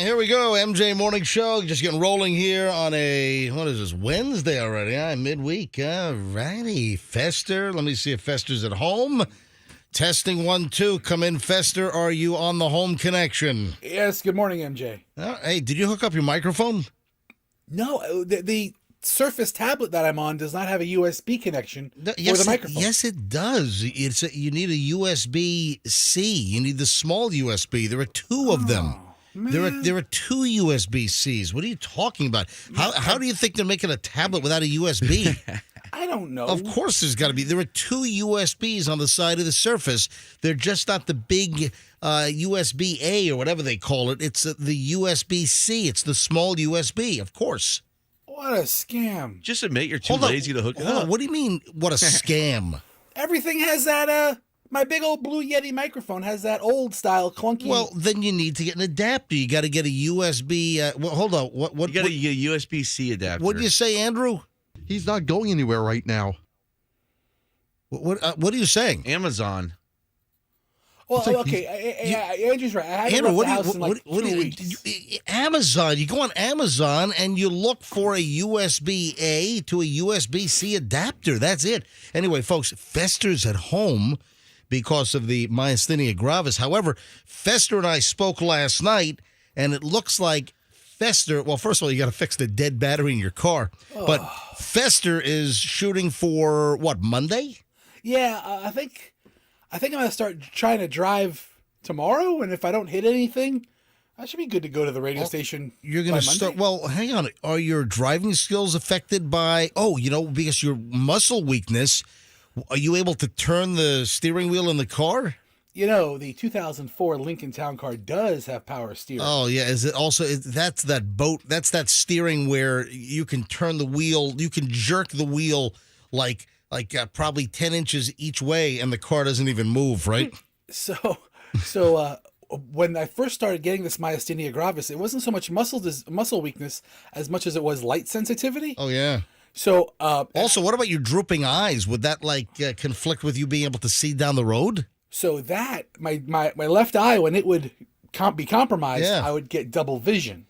Here we go, MJ Morning Show. Just getting rolling here on what is this, Wednesday already? Midweek. All righty. Fester. Let me see if Fester's at home. Testing 1, 2. Come in, Fester. Are you on the home connection? Yes, good morning, MJ. Hey, did you hook up your microphone? No, the Surface tablet that I'm on does not have a USB connection for the microphone. Yes, it does. You need a USB-C. You need the small USB. There are two of them. Man. There are two USB-Cs. What are you talking about? How do you think they're making a tablet without a USB? I don't know. Of course there's got to be. There are two USBs on the side of the Surface. They're just not the big USB-A or whatever they call it. It's the USB-C. It's the small USB, of course. What a scam. Just admit you're too lazy to hook it up. What do you mean, what a scam? Everything has that, my big old Blue Yeti microphone has that old style clunky. Well, then you need to get an adapter. You got to get a USB. Hold on. What? You got to get a USB-C adapter. What do you say, Andrew? He's not going anywhere right now. What are you saying? Amazon. Well, okay, Andrew's right. I haven't left the house in like 2 weeks. Amazon. You go on Amazon and you look for a USB-A to a USB-C adapter. That's it. Anyway, folks, Fester's at home because of the myasthenia gravis. However, Fester and I spoke last night, and it looks like Fester, well, first of all, you got to fix the dead battery in your car. Oh. But Fester is shooting for, what, Monday? Yeah, I think I'm going to start trying to drive tomorrow, and if I don't hit anything, I should be good to go to the radio station. You're going to start, well, hang on. Are your driving skills affected by, because your muscle weakness, are you able to turn the steering wheel in the car? You know, the 2004 Lincoln Town Car does have power steering. Oh, yeah. Is it also, that's that steering where you can turn the wheel, you can jerk the wheel like probably 10 inches each way, and the car doesn't even move, right? So when I first started getting this myasthenia gravis, it wasn't so much muscle weakness as much as it was light sensitivity. Oh, yeah. So also, what about your drooping eyes? Would that conflict with you being able to see down the road? So that my left eye, when it would be compromised, I would get double vision.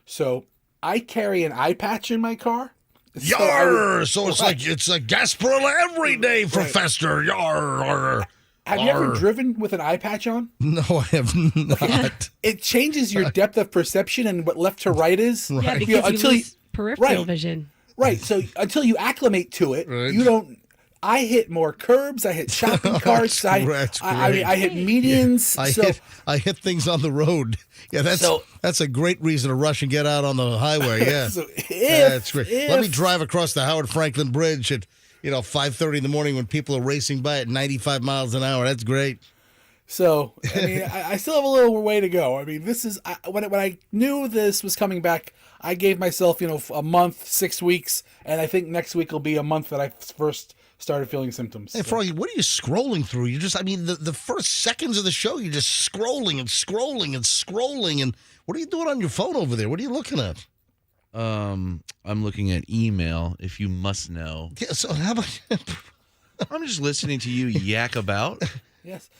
So I carry an eye patch in my car. Yar! So it's like Gasparilla every day for Fester. Yar! Have you ever driven with an eye patch on? No, I have not. It changes your depth of perception and what left to right is. Right. Yeah, because you lose peripheral vision. Right. So until you acclimate to it, you don't. I hit more curbs. I hit shopping carts. I hit medians. Yeah. I hit things on the road. Yeah, that's a great reason to rush and get out on the highway. Yeah, that's great. Let me drive across the Howard Franklin Bridge at 5:30 in the morning when people are racing by at 95 miles an hour. That's great. So I mean, I still have a little way to go. I mean, this is when I knew this was coming back. I gave myself a month, 6 weeks, and I think next week will be a month that I first started feeling symptoms. Hey, Froggy, what are you scrolling through? The first seconds of the show, you're just scrolling and scrolling and scrolling. And what are you doing on your phone over there? What are you looking at? I'm looking at email, if you must know. Yeah, so how about... I'm just listening to you yak about. Yes.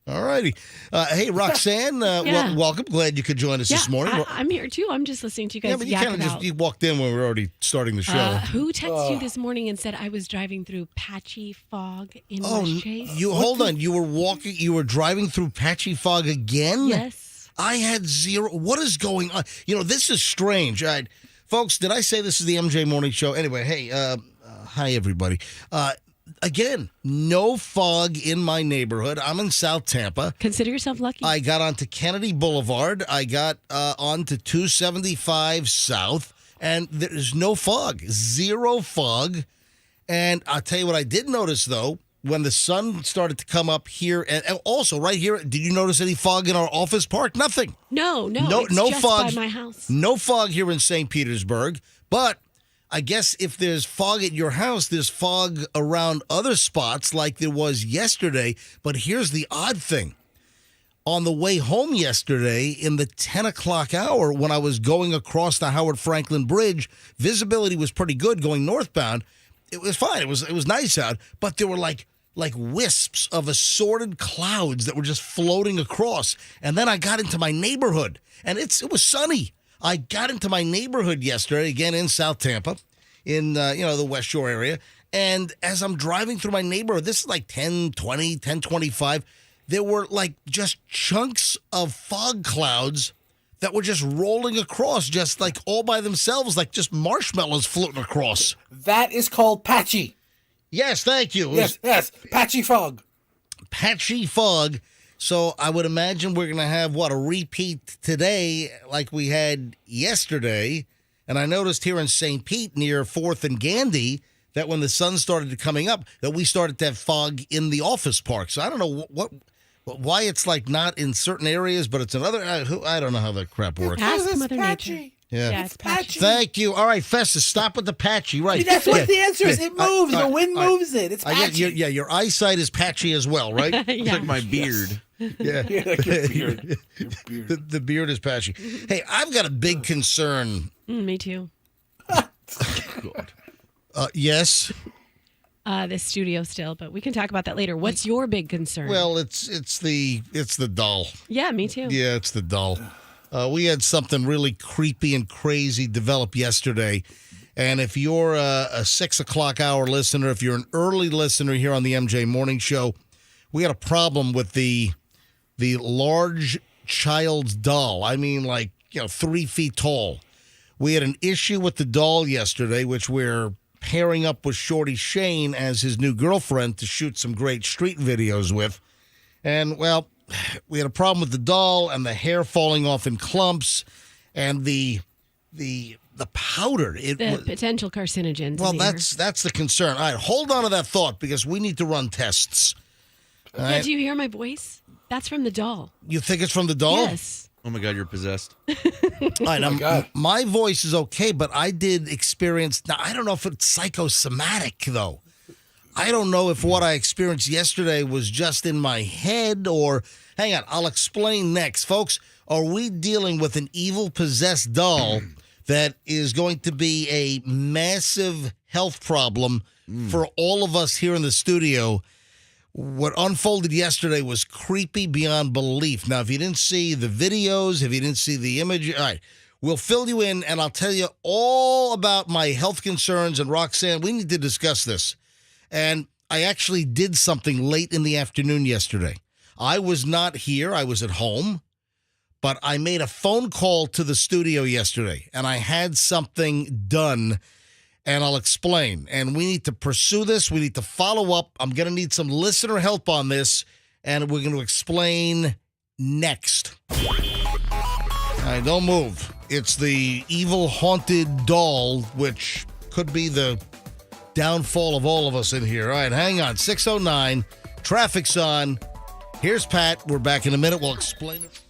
All righty. Hey, Roxanne, welcome. Glad you could join us this morning. I'm here, too. I'm just listening to you guys yak about. You walked in when we were already starting the show. Who texted you this morning and said I was driving through patchy fog in West Chase? Hold on. You were driving through patchy fog again? Yes. I had zero. What is going on? This is strange. All right. Folks, did I say this is the MJ Morning Show? Anyway, hey, hi, everybody. Again, no fog in my neighborhood. I'm in South Tampa. Consider yourself lucky. I got onto Kennedy Boulevard. I got onto 275 South, and there's no fog. Zero fog. And I'll tell you what I did notice, though, when the sun started to come up here, and also right here, did you notice any fog in our office park? Nothing. No, it's just fog by my house. No fog here in St. Petersburg, but I guess if there's fog at your house, there's fog around other spots like there was yesterday. But here's the odd thing. On the way home yesterday in the 10 o'clock hour when I was going across the Howard Franklin Bridge, visibility was pretty good going northbound. It was fine. It was nice out, but there were like like wisps of assorted clouds that were just floating across. And then I got into my neighborhood, and it was sunny. I got into my neighborhood yesterday, again in South Tampa, in the West Shore area. And as I'm driving through my neighborhood, this is like 10:20, 10:25, there were like just chunks of fog clouds that were just rolling across, just like all by themselves, like just marshmallows floating across. That is called Patchy. Yes, thank you. Yes, Patchy fog. Patchy fog. So I would imagine we're going to have, a repeat today like we had yesterday. And I noticed here in St. Pete near 4th and Gandy that when the sun started coming up, that we started to have fog in the office park. So I don't know why it's like not in certain areas, but it's in other. I don't know how that crap works. Ask Mother Nature. Yeah. It's patchy. Thank you. All right, Festus, stop with the patchy. Right. That's what the answer is. It moves. The wind moves it. It's I patchy. get, your eyesight is patchy as well, right? It's like my beard. Yeah. Like your beard. Your beard. The beard is patchy. Hey, I've got a big concern. Me too. Yes. This studio still, but we can talk about that later. What's your big concern? Well, it's the doll. Yeah, me too. Yeah, it's the doll. We had something really creepy and crazy develop yesterday. And if you're a 6 o'clock hour listener, if you're an early listener here on the MJ Morning Show, we had a problem with the large child's doll. I mean, 3 feet tall. We had an issue with the doll yesterday, which we're pairing up with Shorty Shane as his new girlfriend to shoot some great street videos with. And, well, we had a problem with the doll and the hair falling off in clumps and the powder. The potential carcinogens. Well, in the air. that's the concern. All right, hold on to that thought because we need to run tests. All Yeah, right? do you hear my voice? That's from the doll. You think it's from the doll? Yes. Oh my God, you're possessed. All right, God. my voice is okay, but I did experience. Now, I don't know if it's psychosomatic, though. I don't know if what I experienced yesterday was just in my head or. Hang on, I'll explain next. Folks, are we dealing with an evil possessed doll that is going to be a massive health problem for all of us here in the studio? What unfolded yesterday was creepy beyond belief. Now, if you didn't see the videos, if you didn't see the image, all right, we'll fill you in and I'll tell you all about my health concerns. And Roxanne, we need to discuss this. And I actually did something late in the afternoon yesterday. I was not here. I was at home. But I made a phone call to the studio yesterday, and I had something done, and I'll explain. And we need to pursue this. We need to follow up. I'm going to need some listener help on this, and we're going to explain next. All right, don't move. It's the evil haunted doll, which could be the downfall of all of us in here. All right, hang on. 6:09. Traffic's on. Here's Pat. We're back in a minute. We'll explain it.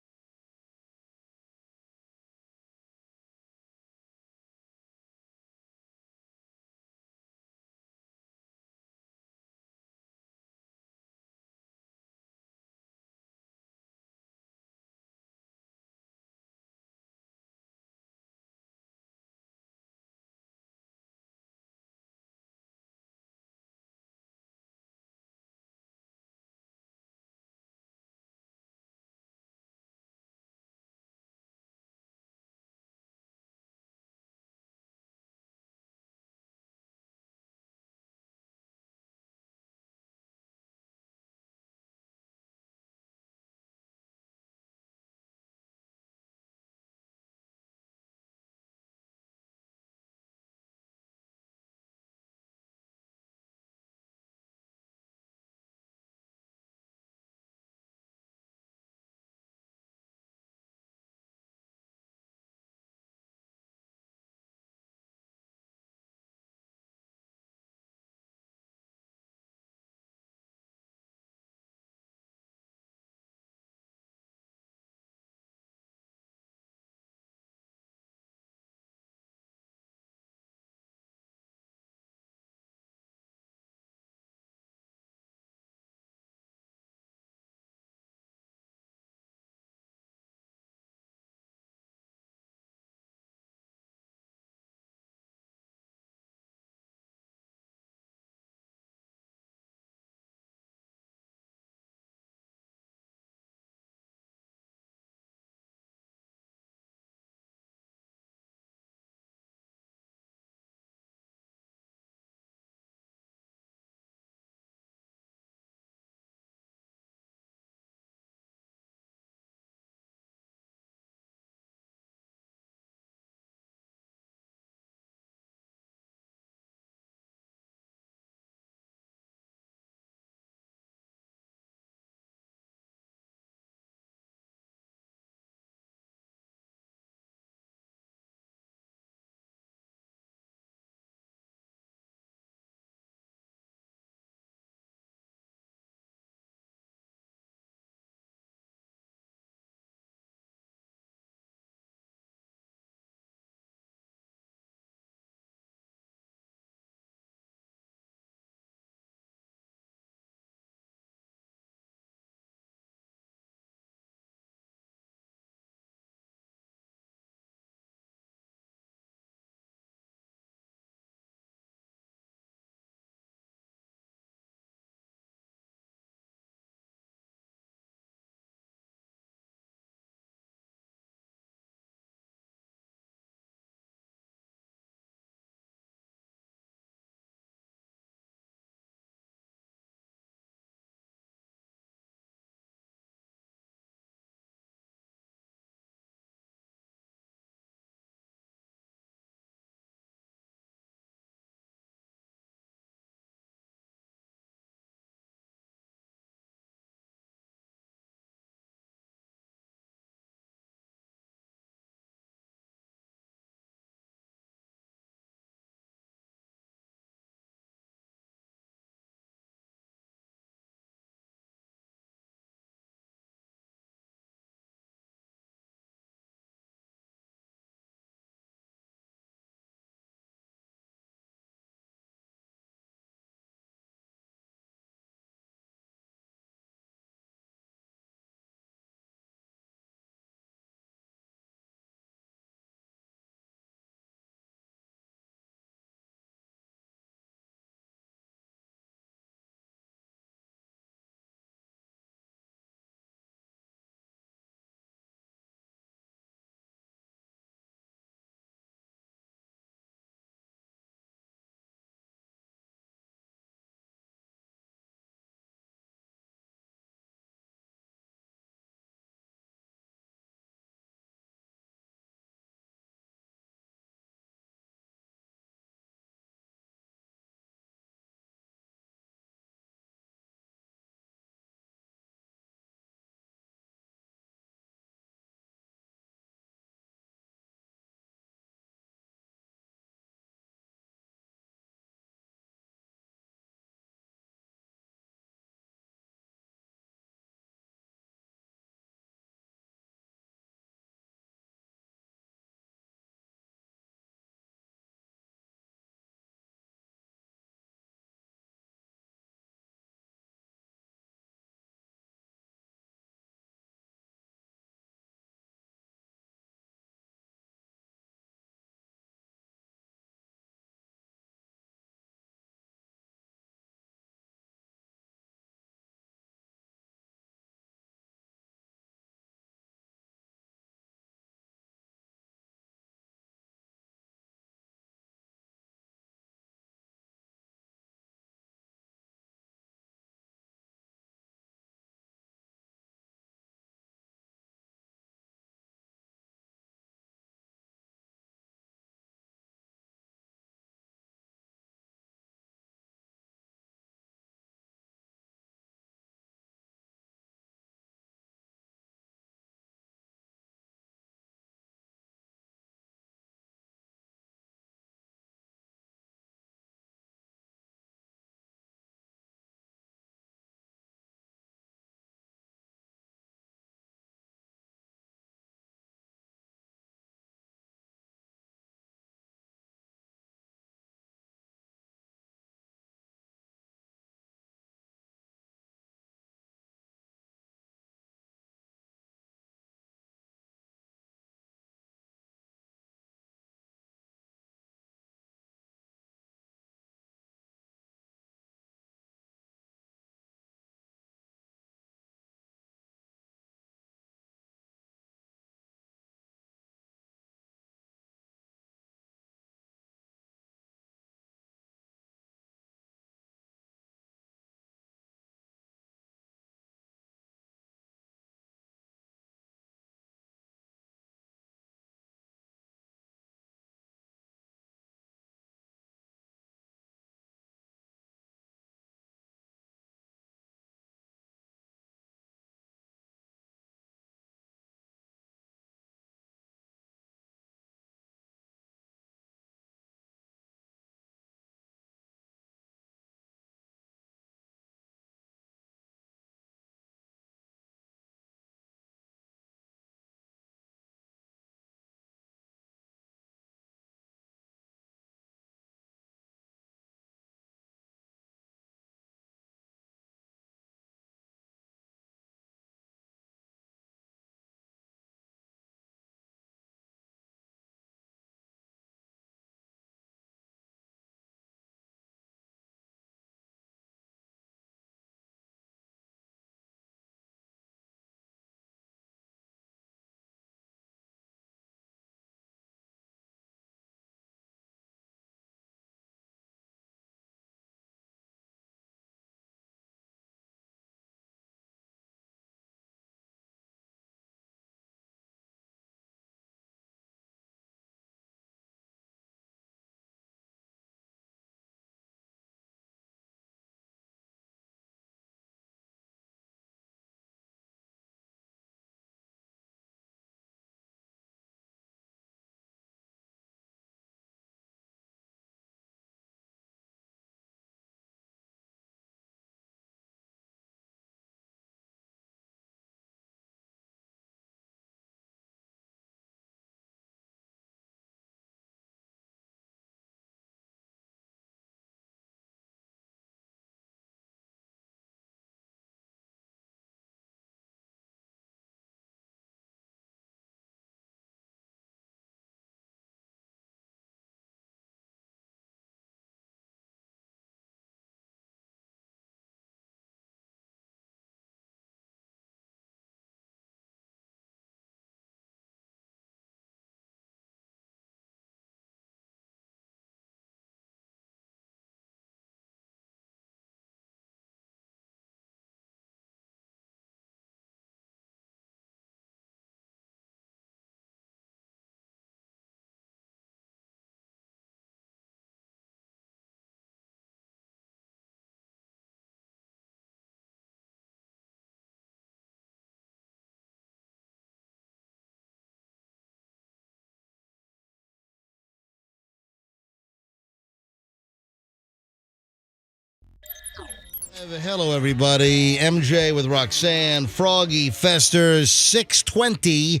Hello, everybody. MJ with Roxanne, Froggy, Festers, 6:20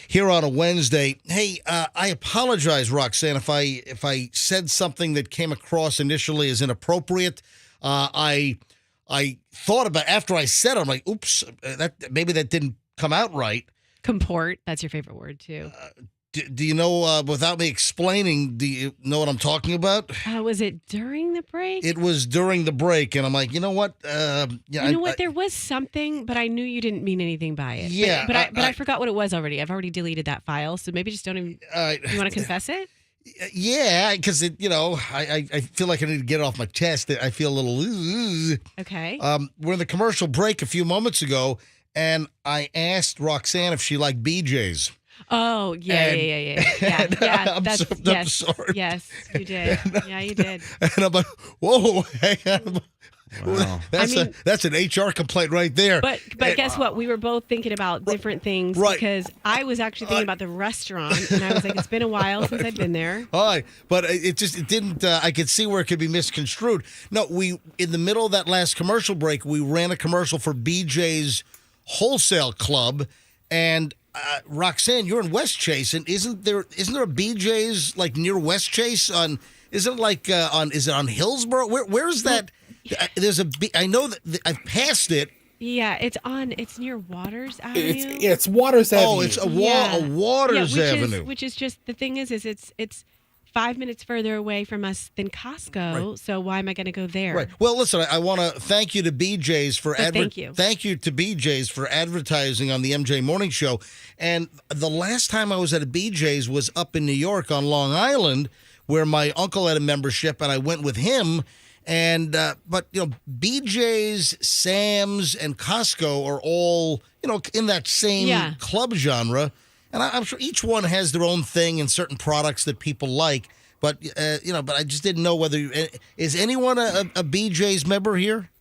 here on a Wednesday. Hey, I apologize, Roxanne, if I said something that came across initially as inappropriate. I thought about after I said it, I'm like, oops, maybe that didn't come out right. Comport. That's your favorite word, too. Do you know, without me explaining, do you know what I'm talking about? Was it during the break? It was during the break, and I'm like, you know what? There was something, but I knew you didn't mean anything by it. Yeah, But I forgot what it was already. I've already deleted that file, so maybe just don't even. You want to confess it? Yeah, because I feel like I need to get it off my chest. I feel a little. Okay. We're in the commercial break a few moments ago, and I asked Roxanne if she liked BJ's. Oh, yeah. I'm sorry. Yes, you did. Yeah, you did. And I'm like, whoa, hang on. Wow. That's an HR complaint right there. But guess what? We were both thinking about different things because I was actually thinking about the restaurant, and I was like, it's been a while since I've been there. All right, but it didn't. I could see where it could be misconstrued. No, in the middle of that last commercial break, we ran a commercial for BJ's Wholesale Club, and Roxanne, you're in West Chase, and isn't there a BJ's like near West Chase on? Isn't it like is it on Hillsborough? Where is that? There's I know that I've passed it. Yeah, it's near Waters Avenue. It's Waters Avenue. Oh, it's a Waters Avenue. Which is just the thing is it's 5 minutes further away from us than Costco. Right. So why am I going to go there? Right. Well, listen, I want to thank you to BJ's for thank you. Thank you to BJ's for advertising on the MJ Morning Show. And the last time I was at a BJ's was up in New York on Long Island, where my uncle had a membership, and I went with him. And but BJ's, Sam's, and Costco are all in that same club genre. And I'm sure each one has their own thing and certain products that people like. But, but I just didn't know whether... Is anyone a BJ's member here?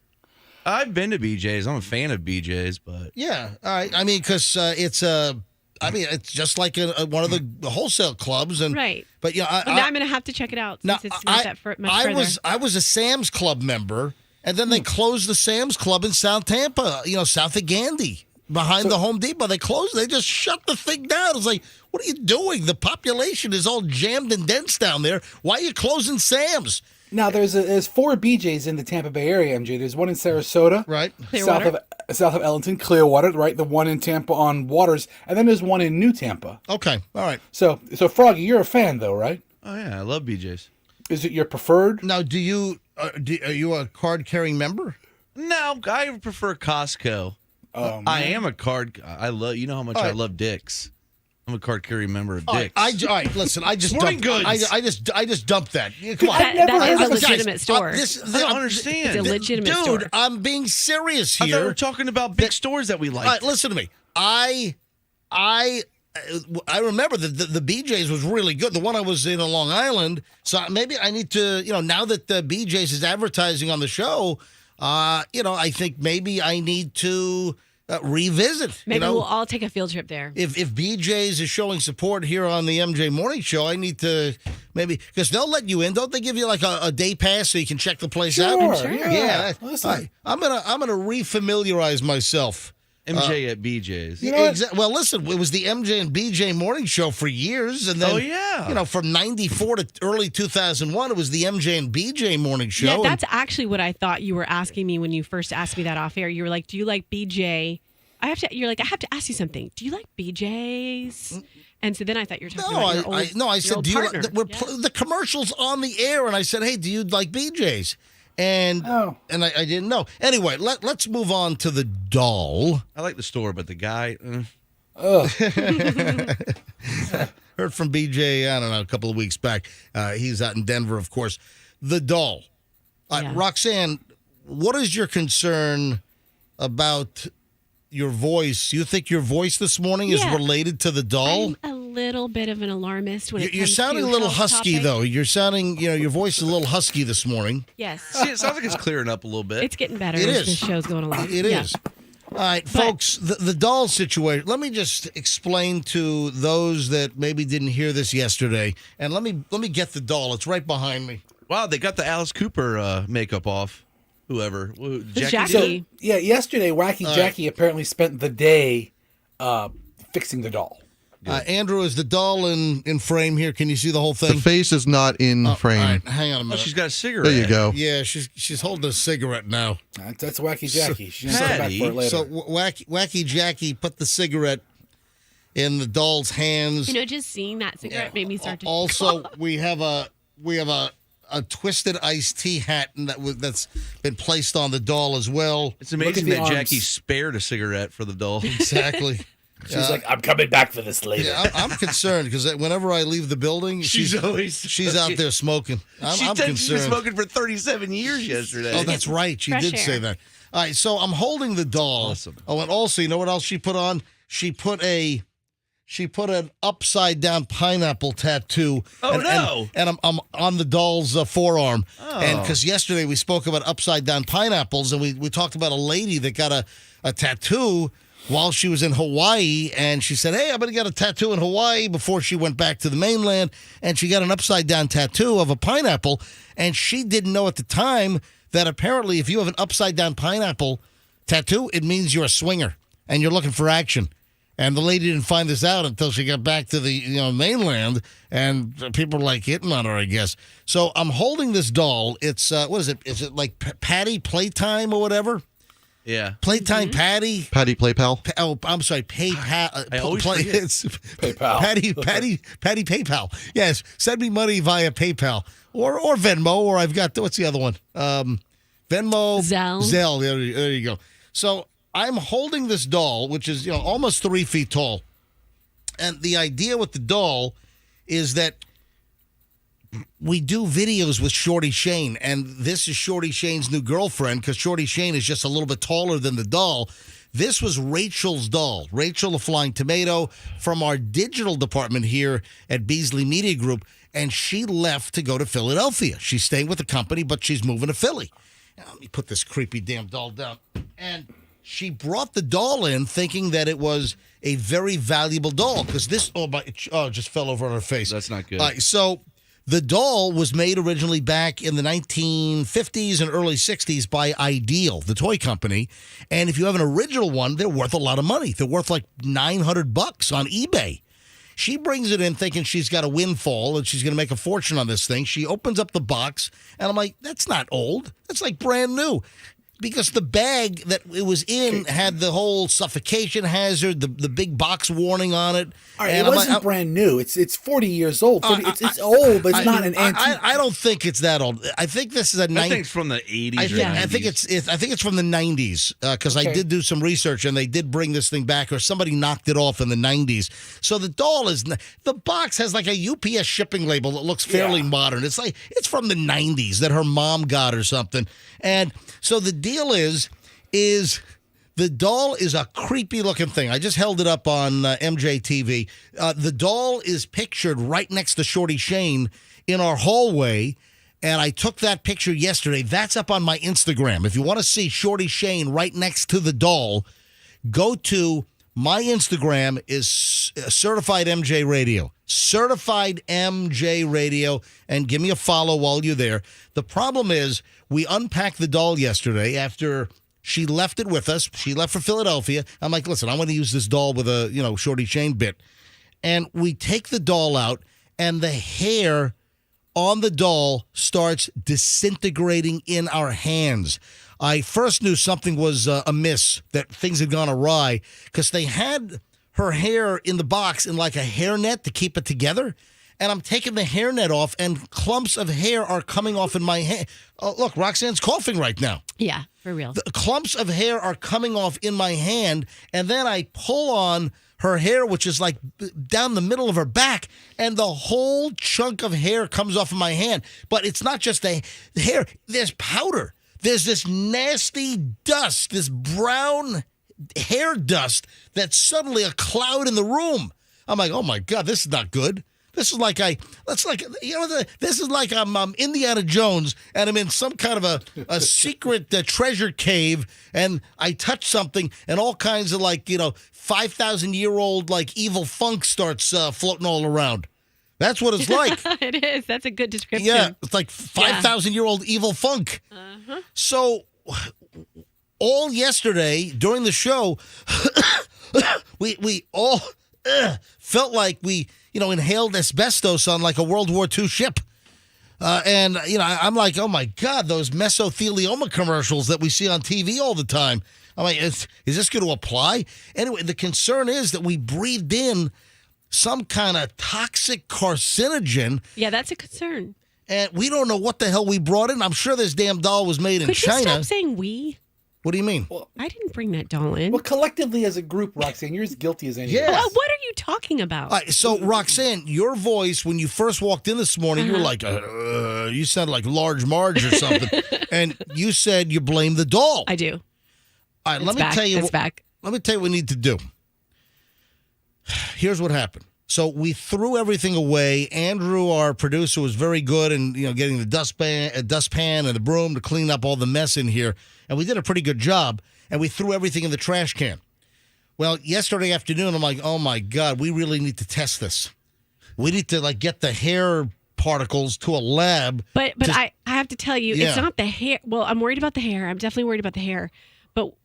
I've been to BJ's. I'm a fan of BJ's, but... Yeah. All right. I mean, because it's just like one of the wholesale clubs. And, right. But, now I'm going to have to check it out since it's not that much further. I was a Sam's Club member, and then they closed the Sam's Club in South Tampa, south of Gandy. Behind the Home Depot, they closed. They just shut the thing down. It's like, what are you doing? The population is all jammed and dense down there. Why are you closing Sam's? Now there's 4 BJ's in the Tampa Bay area, MJ. There's one in Sarasota, right, south of Ellington, Clearwater, right. The one in Tampa on Waters, and then there's one in New Tampa. Okay, all right. So Froggy, you're a fan though, right? Oh yeah, I love BJ's. Is it your preferred? Now, are you a card carrying member? No, I prefer Costco. Oh, I am a card. I love. You know how much I love Dick's. I'm a card carrying member of Dick's. All right, listen. I just Sporting dumped. goods. I just dumped that. Come on, that is a legitimate store. I don't understand. It's a legitimate store. Dude, I'm being serious here. I thought we were talking about big stores that we like. All right, listen to me. I remember the BJ's was really good. The one I was in on Long Island. So maybe I need to, now that the BJ's is advertising on the show, I think maybe I need to revisit. Maybe we'll all take a field trip there. If BJ's is showing support here on the MJ Morning Show, I need to because they'll let you in. Don't they give you like a day pass so you can check the place out? Sure. Yeah. Listen, I'm gonna refamiliarize myself. MJ at BJ's. Well, listen, it was the MJ and BJ Morning Show for years, and then from '94 to early 2001, it was the MJ and BJ Morning Show. Yeah, that's actually what I thought you were asking me when you first asked me that off air. You were like, "Do you like BJ?" You're like, I have to ask you something. Do you like BJ's? And so then I thought you were talking about your old I said, do you like the commercial's on the air? And I said, hey, do you like BJ's? And I didn't know. Anyway, let's move on to the doll. I like the store, but the guy. Heard from BJ, I don't know, a couple of weeks back. He's out in Denver, of course. The doll. Roxanne, what is your concern about your voice? You think your voice this morning is related to the doll? I'm a little bit of an alarmist when it comes You're sounding to a little health husky, topics. though. You're sounding, your voice is a little husky this morning. Yes. See, it sounds like it's clearing up a little bit. It's getting better It as is. the show's going along. It is. All right, folks, the doll situation. Let me just explain to those that maybe didn't hear this yesterday. And let me get the doll. It's right behind me. Wow, they got the Alice Cooper makeup off. whoever. Jackie. So, yeah, yesterday, Wacky Jackie apparently spent the day fixing the doll. Andrew, is the doll in frame here? Can you see the whole The thing? face is not in frame. All right, hang on a Oh, minute. she's got a cigarette. There you go. Yeah, she's holding a cigarette now. That's Wacky Jackie. She's going to come back for it later. So Wacky Jackie put the cigarette in the doll's hands. Just seeing that cigarette made me start to. Also, we have a twisted iced tea hat that's been placed on the doll as well. It's amazing the that arms. Jackie spared a cigarette for the doll. Exactly. She's like, I'm coming back for this later. Yeah, I'm concerned because whenever I leave the building, she's out there smoking. I'm She's been concerned. smoking for 37 years yesterday. Oh, that's right. She Fresh did air. say that. All right, so I'm holding the doll. Awesome. Oh, and also, you know what else she put on? She put an upside down pineapple tattoo. Oh, and, no. And I'm on the doll's forearm. Oh. And because yesterday we spoke about upside down pineapples, and we talked about a lady that got a tattoo while she was in Hawaii, and she said, hey, I'm going to get a tattoo in Hawaii before she went back to the mainland, and she got an upside-down tattoo of a pineapple, and she didn't know at the time that apparently if you have an upside-down pineapple tattoo, it means you're a swinger, and you're looking for action. And the lady didn't find this out until she got back to the mainland, and people were like hitting on her, I guess. So I'm holding this doll. It's, what is it? Is it like Patty Playtime or whatever? Yeah. Playtime Patty? Patty Playpal. Oh, I'm sorry, PayPal. I always forget. It's PayPal. Patty PayPal. Yes, send me money via PayPal or Venmo, or I've got, what's the other one? Venmo. Zelle. There you go. So I'm holding this doll, which is almost 3 feet tall. And the idea with the doll is that we do videos with Shorty Shane, and this is Shorty Shane's new girlfriend because Shorty Shane is just a little bit taller than the doll. This was Rachel's doll, Rachel the Flying Tomato, from our digital department here at Beasley Media Group, and she left to go to Philadelphia. She's staying with the company, but she's moving to Philly. Now, let me put this creepy damn doll down. And she brought the doll in thinking that it was a very valuable doll because this, it just fell over on her face. That's not good. All right, so the doll was made originally back in the 1950s and early 60s by Ideal, the toy company. And if you have an original one, they're worth a lot of money. They're worth like $900 on eBay. She brings it in thinking she's got a windfall and she's going to make a fortune on this thing. She opens up the box, and I'm like, that's not old. That's like brand new. Because the bag that it was in had the whole suffocation hazard, the big box warning on it. All right, it wasn't brand new. It's 40 years old. It's old, but it's not an antique. I don't think it's that old. I think this is a I think it's from the 80s or 90s. I think it's from the 90s because I did do some research and they did bring this thing back, or somebody knocked it off in the 90s. So the doll the box has like a UPS shipping label that looks fairly modern. It's like it's from the 90s that her mom got or something. And so the deal is the doll is a creepy looking thing. I just held it up on MJTV. The doll is pictured right next to Shorty Shane in our hallway, and I took that picture yesterday. That's up on my Instagram. If you want to see Shorty Shane right next to the doll, go to my Instagram is Certified MJ Radio. Certified MJ Radio, and give me a follow while you're there. The problem is we unpacked the doll yesterday after she left it with us. She left for Philadelphia. I'm like, listen, I want to use this doll with a, Shorty Shane bit. And we take the doll out, and the hair on the doll starts disintegrating in our hands. I first knew something was amiss, that things had gone awry, because they had her hair in the box in like a hairnet to keep it together. And I'm taking the hairnet off, and clumps of hair are coming off in my hand. Oh, look, Roxanne's coughing right now. Yeah, for real. The clumps of hair are coming off in my hand, and then I pull on her hair, which is like down the middle of her back, and the whole chunk of hair comes off of my hand. But it's not just the hair. There's powder. There's this nasty dust, this brown hair dust that's suddenly a cloud in the room. I'm like, oh my God, this is not good. This is like this is like I'm Indiana Jones and I'm in some kind of a secret treasure cave, and I touch something and all kinds of 5,000-year-old evil funk starts floating all around. That's what it's like. It is. That's a good description. Yeah, it's like 5,000-year-old evil funk. Uh-huh. So all yesterday during the show, we all felt like we, inhaled asbestos on like a World War II ship. And, I'm like, oh, my God, those mesothelioma commercials that we see on TV all the time. I'm like, is this going to apply? Anyway, the concern is that we breathed in some kind of toxic carcinogen. Yeah, that's a concern. And we don't know what the hell we brought in. I'm sure this damn doll was made in China. Could you stop saying we? What do you mean? Well, I didn't bring that doll in. well, collectively as a group, Roxanne, you're as guilty as anyone. Yeah. What are you talking about? All right, so, Roxanne, your voice, when you first walked in this morning, you were like, you sounded like Large Marge or something. And you said you blame the doll. I do. All right, let me tell you. It's back. Let me tell you what we need to do. Here's what happened. So we threw everything away. Andrew, our producer, was very good in getting the dustpan and the broom to clean up all the mess in here, and we did a pretty good job. And we threw everything in the trash can. Well, yesterday afternoon, I'm like, oh my God, we really need to test this. We need to get the hair particles to a lab. But I have to tell you, it's not the hair. Well, I'm worried about the hair. I'm definitely worried about the hair.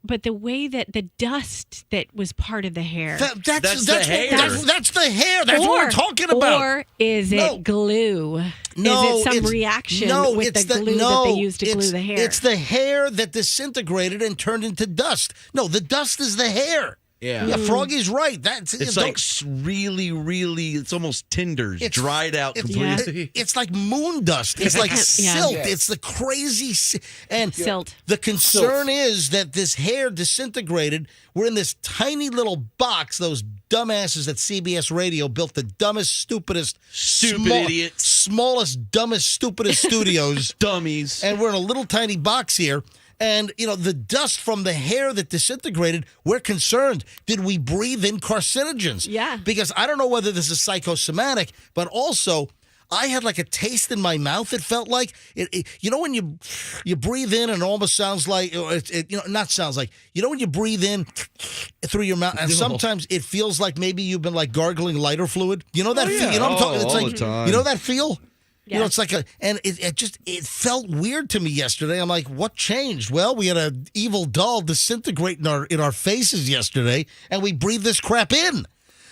But the way that the dust that was part of the hair. That's the hair. That's the hair. That's what we're talking about. Or is it glue? No, is it some reaction with the glue that they used to glue the hair? It's the hair that disintegrated and turned into dust. No, the dust is the hair. Yeah. Froggy's right. It's like really, really, it's almost tinders, dried out completely. It's like moon dust. It's like silt. Yes. It's the crazy silt. The concern is that this hair disintegrated. We're in this tiny little box. Those dumbasses at CBS Radio built the dumbest, stupidest, idiots, smallest, dumbest, stupidest studios. Dummies. And we're in a little tiny box here. And, the dust from the hair that disintegrated, we're concerned. Did we breathe in carcinogens? Yeah. Because I don't know whether this is psychosomatic, but also I had like a taste in my mouth. It felt like, when you breathe in and it almost sounds like, not sounds like, when you breathe in through your mouth, and sometimes it feels like maybe you've been like gargling lighter fluid. You know that feel? You know what I'm talking? It's all like, the time. you know that feel? Yeah. It's like it felt weird to me yesterday. I'm like, what changed? Well, we had an evil doll disintegrate in our faces yesterday, and we breathed this crap in.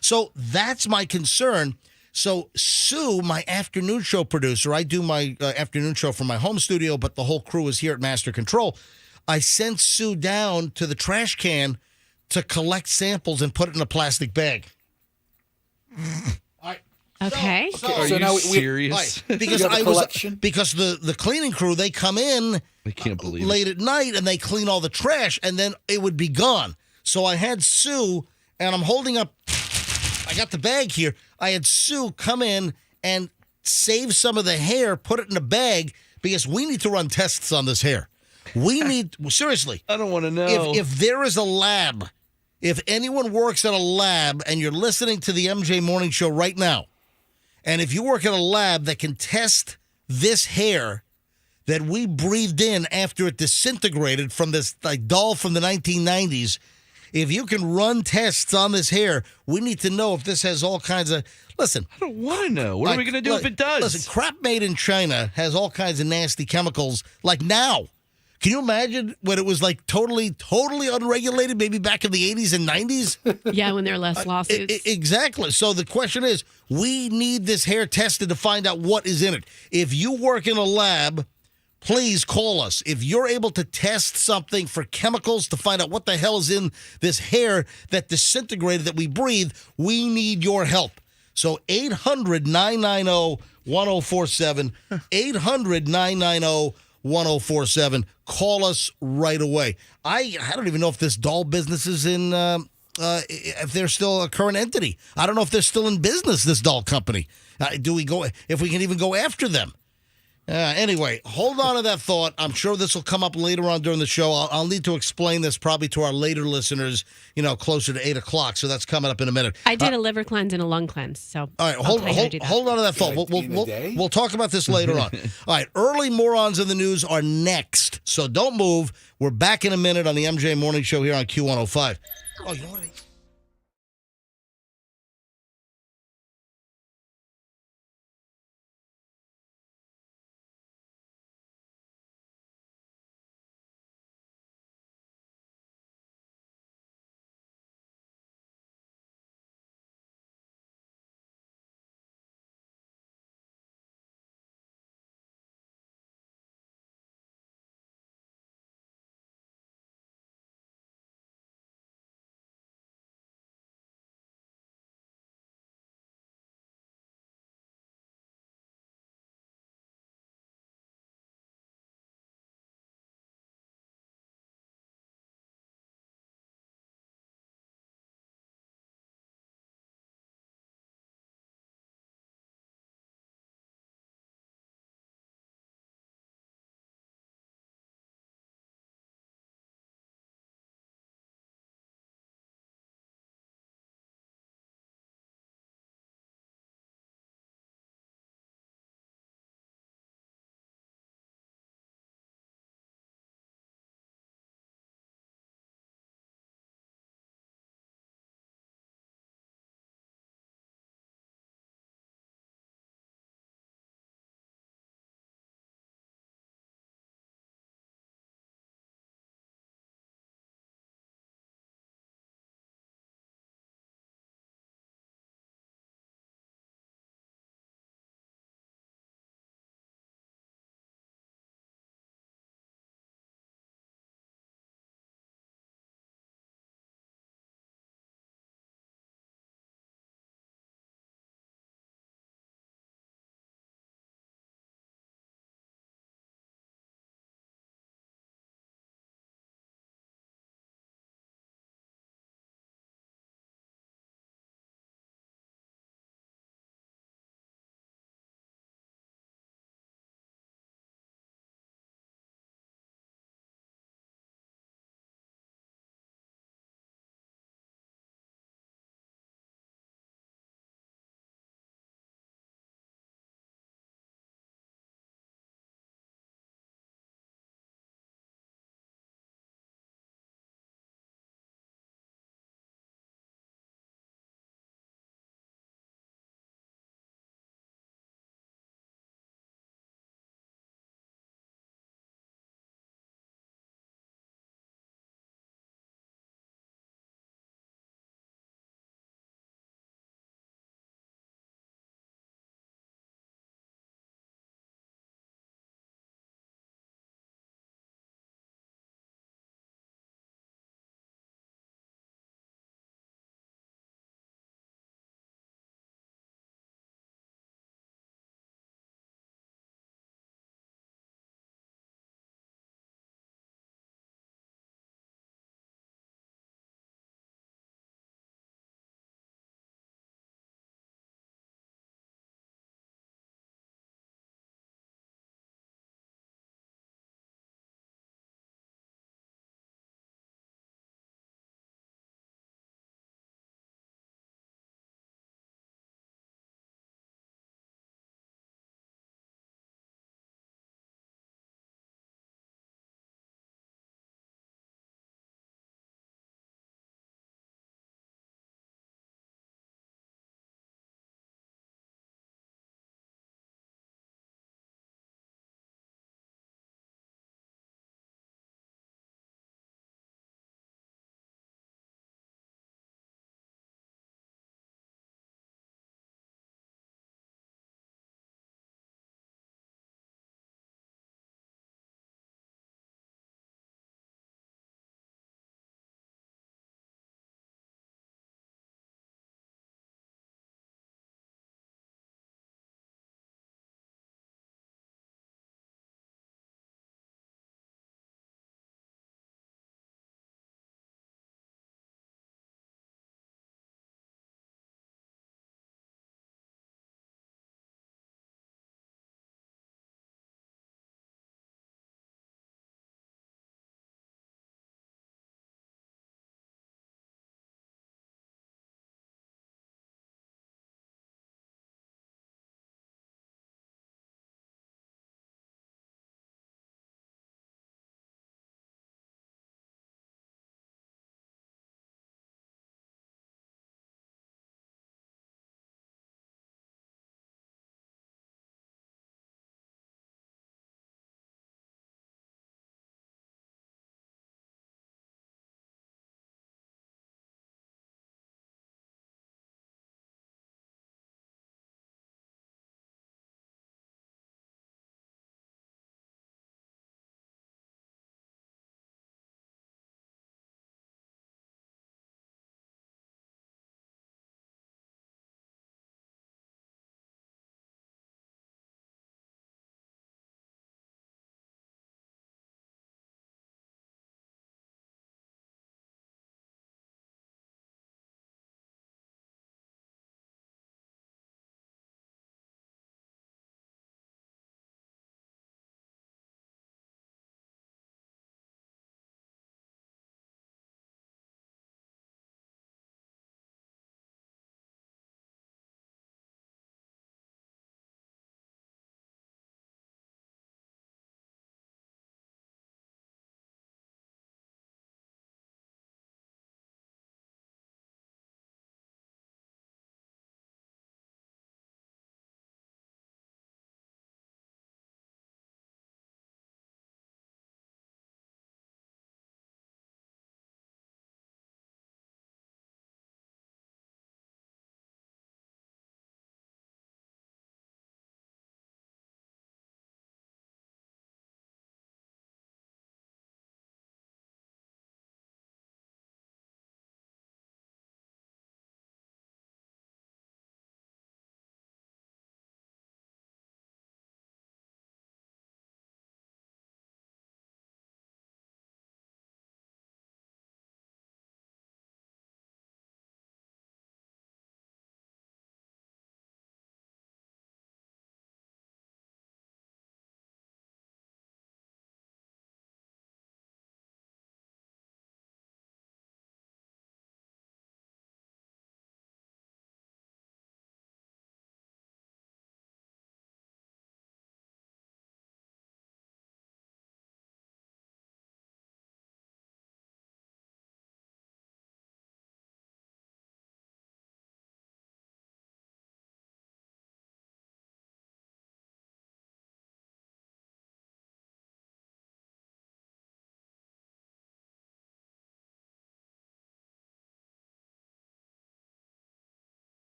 So that's my concern. So Sue, my afternoon show producer, I do my afternoon show from my home studio, but the whole crew is here at Master Control. I sent Sue down to the trash can to collect samples and put it in a plastic bag. Okay. Are you now serious? Because because the cleaning crew, they come in I can't believe late at night and they clean all the trash and then it would be gone. So I had Sue, and I'm holding up, I got the bag here. I had Sue come in and save some of the hair, put it in a bag, because we need to run tests on this hair. We need, seriously. I don't want to know. If there is a lab, if anyone works at a lab and you're listening to the MJ Morning Show right now, and if you work at a lab that can test this hair that we breathed in after it disintegrated from this doll from the 1990s, if you can run tests on this hair, we need to know if this has all kinds of... Listen. I don't want to know. What are we going to do if it does? Listen, crap made in China has all kinds of nasty chemicals, like now. Can you imagine when it was like totally unregulated, maybe back in the 80s and 90s? Yeah, when there are less lawsuits. Exactly. So the question is, we need this hair tested to find out what is in it. If you work in a lab, please call us. If you're able to test something for chemicals to find out what the hell is in this hair that disintegrated that we breathe, we need your help. So 800-990-1047, 800-990-1047. Call us right away. I don't even know if this doll business is in, if they're still a current entity. I don't know if they're still in business, this doll company. If we can even go after them. Anyway, hold on to that thought. I'm sure this will come up later on during the show. I'll need to explain this probably to our later listeners, closer to 8 o'clock. So that's coming up in a minute. I did a liver cleanse and a lung cleanse. So all right, hold on to that thought. We'll talk about this later on. All right, early morons in the news are next. So don't move. We're back in a minute on the MJ Morning Show here on Q105. Oh, you know what?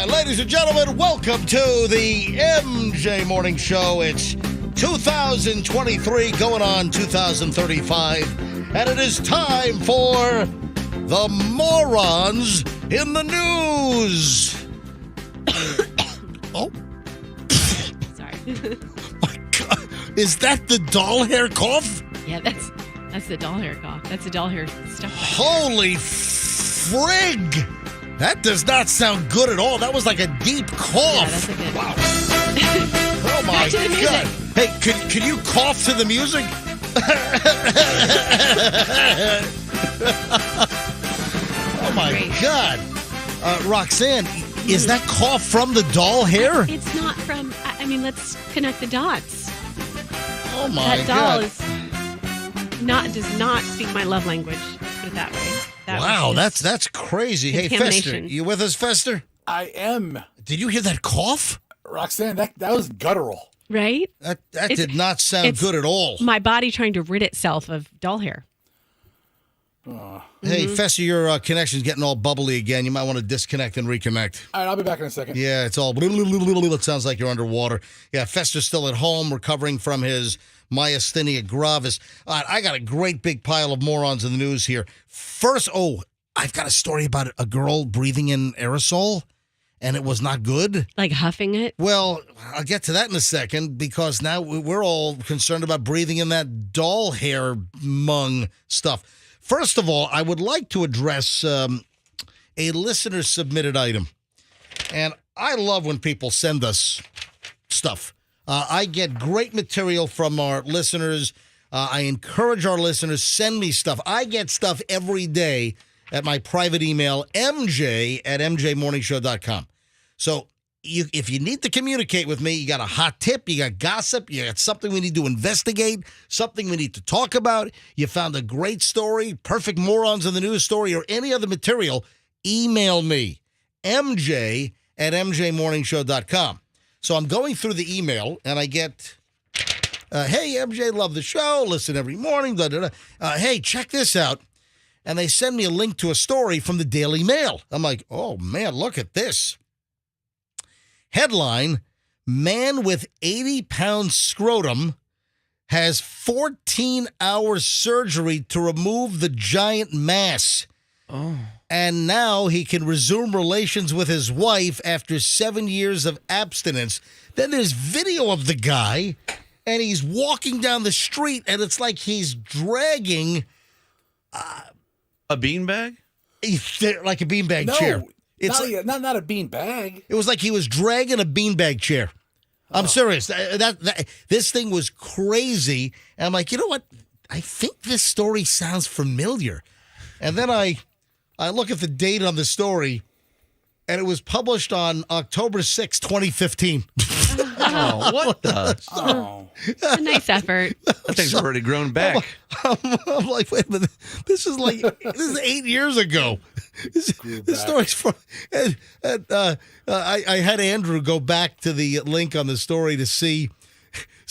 right, ladies and gentlemen, welcome to the MJ Morning Show. It's 2023 going on 2035, and it is time for the Morons in the News. Oh. Sorry. My God. Is that the doll hair cough? Yeah, that's the doll hair cough. That's the doll hair stuff. Holy frig! That does not sound good at all. That was like a deep cough. Yeah, that's a good. Wow. Oh my Back to the music. God. Hey, can you cough to the music? Oh my Great. God. Roxanne, is that cough from the doll hair? It's not from. I mean, let's connect the dots. Oh my That doll God. does not speak my love language. Let's put it that way. Wow, that's crazy. Hey, Fester, contamination. you with us, Fester? I am. Did you hear that cough? Roxanne, that was guttural. right. That It's- did not sound it's good at all. My body trying to rid itself of doll hair. Hey, Fester, your connection's getting all bubbly again. You might want to disconnect and reconnect. All right, I'll be back in a second. Yeah, it's all. It sounds like you're underwater. Yeah, Fester's still at home recovering from his myasthenia gravis. I got a great big pile of morons in the news here. First, I've got a story about a girl breathing in aerosol, and it was not good. Like huffing it. Well, I'll get to that in a second because now we're all concerned about breathing in that doll hair mung stuff. First of all, I would like to address a listener-submitted item. And I love when people send us stuff. I get great material from our listeners. I encourage our listeners, send me stuff. I get stuff every day at my private email, mj@mjmorningshow.com. So if you need to communicate with me, you got a hot tip, you got gossip, you got something we need to investigate, something we need to talk about, you found a great story, perfect morons in the news story, or any other material, email me, mj@mjmorningshow.com. So I'm going through the email, and I get, hey, MJ, love the show, listen every morning, da, da, da. Hey, check this out. And they send me a link to a story from the Daily Mail. I'm like, oh, man, look at this. Headline, man with 80-pound scrotum has 14-hour surgery to remove the giant mass. Oh. And now he can resume relations with his wife after 7 years of abstinence. Then there's video of the guy, and he's walking down the street, and it's like he's dragging A beanbag? like a beanbag No, chair. It's not a bean bag. It was like he was dragging a beanbag chair. I'm serious. This thing was crazy. And I'm like, you know what? I think this story sounds familiar. And then I look at the date on the story, and it was published on October 6, 2015. Oh, what the? Oh, It's a nice effort. That thing's already grown back. I'm like, wait a minute. This is 8 years ago. This story's from. And I had Andrew go back to the link on the story to see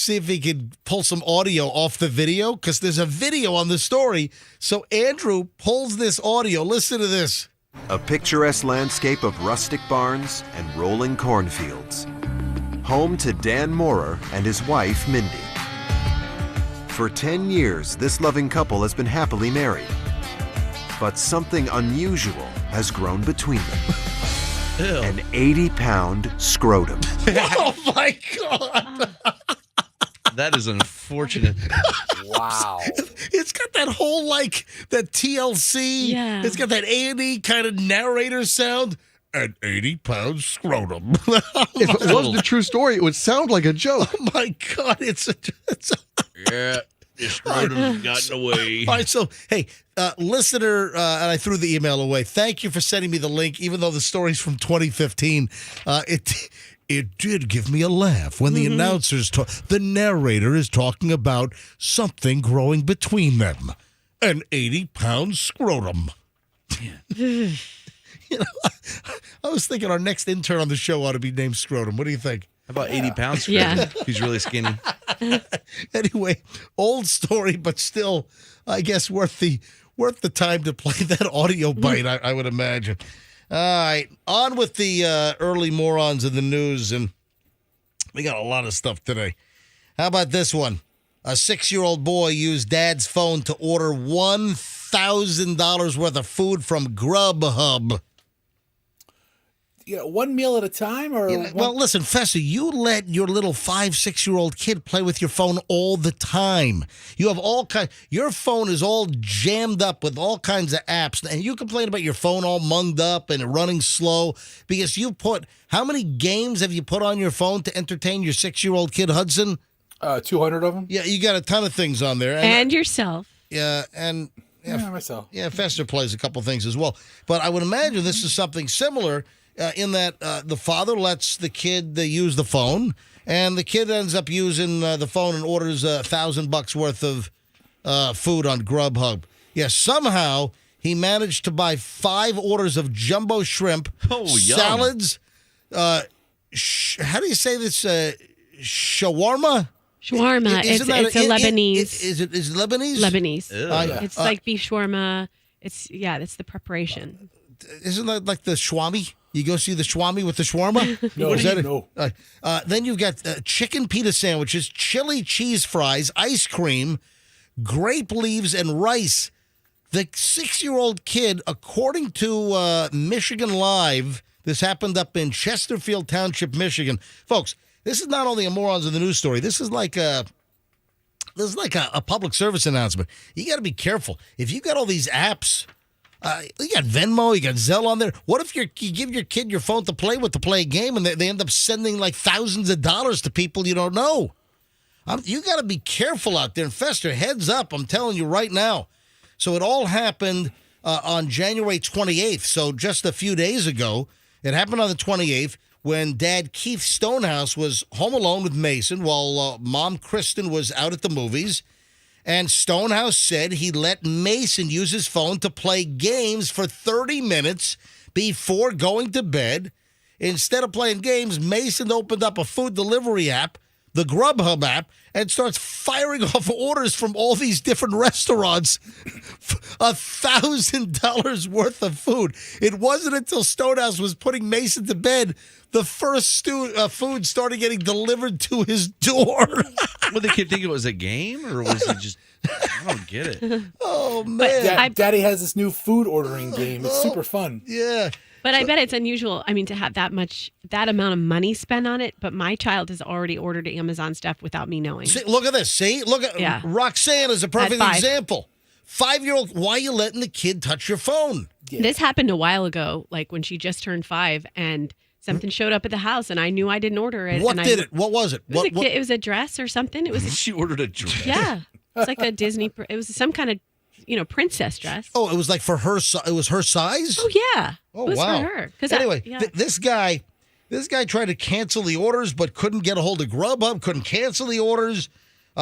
if he could pull some audio off the video because there's a video on the story. So Andrew pulls this audio. Listen to this. A picturesque landscape of rustic barns and rolling cornfields. Home to Dan Morer and his wife, Mindy. For 10 years, this loving couple has been happily married. But something unusual has grown between them. Ew. An 80-pound scrotum. Oh, my God. That is unfortunate. wow. It's got that whole, that TLC. Yeah. It's got that A&E kind of narrator sound. An 80-pound scrotum. If it wasn't a true story, it would sound like a joke. Oh, my God. It's Yeah, the scrotum's gotten away. All right, so, hey, listener, and I threw the email away. Thank you for sending me the link, even though the story's from 2015. It did give me a laugh when the announcers, the narrator is talking about something growing between them. An 80-pound scrotum. I was thinking our next intern on the show ought to be named Scrotum. What do you think? How about 80 pounds? Yeah. He's really skinny. Anyway, old story, but still, I guess worth the time to play that audio bite. I would imagine. All right, on with the early morons in the news, and we got a lot of stuff today. How about this one? A 6-year-old boy used dad's phone to order $1,000 worth of food from Grubhub. Yeah, one meal at a time, or Well, listen, Fester, you let your little 5-6-year-old kid play with your phone all the time. You have all kinds. Your phone is all jammed up with all kinds of apps, and you complain about your phone all munged up and running slow because you put. How many games have you put on your phone to entertain your 6-year-old kid, Hudson? 200 of them. Yeah, you got a ton of things on there, And yourself. yeah, and Myself. yeah, Fester plays a couple things as well. But I would imagine this is something similar. In that the father lets the kid use the phone, and the kid ends up using the phone and orders $1,000 worth of food on Grubhub. Yeah, somehow he managed to buy 5 orders of jumbo shrimp, yum. salads. How do you say this? Shawarma. Shawarma. It's a Lebanese. Is it Lebanese? Lebanese. Ew. It's like beef shawarma. It's the preparation. Isn't that like the shwami? You go see the shwami with the shawarma? No, Is that it? no. Then you've got chicken pita sandwiches, chili cheese fries, ice cream, grape leaves, and rice. The 6-year-old kid, according to Michigan Live, this happened up in Chesterfield Township, Michigan. Folks, this is not only a Morons in the News story. This is like a public service announcement. You got to be careful. If you got all these apps, you got Venmo, you got Zelle on there. What if you give your kid your phone to play with to play a game, and they end up sending like thousands of dollars to people you don't know? You got to be careful out there. And Fester, heads up, I'm telling you right now. So it all happened on January 28th, so just a few days ago. It happened on the 28th when Dad Keith Stonehouse was home alone with Mason while Mom Kristen was out at the movies. And Stonehouse said he let Mason use his phone to play games for 30 minutes before going to bed. Instead of playing games, Mason opened up a food delivery app, the Grubhub app, and starts firing off orders from all these different restaurants. $1,000 worth of food. It wasn't until Stonehouse was putting Mason to bed the first food started getting delivered to his door. Would the kid think it was a game, or was he just? I don't get it. Oh man, Daddy has this new food ordering game. It's super fun. Yeah. But I bet it's unusual. I mean, to have that amount of money spent on it. But my child has already ordered Amazon stuff without me knowing. See, look at this. See, look at Roxanne is a perfect At 5. example. 5-year-old. Why are you letting the kid touch your phone? Yeah. This happened a while ago, like when she just turned 5, and something showed up at the house, and I knew I didn't order it. What did it? What was it? It was a dress or something. It was. She ordered a dress. Yeah, it's like a Disney. It was some kind of, princess dress. Oh, it was like for her. It was her size. Oh yeah. Oh, it was wow. for her. Anyway, this guy tried to cancel the orders, but couldn't get a hold of Grubhub. Couldn't cancel the orders.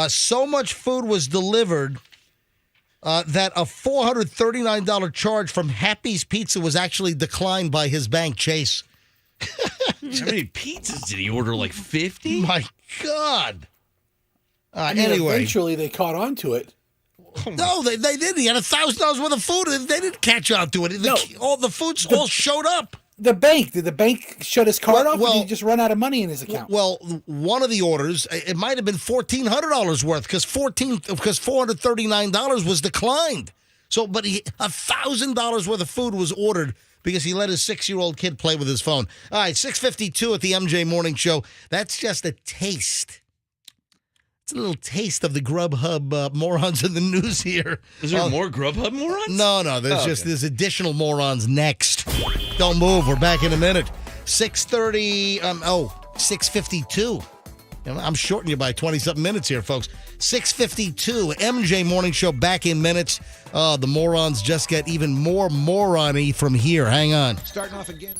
So much food was delivered that a $439 charge from Happy's Pizza was actually declined by his bank, Chase. How many pizzas did he order? Like 50? My God. I mean, Anyway. eventually they caught on to it. No, they didn't. He had $1,000 worth of food, and they didn't catch on to it. No. All the foods all showed up. Did the bank shut his card off, or well- did he just run out of money in his account? Well, one of the orders, it might have been $1,400 worth because $439 was declined. So, but $1,000 worth of food was ordered because he let his 6-year-old kid play with his phone. All right, 6:52 at the MJ Morning Show. That's just a taste. It's a little taste of the Grubhub morons in the news here. Is there more Grubhub morons? No. There's additional morons next. Don't move. We're back in a minute. 6:30. 6:52. I'm shorting you by 20-something minutes here, folks. 6:52. MJ Morning Show back in minutes. The morons just get even more moron-y from here. Hang on. Starting off again.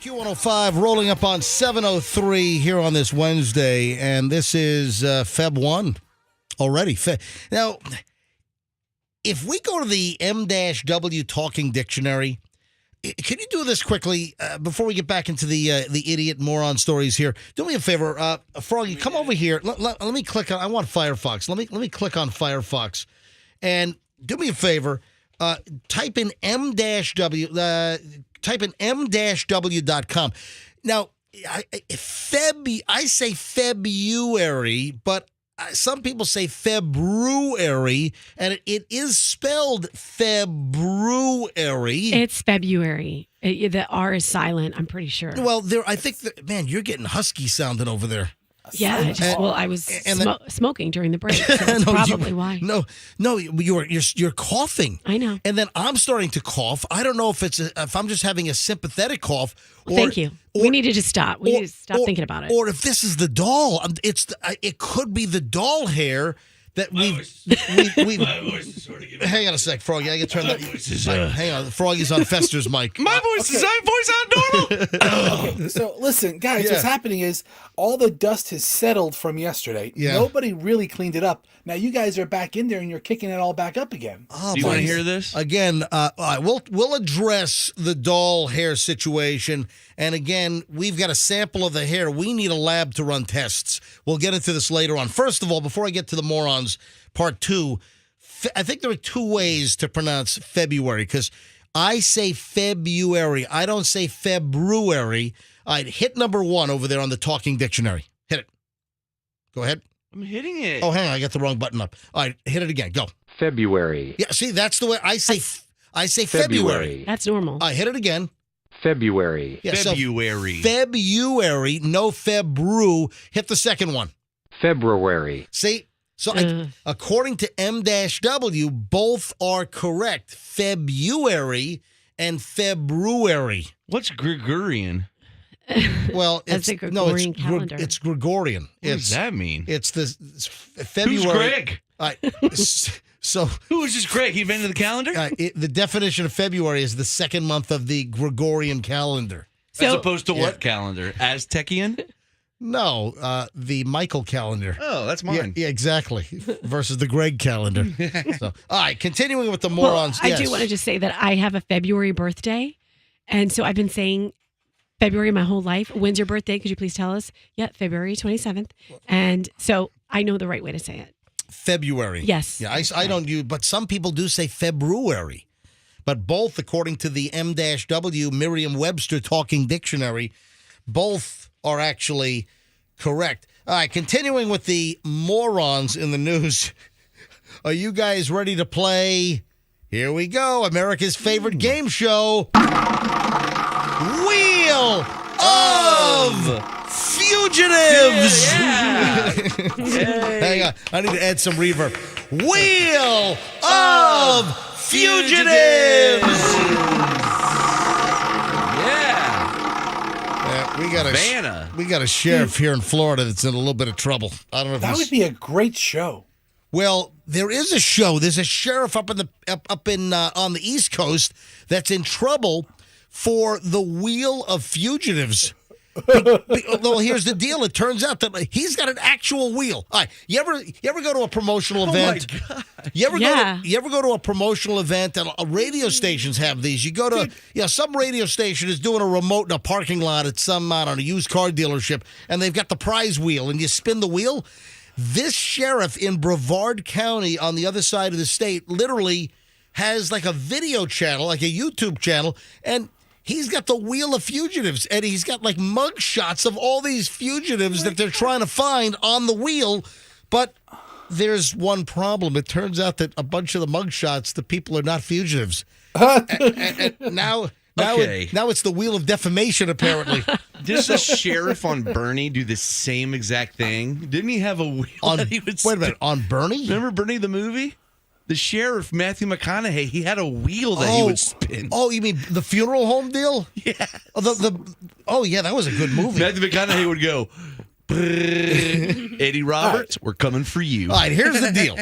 Q105 rolling up on 7:03 here on this Wednesday, and this is Feb 1 already. Now, if we go to the M-W Talking Dictionary, can you do this quickly before we get back into the idiot moron stories here? Do me a favor, Froggy, come over here. Let me click on. I want Firefox. Let me click on Firefox, and do me a favor. Type in M-W. Type in m-w.com. Now, I say February, but some people say February, and it is spelled February. It's February. The R is silent, I'm pretty sure. Well, I think man, you're getting husky sounding over there. Yeah, I was smoking during the break. So that's probably why. No, you're coughing. I know. And then I'm starting to cough. I don't know if I'm just having a sympathetic cough. Thank you. We need to just stop. We need to stop thinking about it. Or if this is the doll, it could be the doll hair that we. My voice is sort of giving. Hang on a sec, Froggy. I can turn that. Hang on, Froggy's on Fester's mic. My voice is normal. Okay, so listen, guys, what's happening is all the dust has settled from yesterday. Yeah. Nobody really cleaned it up. Now you guys are back in there and you're kicking it all back up again. Oh, do you want to hear this? Again, we'll address the doll hair situation. And again, we've got a sample of the hair. We need a lab to run tests. We'll get into this later on. First of all, before I get to the morons, part 2, I think there are 2 ways to pronounce February, because I say February. I don't say February. All right, hit number 1 over there on the Talking Dictionary. Hit it. Go ahead. I'm hitting it. Oh, hang on. I got the wrong button up. All right, hit it again. Go. February. Yeah, see, that's the way I say February. That's normal. I hit it again. February. Yeah, February. So February, no Febru. Hit the second one. February. See? So according to M-W, both are correct. February and February. What's Gregorian? Well, That's the Gregorian calendar. It's Gregorian. What does that mean? It's February. Who's Greg? So who is this Greg? He invented the calendar? The definition of February is the second month of the Gregorian calendar. As opposed to what calendar? Aztecian? No, the Michael calendar. Oh, that's mine. Yeah, exactly. Versus the Greg calendar. So, all right, continuing with the morons. Well, I do want to just say that I have a February birthday, and so I've been saying February my whole life. When's your birthday? Could you please tell us? Yeah, February 27th. And so I know the right way to say it. February. Yes. Yeah, I don't use, but some people do say February. But both, according to the M-W Merriam-Webster Talking Dictionary, both are actually correct. All right, continuing with the morons in the news. Are you guys ready to play? Here we go. America's favorite game show. Wheel of Fugitives. Yeah. Hang on. I need to add some reverb. Wheel of Fugitives. We got a sheriff here in Florida that's in a little bit of trouble. I don't know if that would be a great show. Well, there is a show. There's a sheriff up in on the East Coast that's in trouble for the Wheel of Fugitives. Well, here's the deal. It turns out that he's got an actual wheel. All right, you ever go to a promotional event? Oh my God. You ever go to a promotional event, and radio stations have these. You go to some radio station is doing a remote in a parking lot at some a used car dealership, and they've got the prize wheel, and you spin the wheel. This sheriff in Brevard County on the other side of the state literally has like a video channel, like a YouTube channel, and he's got the Wheel of Fugitives, and he's got like mug shots of all these fugitives that they're trying to find on the wheel. But there's one problem. It turns out that a bunch of the mug shots, the people are not fugitives. and now it's the Wheel of Defamation, apparently. Didn't the sheriff on Bernie do the same exact thing? Didn't he have a wheel that he would spin? Wait a minute, on Bernie? Remember Bernie the movie? The sheriff, Matthew McConaughey, he had a wheel that he would spin. Oh, you mean the funeral home deal? Yeah. Yeah, that was a good movie. Matthew McConaughey would go, Eddie Roberts, we're coming for you. All right, here's the deal.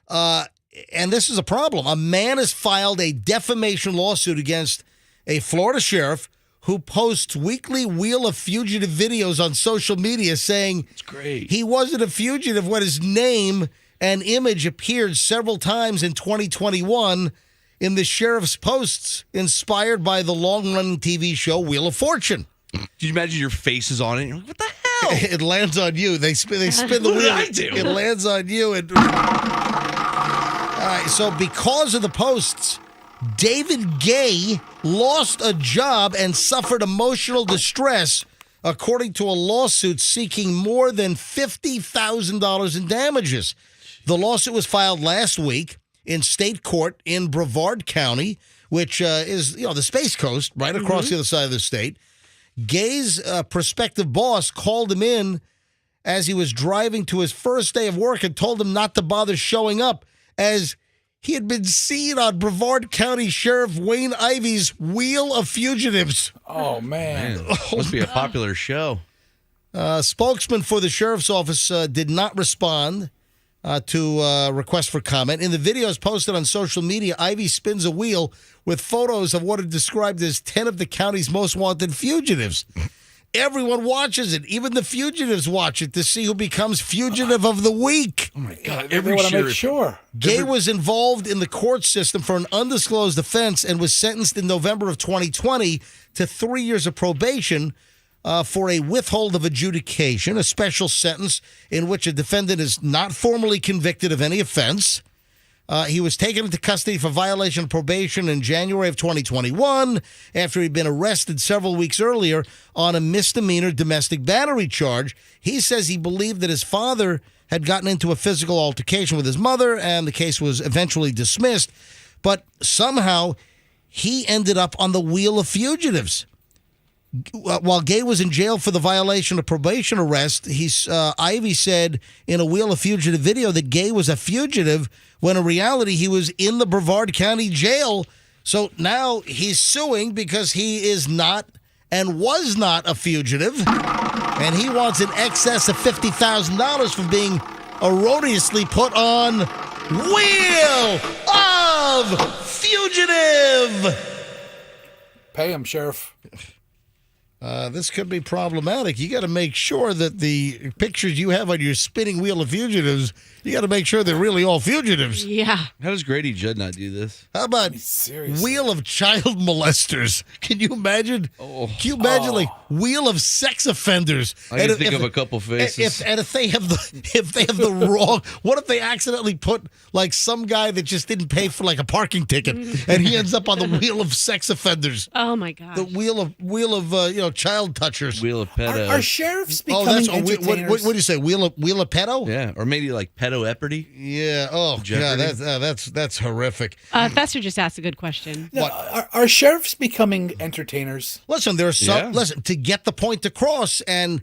And this is a problem. A man has filed a defamation lawsuit against a Florida sheriff who posts weekly Wheel of Fugitive videos on social media saying It's great. he wasn't a fugitive when his name and image appeared several times in 2021 in the sheriff's posts inspired by the long-running TV show Wheel of Fortune. Did you imagine your face is on it? You're like, what the hell? It lands on you. They spin the What wheel. did I do? It lands on you. All right, so because of the posts, David Gay lost a job and suffered emotional distress, according to a lawsuit seeking more than $50,000 in damages. The lawsuit was filed last week in state court in Brevard County, which is the Space Coast, right across the other side of the state. Gay's prospective boss called him in as he was driving to his first day of work and told him not to bother showing up, as he had been seen on Brevard County Sheriff Wayne Ivy's Wheel of Fugitives. Oh, man. Must be a popular show. Spokesman for the sheriff's office did not respond to request for comment. In the videos posted on social media, Ivy spins a wheel with photos of what are described as 10 of the county's most wanted fugitives. Everyone watches it. Even the fugitives watch it to see who becomes fugitive of the week. Oh, my God. They Every want to make sheriff. sure. Gay was involved in the court system for an undisclosed offense and was sentenced in November of 2020 to 3 years of probation for a withhold of adjudication, a special sentence in which a defendant is not formally convicted of any offense. He was taken into custody for violation of probation in January of 2021 after he'd been arrested several weeks earlier on a misdemeanor domestic battery charge. He says he believed that his father had gotten into a physical altercation with his mother, and the case was eventually dismissed. But somehow he ended up on the Wheel of Fugitives. While Gay was in jail for the violation of probation arrest, Ivy said in a Wheel of Fugitive video that Gay was a fugitive when in reality he was in the Brevard County jail. So now he's suing because he is not and was not a fugitive, and he wants an excess of $50,000 for being erroneously put on Wheel of Fugitive. Pay him, Sheriff. This could be problematic. You got to make sure that the pictures you have on your spinning wheel of fugitives, you got to make sure they're really all fugitives. Yeah. How does Grady Judd not do this? How about Seriously. wheel of child molesters? Can you imagine? Can you imagine like wheel of sex offenders? I can think of a couple faces. If they have the wrong, what if they accidentally put like some guy that just didn't pay for like a parking ticket and he ends up on the wheel of sex offenders? Oh my gosh. The wheel of child touchers. Wheel of pedo. Are sheriffs Oh, becoming that's entertainers? what do you say? Wheel of pedo? Yeah, or maybe like pedo epardy. Yeah. Oh, Jeopardy? God, that's horrific. Fester just asked a good question. No, are sheriffs becoming entertainers? Listen, there are some. Yeah. Listen, to get the point across, and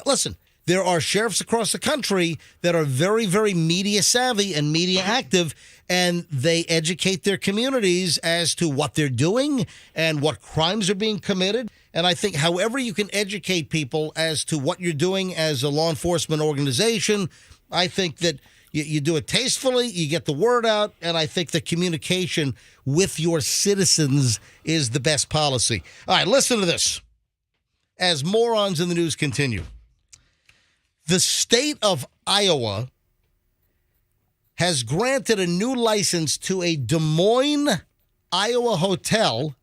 listen, there are sheriffs across the country that are very, very media savvy and media active, and they educate their communities as to what they're doing and what crimes are being committed. And I think however you can educate people as to what you're doing as a law enforcement organization, I think that you do it tastefully, you get the word out, and I think the communication with your citizens is the best policy. All right, listen to this. As morons in the news continue, the state of Iowa has granted a new license to a Des Moines, Iowa hotel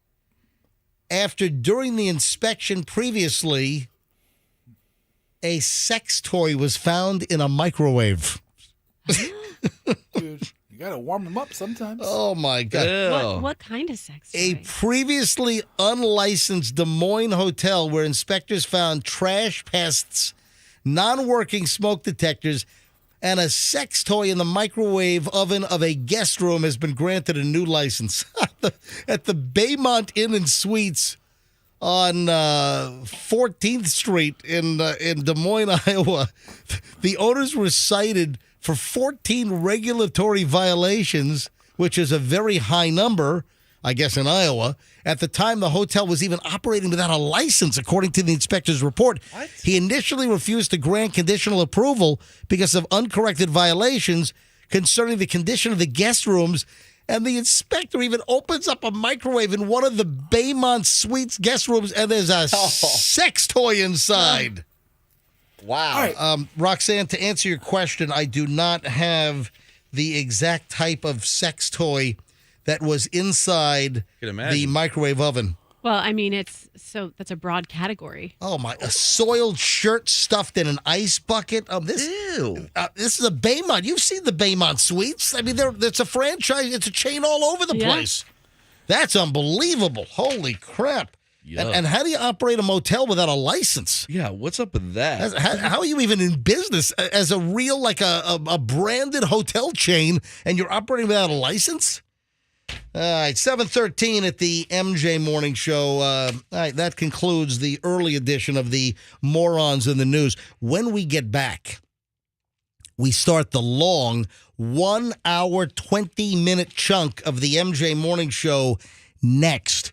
after during the inspection previously, a sex toy was found in a microwave. Dude, you got to warm them up sometimes. Oh, my God. What kind of sex A toy? previously unlicensed Des Moines hotel where inspectors found trash pests, non-working smoke detectors, and a sex toy in the microwave oven of a guest room has been granted a new license. At the Baymont Inn and Suites on 14th Street in Des Moines, Iowa, the owners were cited for 14 regulatory violations, which is a very high number, I guess, in Iowa. At the time, the hotel was even operating without a license, according to the inspector's report. What? He initially refused to grant conditional approval because of uncorrected violations concerning the condition of the guest rooms And the inspector even opens up a microwave in one of the Baymont Suites guest rooms, and there's a sex toy inside. Wow. All right. Roxanne, to answer your question, I do not have the exact type of sex toy that was inside Can imagine. the microwave oven. Well, I mean, that's a broad category. Oh my! A soiled shirt stuffed in an ice bucket. This is a Baymont. You've seen the Baymont Suites. I mean, it's a franchise. It's a chain all over the place. That's unbelievable. Holy crap! And how do you operate a motel without a license? Yeah, what's up with that? How are you even in business as a real, like a branded hotel chain, and you're operating without a license? All right, 7:13 at the MJ Morning Show. All right, that concludes the early edition of the Morons in the News. When we get back, we start the long 1 hour, 20-minute chunk of the MJ Morning Show next,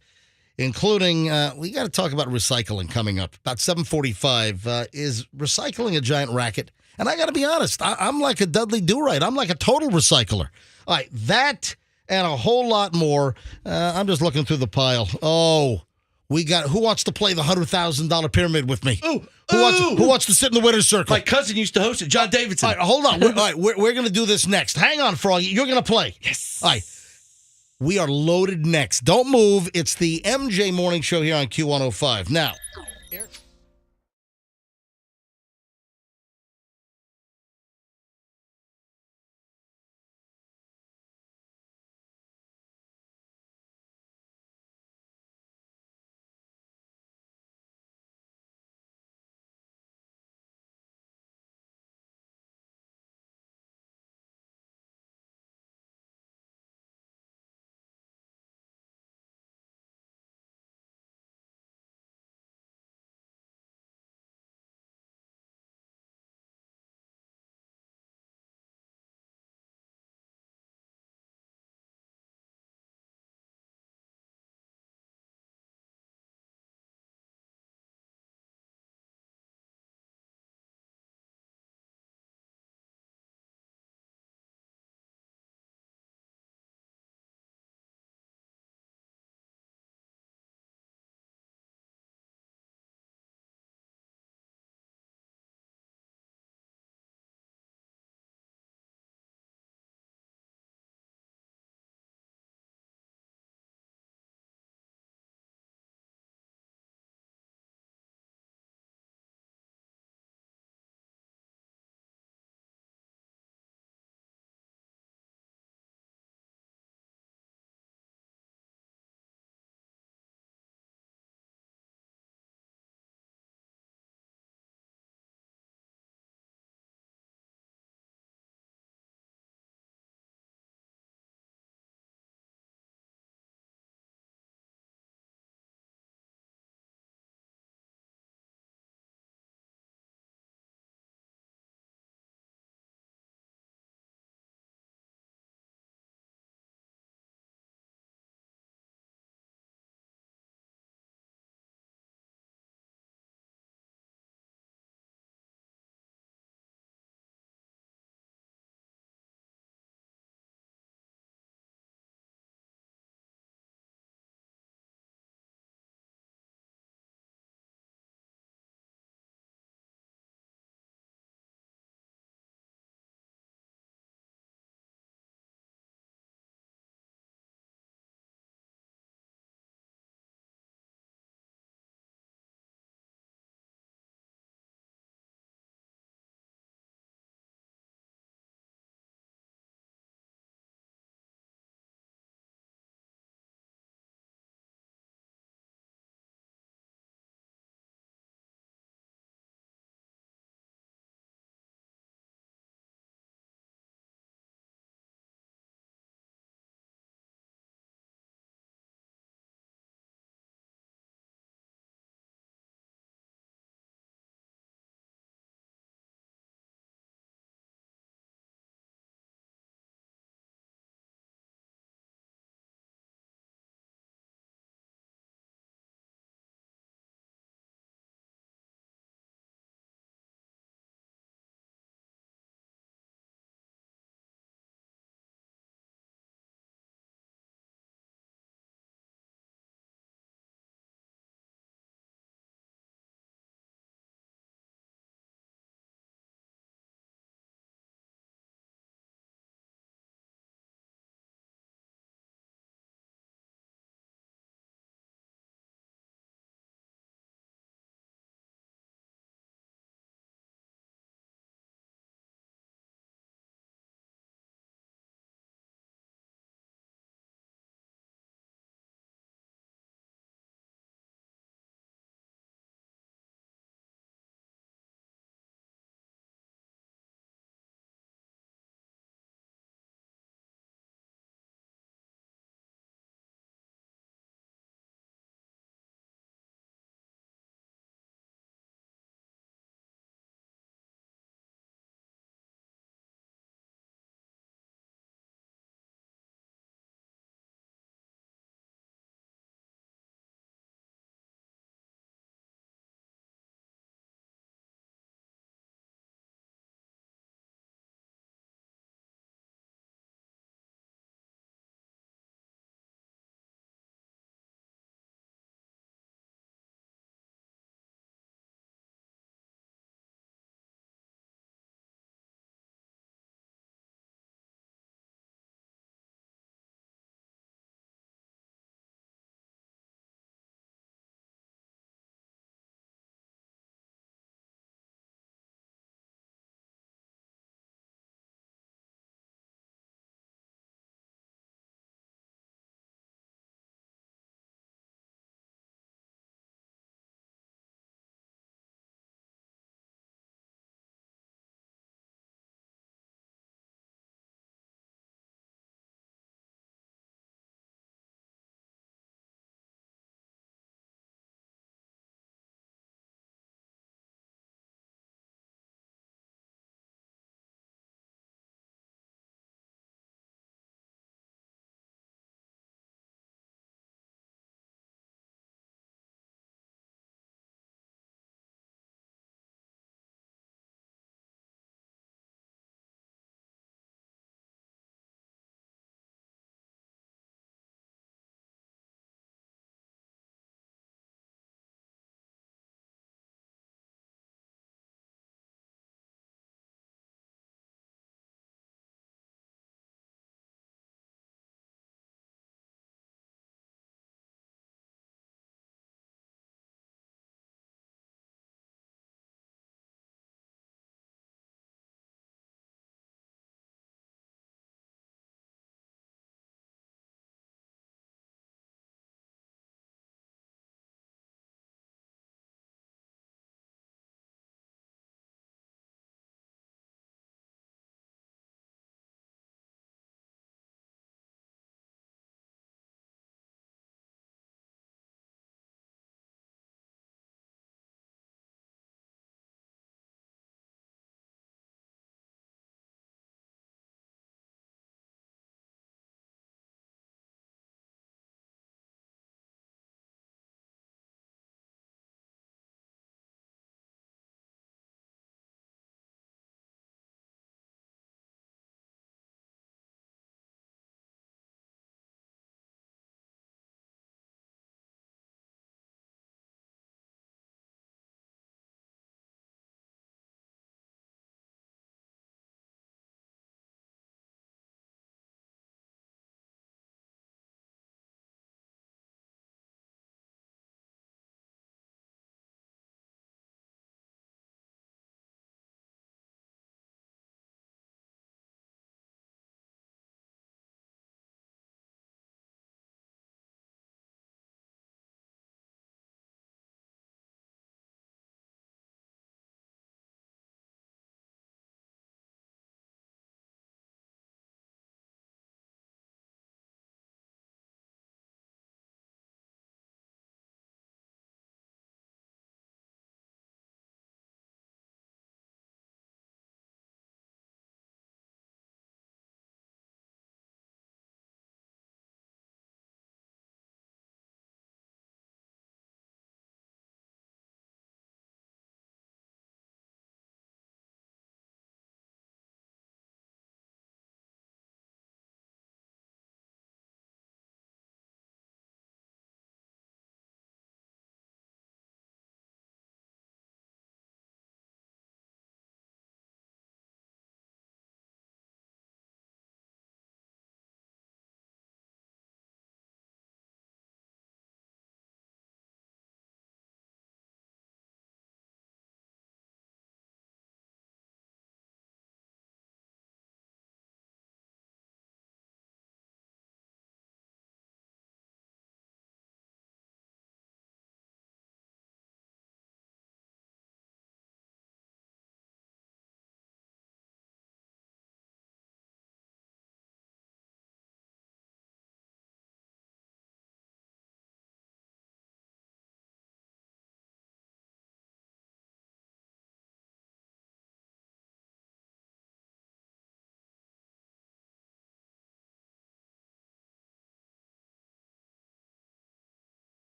including, we got to talk about recycling coming up. About 7:45. Is recycling a giant racket? And I got to be honest, I'm like a Dudley Do-Right. I'm like a total recycler. All right, that and a whole lot more. I'm just looking through the pile. Oh, we got, who wants to play the $100,000 pyramid with me? Who wants to sit in the winner's circle? My cousin used to host it, John Davidson. All right, hold on. All right, we're going to do this next. Hang on, Froggy. You're going to play. Yes. All right. We are loaded next. Don't move. It's the MJ Morning Show here on Q105. Now,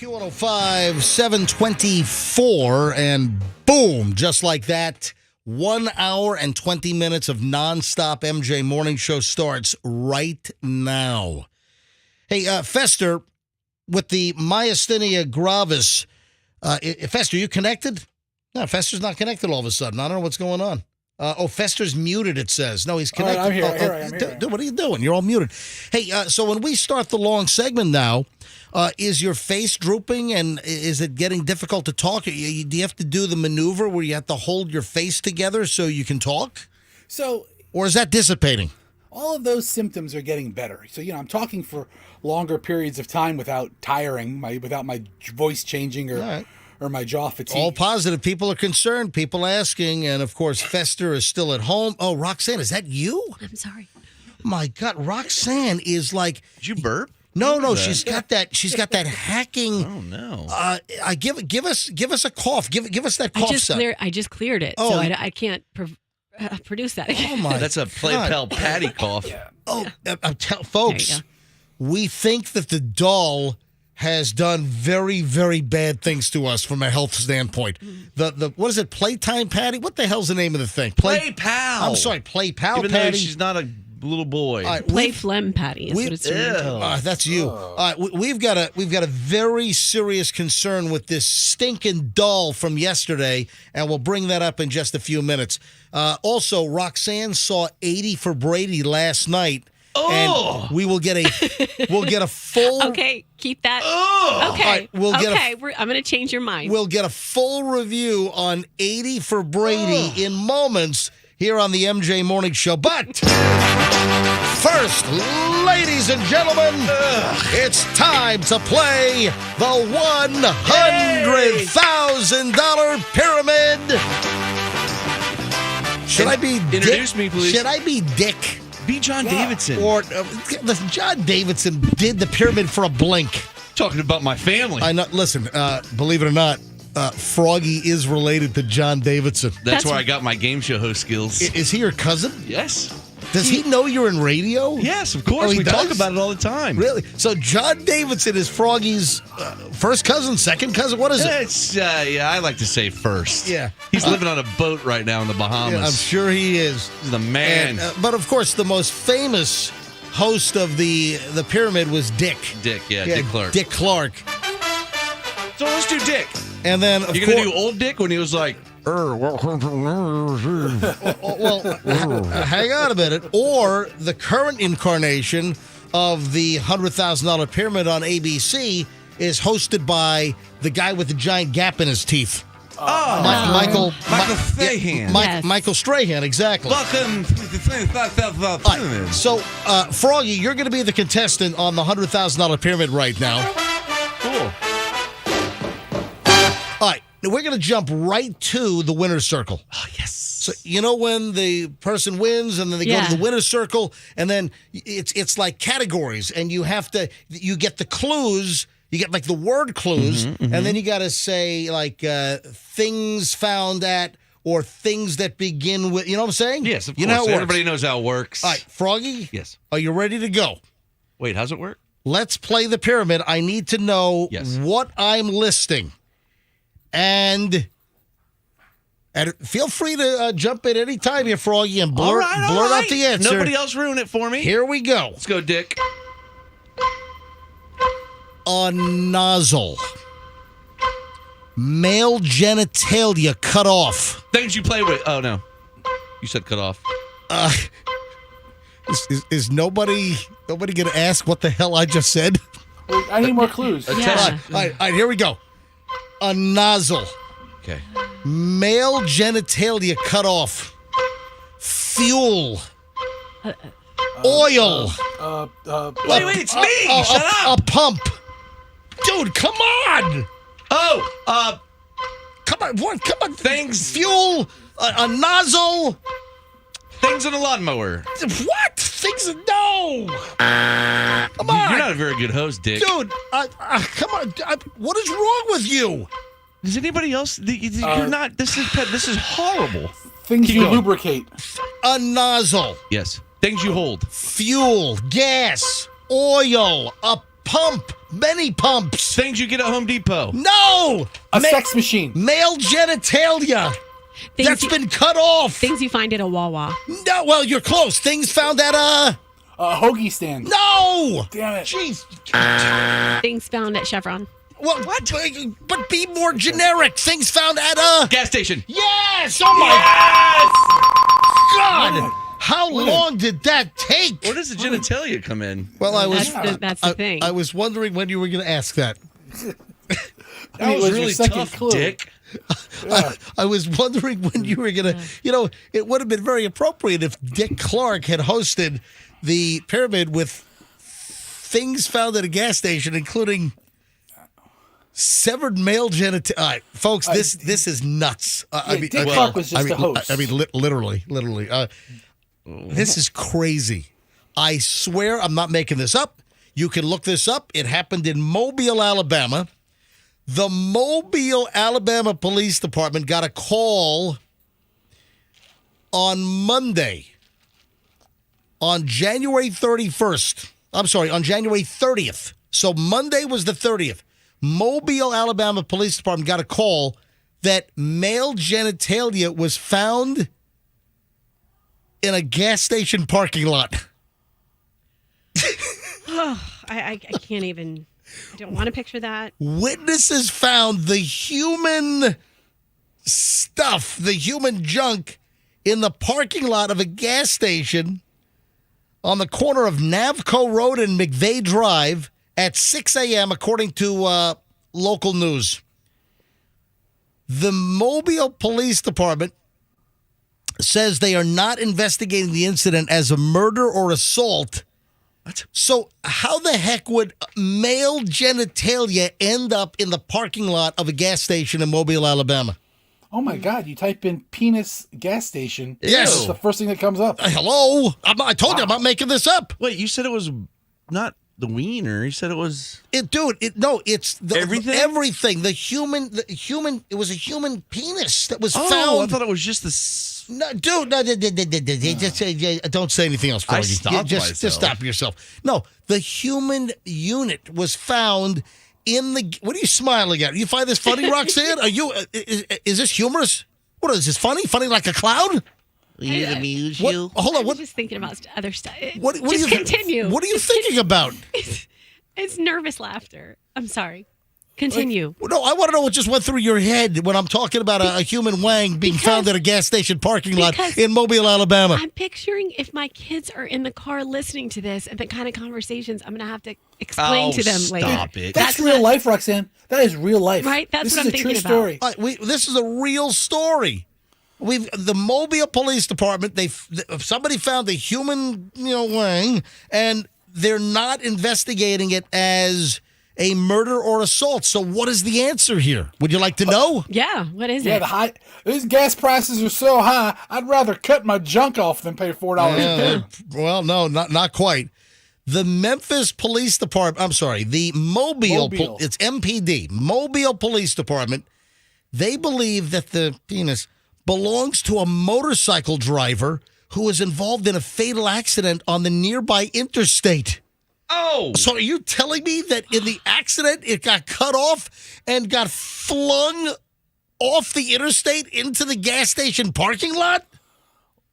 Q105, 724, and boom, just like that, 1 hour and 20 minutes of nonstop MJ Morning Show starts right now. Hey, Fester, with the myasthenia gravis, Fester, you connected? No, Fester's not connected all of a sudden. I don't know what's going on. Fester's muted, it says. No, he's connected. All right, I'm here. Dude, what are you doing? You're all muted. Hey, so when we start the long segment now, is your face drooping and is it getting difficult to talk? Do you have to do the maneuver where you have to hold your face together so you can talk? So, Or is that dissipating? all of those symptoms are getting better. So, I'm talking for longer periods of time without tiring, without my voice changing or my jaw fatigue. All positive. People are concerned. People asking. And, of course, Fester is still at home. Oh, Roxanne, is that you? I'm sorry. My God, Roxanne is like... Did you burp? No, she's got that. She's got that hacking. Oh no! Give us a cough. Give us that cough sound. I just cleared it, Oh. so I can't produce that again. Oh my! That's a Play Pal Patty cough. Oh, folks, we think that the doll has done very, very bad things to us from a health standpoint. The what is it? Playtime Patty? What the hell's the name of the thing? Play Pal. I'm sorry, Play Pal Even though Patty. she's not a little boy. All right, Play phlegm patty is what it's turned into. That's you. We've got a very serious concern with this stinking doll from yesterday, and we'll bring that up in just a few minutes. Also, Roxanne saw 80 for Brady last night. Oh, and we will get a full. Okay, keep that. Oh. Okay, All right, I'm going to change your mind. We'll get a full review on 80 for Brady in moments here on the MJ Morning Show. But first, ladies and gentlemen, it's time to play the $100,000 pyramid. Should I be Introduce Dick? me, please. Should I be Dick? Be John Davidson. Or listen, John Davidson did the pyramid for a blink. Talking about my family. I know. Listen, believe it or not, Froggy is related to John Davidson. That's where I got my game show host skills. Is he your cousin? Yes. Does he know you're in radio? Yes, of course. Oh, he we talk does? about it all the time. Really? So John Davidson is Froggy's first cousin, second cousin? What is it? It's I like to say first. Yeah. He's living on a boat right now in the Bahamas. Yeah, I'm sure he is. He's the man. And, but of course, the most famous host of the pyramid was Dick. Dick Clark. Dick Clark. So let's do Dick. And then, of You're course, going to do old Dick when he was like, well, hang on a minute. Or the current incarnation of the $100,000 pyramid on ABC is hosted by the guy with the giant gap in his teeth. Michael Strahan. Yes. Michael Strahan, exactly. Welcome to the All right, so, Froggy, you're going to be the contestant on the $100,000 pyramid right now. Cool. All right, now we're going to jump right to the winner's circle. Oh, yes. So you know when the person wins and then they go to the winner's circle and then it's like categories and you get the clues, you get like the word clues and then you got to say like things found at or things that begin with, you know what I'm saying? Yes, of course. You know how it works. Everybody knows how it works. All right, Froggy? Yes. Are you ready to go? Wait, how's it work? Let's play the pyramid. I need to know what I'm listing. And feel free to jump in any time here, Froggy, and blurt out the answer. Nobody else ruin it for me. Here we go. Let's go, Dick. A nozzle. Male genitalia cut off. Things you play with. Oh, no. You said cut off. Is nobody going to ask what the hell I just said? Wait, I need more clues. All right, here we go. A nozzle. Okay. Male genitalia cut off. Fuel. Oil. Wait, it's me! Shut up! A pump. Dude, come on! Oh, Come on, what? Come on. Things. Fuel. A nozzle. things in a lawnmower. What? Things? No. Come on. You're not a very good host, Dick. Dude, come on. What is wrong with you? Is anybody else? You're not. This is horrible. Things Keep you going. lubricate. A nozzle. Yes. Things you hold. Fuel. Gas. Oil. A pump. Many pumps. Things you get at Home Depot. No. A sex machine. Male genitalia. Things That's you- been cut off. Things you find at a Wawa. No, well, you're close. Things found at a... A hoagie stand. No. Damn it. Jeez. Things found at Chevron. Well, what? But be more generic. Things found at a... Gas station. Yes! Oh, my God! How long did that take? Where does the genitalia come in? Well, I was... That's the thing. I was wondering when you were going to ask that. That was your really second tough, clue. Dick. I was wondering when you were going to... it would have been very appropriate if Dick Clark had hosted the pyramid with things found at a gas station, including... severed male genitalia. All right, folks, this is nuts. Dick Clark was just a host. I mean, literally. This is crazy. I swear I'm not making this up. You can look this up. It happened in Mobile, Alabama. The Mobile, Alabama Police Department got a call on Monday, on January 31st. I'm sorry, on January 30th. So Monday was the 30th. Mobile, Alabama Police Department got a call that male genitalia was found in a gas station parking lot. I can't even. I don't want to picture that. Witnesses found the human stuff, the human junk, in the parking lot of a gas station on the corner of Navco Road and McVeigh Drive at 6 a.m., according to local news. The Mobile Police Department says they are not investigating the incident as a murder or assault. What? So how the heck would male genitalia end up in the parking lot of a gas station in Mobile, Alabama? Oh my God! You type in penis gas station. Yes. That's the first thing that comes up. Hello? I told you I'm not making this up. Wait, you said it was not the wiener. You said it was... It's the, Everything? Everything. The human, it was a human penis that was found. I thought it was just the... No, dude, just don't say anything else, Froggy. I stopped Just myself. stop yourself. No, the human unit was found in the... What are you smiling at? You find this funny, Roxanne? Are you... Is this humorous? What is this, funny? Funny like a cloud? You amuse you? Hold on, I'm what... just thinking about other stuff. What Just are you, continue. What are you thinking about? It's nervous laughter. I'm sorry. Continue. No, I want to know what just went through your head when I'm talking about a human wang being found at a gas station parking lot in Mobile, Alabama. I'm picturing if my kids are in the car listening to this and the kind of conversations I'm going to have to explain to them later. Stop it. That's real life, Roxanne. That is real life. Right? That's this what is I'm a true thinking story. All right, this is a real story. The Mobile Police Department, somebody found a human, wang, and they're not investigating it as a murder or assault. So what is the answer here? Would you like to know? Yeah. What is Yeah, it? these gas prices are so high. I'd rather cut my junk off than pay $4. Well, no, not quite. The Memphis Police Department, I'm sorry, the Mobile. It's MPD, Mobile Police Department. They believe that the penis belongs to a motorcycle driver who was involved in a fatal accident on the nearby interstate. Oh! So are you telling me that in the accident it got cut off and got flung off the interstate into the gas station parking lot?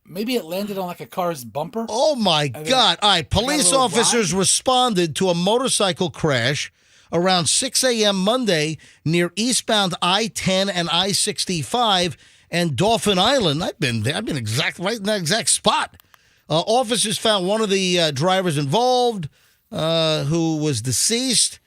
Maybe it landed on like a car's bumper. Oh my God. All right, police officers responded to a motorcycle crash around 6 a.m. Monday near eastbound I-10 and I-65 and Dauphin Island. I've been there. I've been right in that exact spot. Officers found one of the drivers involved who was deceased.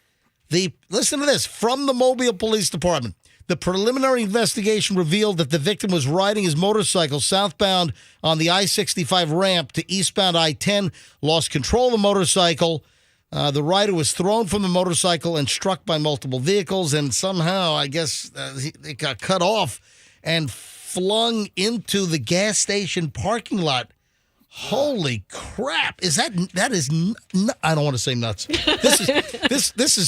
Listen to this, from the Mobile Police Department. The preliminary investigation revealed that the victim was riding his motorcycle southbound on the I-65 ramp to eastbound I-10, lost control of the motorcycle. The rider was thrown from the motorcycle and struck by multiple vehicles, and somehow, I guess, it got cut off and flung into the gas station parking lot. Holy crap! I don't want to say nuts. This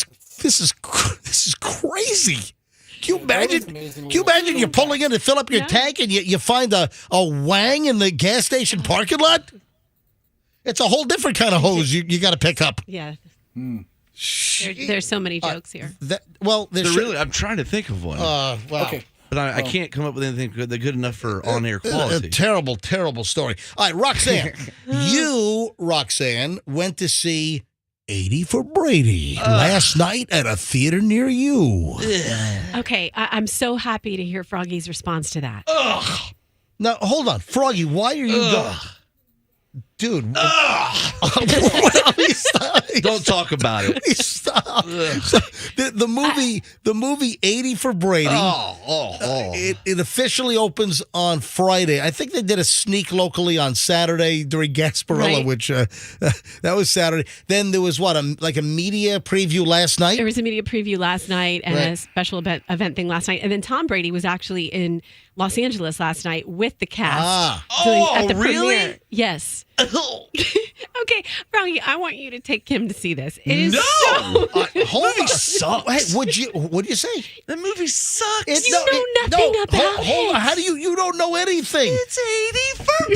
is crazy. Can you imagine you're pulling in to fill up your tank and you find a wang in the gas station parking lot? It's a whole different kind of hose you got to pick up. Yeah. There's so many jokes here. I'm trying to think of one. Wow. Okay. But I can't come up with anything good enough for on-air quality. A terrible, terrible story. All right, Roxanne. Roxanne, went to see 80 for Brady last night at a theater near you. Okay, I'm so happy to hear Froggy's response to that. Now, hold on. Froggy, why are you going? Dude. Don't talk about it. Stop. So, the movie 80 for Brady. It officially opens on Friday. I think they did a sneak locally on Saturday during Gasparilla, Right. which that was Saturday. Then there was a media preview last night. There was a media preview last night and a special event thing last night. And then Tom Brady was actually in Los Angeles last night with the cast. At the really? premiere. Yes. Okay, Froggy, I want you to take him to see this. It is Hold movie on. sucks. Hey, what'd you say? The movie sucks. You know nothing about Hold on. it. How do you don't know anything? It's 80 for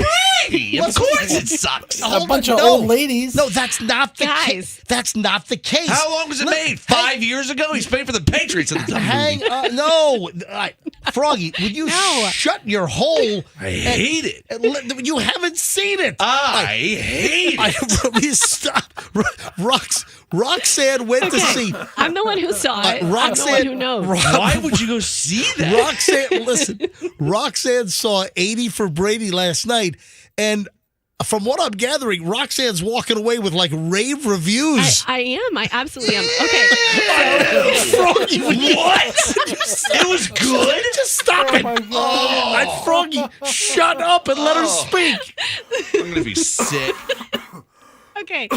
Brady. Of course it sucks. A bunch of old ladies. No, that's not the Guys. case. That's not the case. How long was it made? 5 years ago? He's playing for the Patriots at the time. Hang on. No. All right. Froggy, would you shut your hole? I hate it. You haven't seen it. I hate it. Stop. Roxanne went to see. I'm the one who saw it. I'm the Roxanne- one who knows. Why would you go see that? Roxanne saw 80 for Brady last night, and from what I'm gathering, Roxanne's walking away with rave reviews. I am. I absolutely am. Okay. Froggy, What? It was good? Just stop it. my God. Froggy, shut up and let her speak. I'm going to be sick. Okay.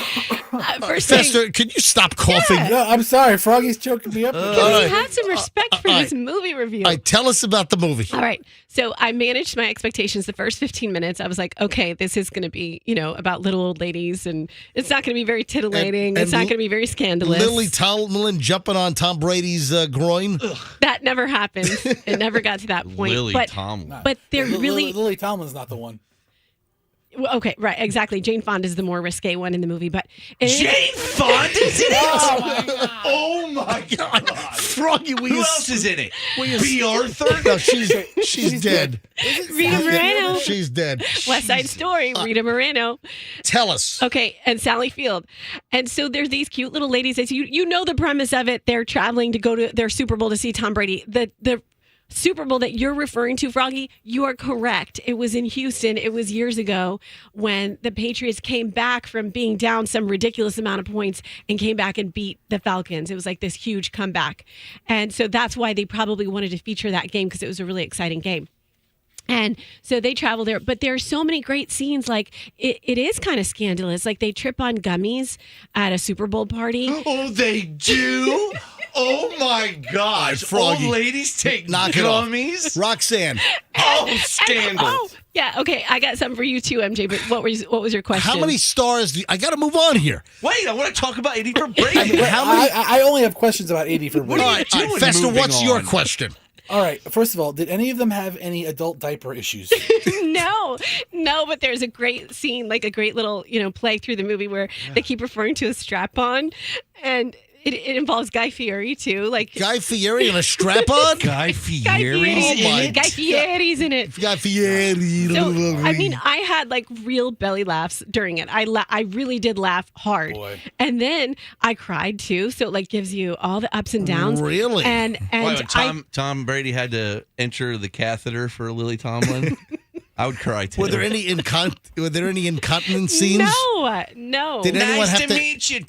First thing, Fester, can you stop coughing? Yeah. No, I'm sorry. Froggy's choking me up. because he had some respect for this movie review. All right, tell us about the movie. All right. So I managed my expectations the first 15 minutes. I was like, okay, this is going to be, about little old ladies, and it's not going to be very titillating. It's not going to be very scandalous. Lily Tomlin jumping on Tom Brady's groin. That never happened. It never got to that point. Lily but, Tomlin. But they're really Lily Tomlin's not the one. well, okay, right, exactly. Jane Fonda's the more risque one in the movie, but Jane Fonda's in it? Oh my God. Froggy, Who else is in it? B. Arthur? No, she's dead. Rita Moreno, She's dead. West Side Story, Rita Moreno. Tell us. Okay, and Sally Field. And so there's these cute little ladies. As you know the premise of it. They're traveling to go to their Super Bowl to see Tom Brady. The Super Bowl that you're referring to, Froggy, you are correct. It was in Houston. It was years ago when the Patriots came back from being down some ridiculous amount of points and came back and beat the Falcons. It was like this huge comeback. And so that's why they probably wanted to feature that game, because it was a really exciting game. And so they travel there, but there are so many great scenes. Like it is kind of scandalous. Like they trip on gummies at a Super Bowl party. Oh, they do? Oh my gosh. Froggy. Old ladies take Knock it off. gummies? Roxanne, Oh, scandal. Oh, yeah. Okay, I got something for you too, MJ. But what was your question? how many stars I got to move on here. Wait, I want to talk about 80 for Brady. How many? I only have questions about 80 for Brady. All right, doing Fester, moving what's your on? question? All right. First of all, did any of them have any adult diaper issues? No, but there's a great scene, like a great little, play through the movie where they keep referring to a strap-on, and it involves Guy Fieri too. Like Guy Fieri and a strap-on? Guy Guy Fieri's Fieri's in it? Guy Fieri's in it. Guy Fieri. So, I mean, I had like real belly laughs during it. I really did laugh hard. Boy. And then I cried too. So it like gives you all the ups and downs. Really? And Why, when Tom Brady had to enter the catheter for Lily Tomlin? I would cry too. Were there any incontinence scenes? No. Did anyone Nice have to to meet you.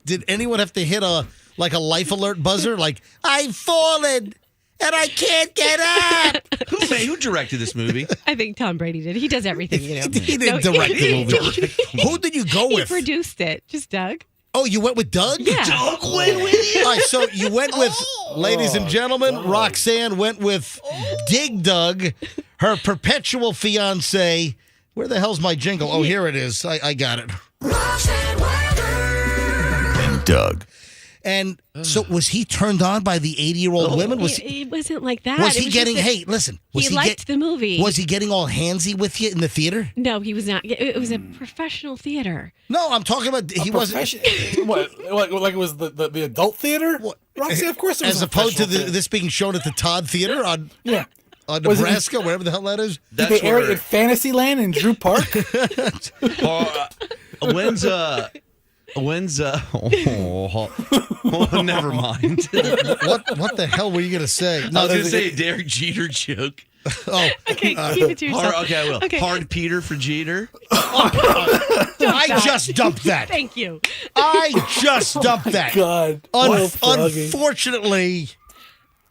Did anyone have to hit a life alert buzzer? Like, I've fallen and I can't get up. Who directed this movie? I think Tom Brady did. He does everything, He didn't direct the movie. Who did you go He with? produced it. Just Doug. Oh, you went with Doug? Yeah. Doug went with you? All right, so you went with, ladies and gentlemen, Roxanne went with Dig Doug, her perpetual fiance. Where the hell's my jingle? Oh, here it is. I got it. And Doug. And so was he turned on by the 80-year-old women? Was It wasn't like that. was It he just getting, that hey, listen. Was he liked the movie. Was he getting all handsy with you in the theater? No, he was not. It was a professional theater. No, I'm talking about he wasn't. What? Like it was the adult theater? Roxy, of course it was As a opposed to professional theater. this being shown at the Todd Theater on Yeah. Nebraska, Was it- wherever the hell that is. Did they air it at Fantasyland in Drew Park? When's never mind. What the hell were you gonna say? I was gonna say a Derek Jeter joke. Oh, Okay, keep it to yourself. Okay, I will. Okay. Hard Peter for Jeter. I just dumped that. Thank you. I just dumped that. God. Oh, Froggy. Unfortunately,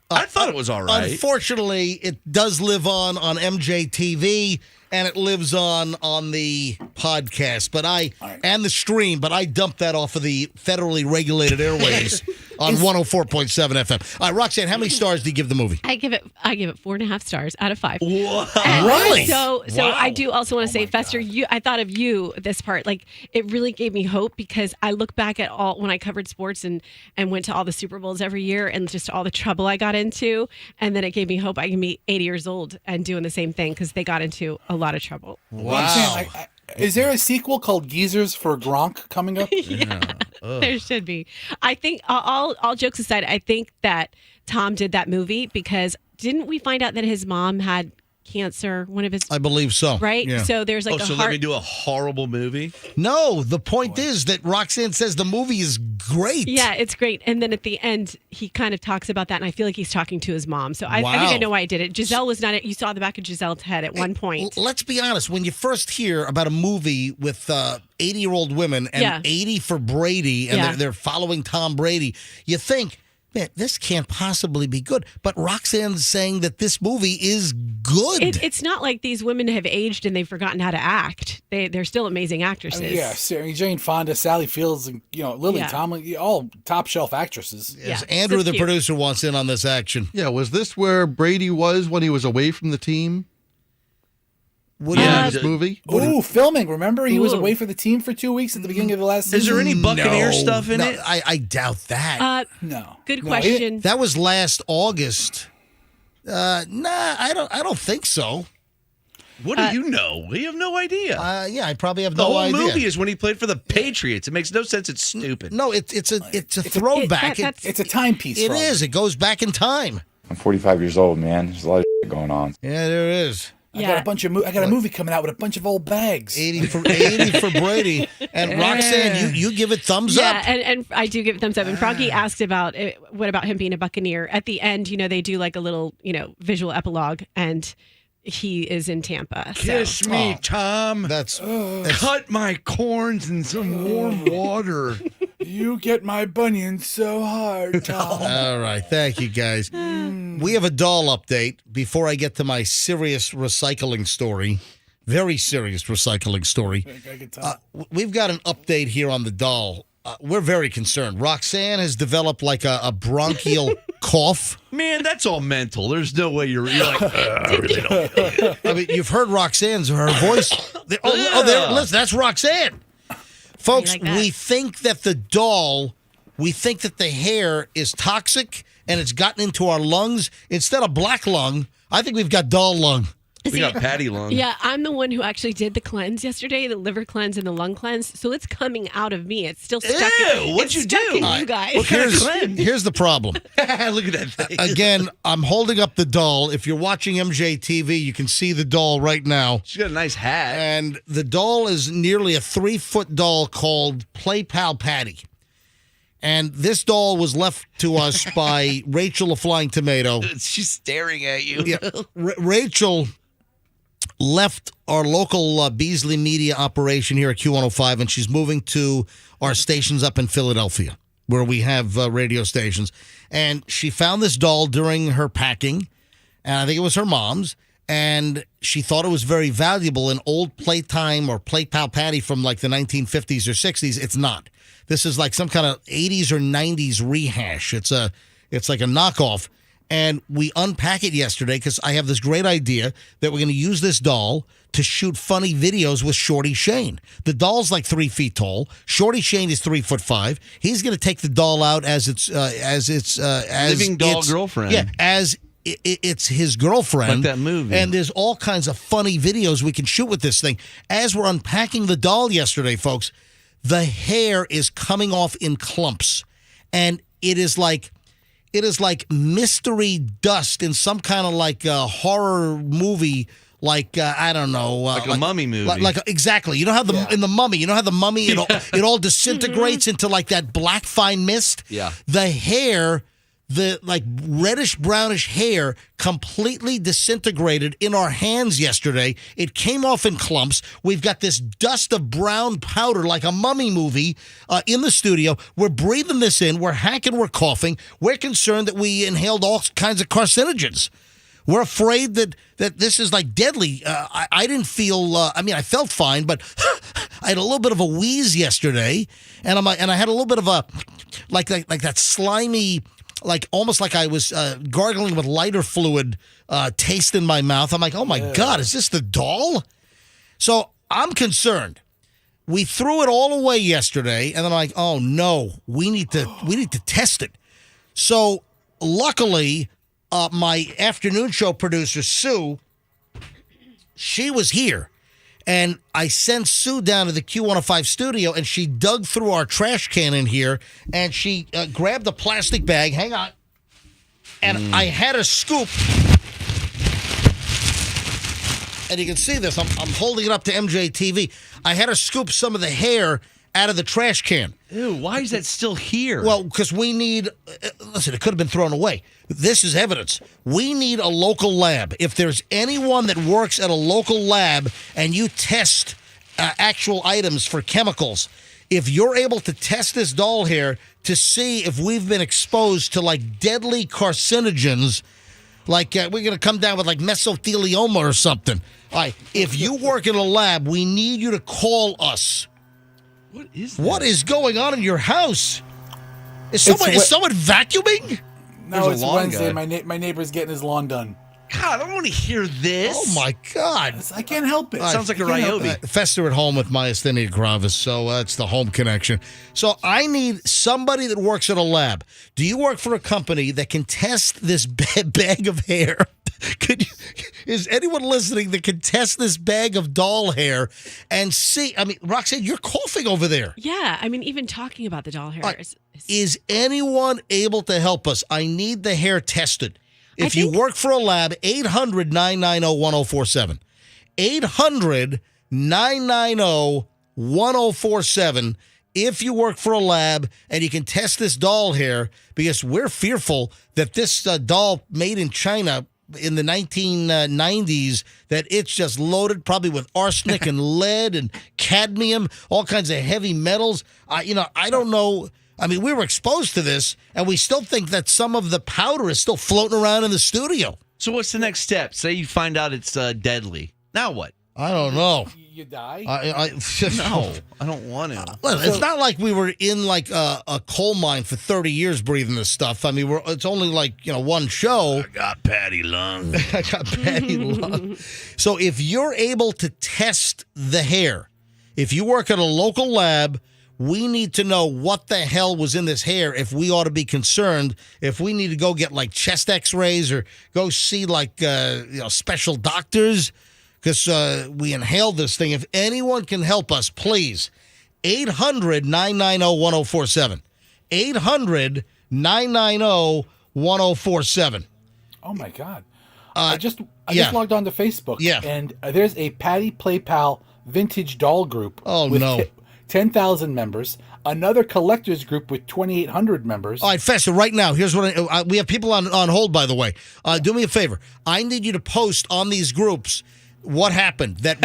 I thought it was all right. unfortunately, it does live on MJTV and it lives on the podcast, and the stream. But I dumped that off of the federally regulated airwaves on 104.7 FM. All right, Roxanne, how many stars do you give the movie? I give it 4.5 stars out of 5. What? And Really? So Wow. I do also want to say, Fester, I thought of you this part. Like, it really gave me hope because I look back at all when I covered sports and went to all the Super Bowls every year and just all the trouble I got into, and then it gave me hope I can be 80 years old and doing the same thing because they got into a lot of trouble. Roxanne, is there a sequel called Geezers for Gronk coming up? There should be. I think all jokes aside, I think that Tom did that movie because didn't we find out that his mom had cancer? One of his, I believe so. right? Yeah. So there's like So let me do a horrible movie. No, the point is that Roxanne says the movie is great. Yeah, it's great. And then at the end, he kind of talks about that, and I feel like he's talking to his mom. So I think I know why I did it. Giselle was not. You saw the back of Giselle's head at one point. Let's be honest. When you first hear about a movie with 80-year-old women and Yeah. 80 for Brady, and Yeah. they're following Tom Brady, you think, man, this can't possibly be good. But Roxanne's saying that this movie is good. It's not like these women have aged and they've forgotten how to act. They're still amazing actresses. Yeah, Sarah Jane Fonda, Sally Fields, and Lily Yeah. Tomlin, all top shelf actresses. Yes, Yeah, Andrew, so the cute. producer, wants in on this action. Yeah, was this where Brady was when he was away from the team What in Yeah, this movie? Ooh, filming. Remember, he was Ooh. away for the team for 2 weeks at the beginning of the last season. Is there any Buccaneer stuff in no, it? I doubt that. No. Good No, question. That was last August. Nah, I don't think so. What do you know? We have no idea. Yeah, I probably have the no whole idea. movie is when he played for the Patriots. It makes no sense. It's stupid. No, it's a throwback. that's- It's a timepiece. It Froggy. is. It goes back in time. I'm 45 years old, man. There's a lot of shit going on. Yeah, there is. I got a bunch of. I got a movie coming out with a bunch of old bags. 80 for Brady. And Roxanne, you give it thumbs Yeah, up. and I do give it thumbs up. And Froggy asked about what about him being a Buccaneer. At the end, they do like a little, visual epilogue, and he is in Tampa. So. Kiss me, Tom. That's Cut my corns in some warm water. You get my bunions so hard, Tom. all right. Thank you, guys. We have a doll update before I get to my serious recycling story. Very serious recycling story. I can tell. We've got an update here on the doll. We're very concerned. Roxanne has developed like a bronchial cough. Man, that's all mental. There's no way you're like, I really don't. I mean, you've heard Roxanne's, her voice. There, listen, that's Roxanne. Folks, like that? we think that the hair is toxic and it's gotten into our lungs. Instead of black lung, I think we've got doll lung. We got Patty Lung. Yeah, I'm the one who actually did the cleanse yesterday, the liver cleanse and the lung cleanse. So it's coming out of me. It's still stuck. Ew, what'd it's you stuck do? in you guys. What kind of cleanse? Here's the problem. Look at that thing. Again, I'm holding up the doll. If you're watching MJTV, you can see the doll right now. She's got a nice hat. And the doll is nearly a 3-foot doll called Play Pal Patty. And this doll was left to us by Rachel the Flying Tomato. She's staring at you. Yeah, Rachel left our local Beasley media operation here at Q105, and she's moving to our stations up in Philadelphia, where we have radio stations. And she found this doll during her packing, and I think it was her mom's, and she thought it was very valuable. An old Playtime or Play Pal Patty from like the 1950s or 60s. It's not. This is like some kind of 80s or 90s rehash. It's like a knockoff. And we unpack it yesterday because I have this great idea that we're going to use this doll to shoot funny videos with Shorty Shane. The doll's like 3 feet tall. Shorty Shane is 3'5". He's going to take the doll out as living doll girlfriend. Yeah, as it's his girlfriend. Like that movie. And there's all kinds of funny videos we can shoot with this thing. As we're unpacking the doll yesterday, folks, the hair is coming off in clumps. And it is like mystery dust in some kind of like a horror movie, like I don't know, like a mummy movie. Like exactly. You know how in the Mummy, it all disintegrates into like that black fine mist. Yeah. The hair, the like reddish brownish hair, completely disintegrated in our hands yesterday. It came off in clumps. We've got this dust of brown powder like a mummy movie in the studio. We're breathing this in. We're hacking. We're coughing. We're concerned that we inhaled all kinds of carcinogens. We're afraid that this is like deadly. I didn't feel. I felt fine, but I had a little bit of a wheeze yesterday, and I had a little bit of a like that slimy. Like almost like I was gargling with lighter fluid taste in my mouth. I'm like, oh my God, is this the doll? So I'm concerned. We threw it all away yesterday, and then I'm like, oh no, we need to test it. So luckily, my afternoon show producer Sue, she was here. And I sent Sue down to the Q105 studio, and she dug through our trash can in here, and she grabbed a plastic bag. Hang on. And I had a scoop. And you can see this. I'm holding it up to MJTV. I had to scoop some of the hair out of the trash can. Ew, why is that still here? Well, because we need, listen, it could have been thrown away. This is evidence. We need a local lab. If there's anyone that works at a local lab and you test actual items for chemicals, if you're able to test this doll hair to see if we've been exposed to like deadly carcinogens, like we're going to come down with like mesothelioma or something. All right, if you work in a lab, we need you to call us. What is that? What is going on in your house? Is someone vacuuming? No, There's it's a lawn Wednesday. guy. My neighbor's getting his lawn done. God, I don't want to hear this. Oh my God! I can't help it. Sounds like a I can't help Ryobi. it. Fester at home with myasthenia gravis, so that's the home connection. So I need somebody that works at a lab. Do you work for a company that can test this bag of hair? Is anyone listening that can test this bag of doll hair and see? I mean, Roxanne, you're coughing over there. Yeah, I mean, even talking about the doll hair Is anyone able to help us? I need the hair tested. If you work for a lab, 800-990-1047. 800-990-1047. If you work for a lab and you can test this doll hair, because we're fearful that this doll made in China in the 1990s, that it's just loaded probably with arsenic and lead and cadmium, all kinds of heavy metals. I don't know. I mean, we were exposed to this, and we still think that some of the powder is still floating around in the studio. So what's the next step? Say you find out it's deadly. Now what? I don't know. You die? No, I don't want to. Well, it's not like we were in like a coal mine for 30 years breathing this stuff. I mean, it's only like, one show. I got patty lung. I got patty lung. So if you're able to test the hair, if you work at a local lab, we need to know what the hell was in this hair if we ought to be concerned, if we need to go get like chest x-rays or go see like special doctors because we inhaled this thing. If anyone can help us, please, 800-990-1047. 800-990-1047. Oh my God. I just logged on to Facebook, and there's a Patty Play Pal vintage doll group. Oh, with no. 10,000 members. Another collectors group with 2,800 members. All right, Fester, right now, here's what we have people on hold, by the way. Do me a favor. I need you to post on these groups what happened. That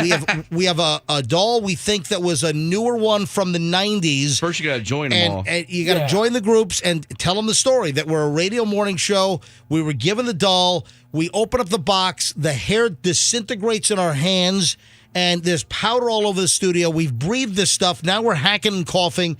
we have a doll we think that was a newer one from the 90s. First, you got to join them all. And you got to join the groups and tell them the story that we're a radio morning show. We were given the doll. We open up the box. The hair disintegrates in our hands. And there's powder all over the studio. We've breathed this stuff. Now we're hacking and coughing.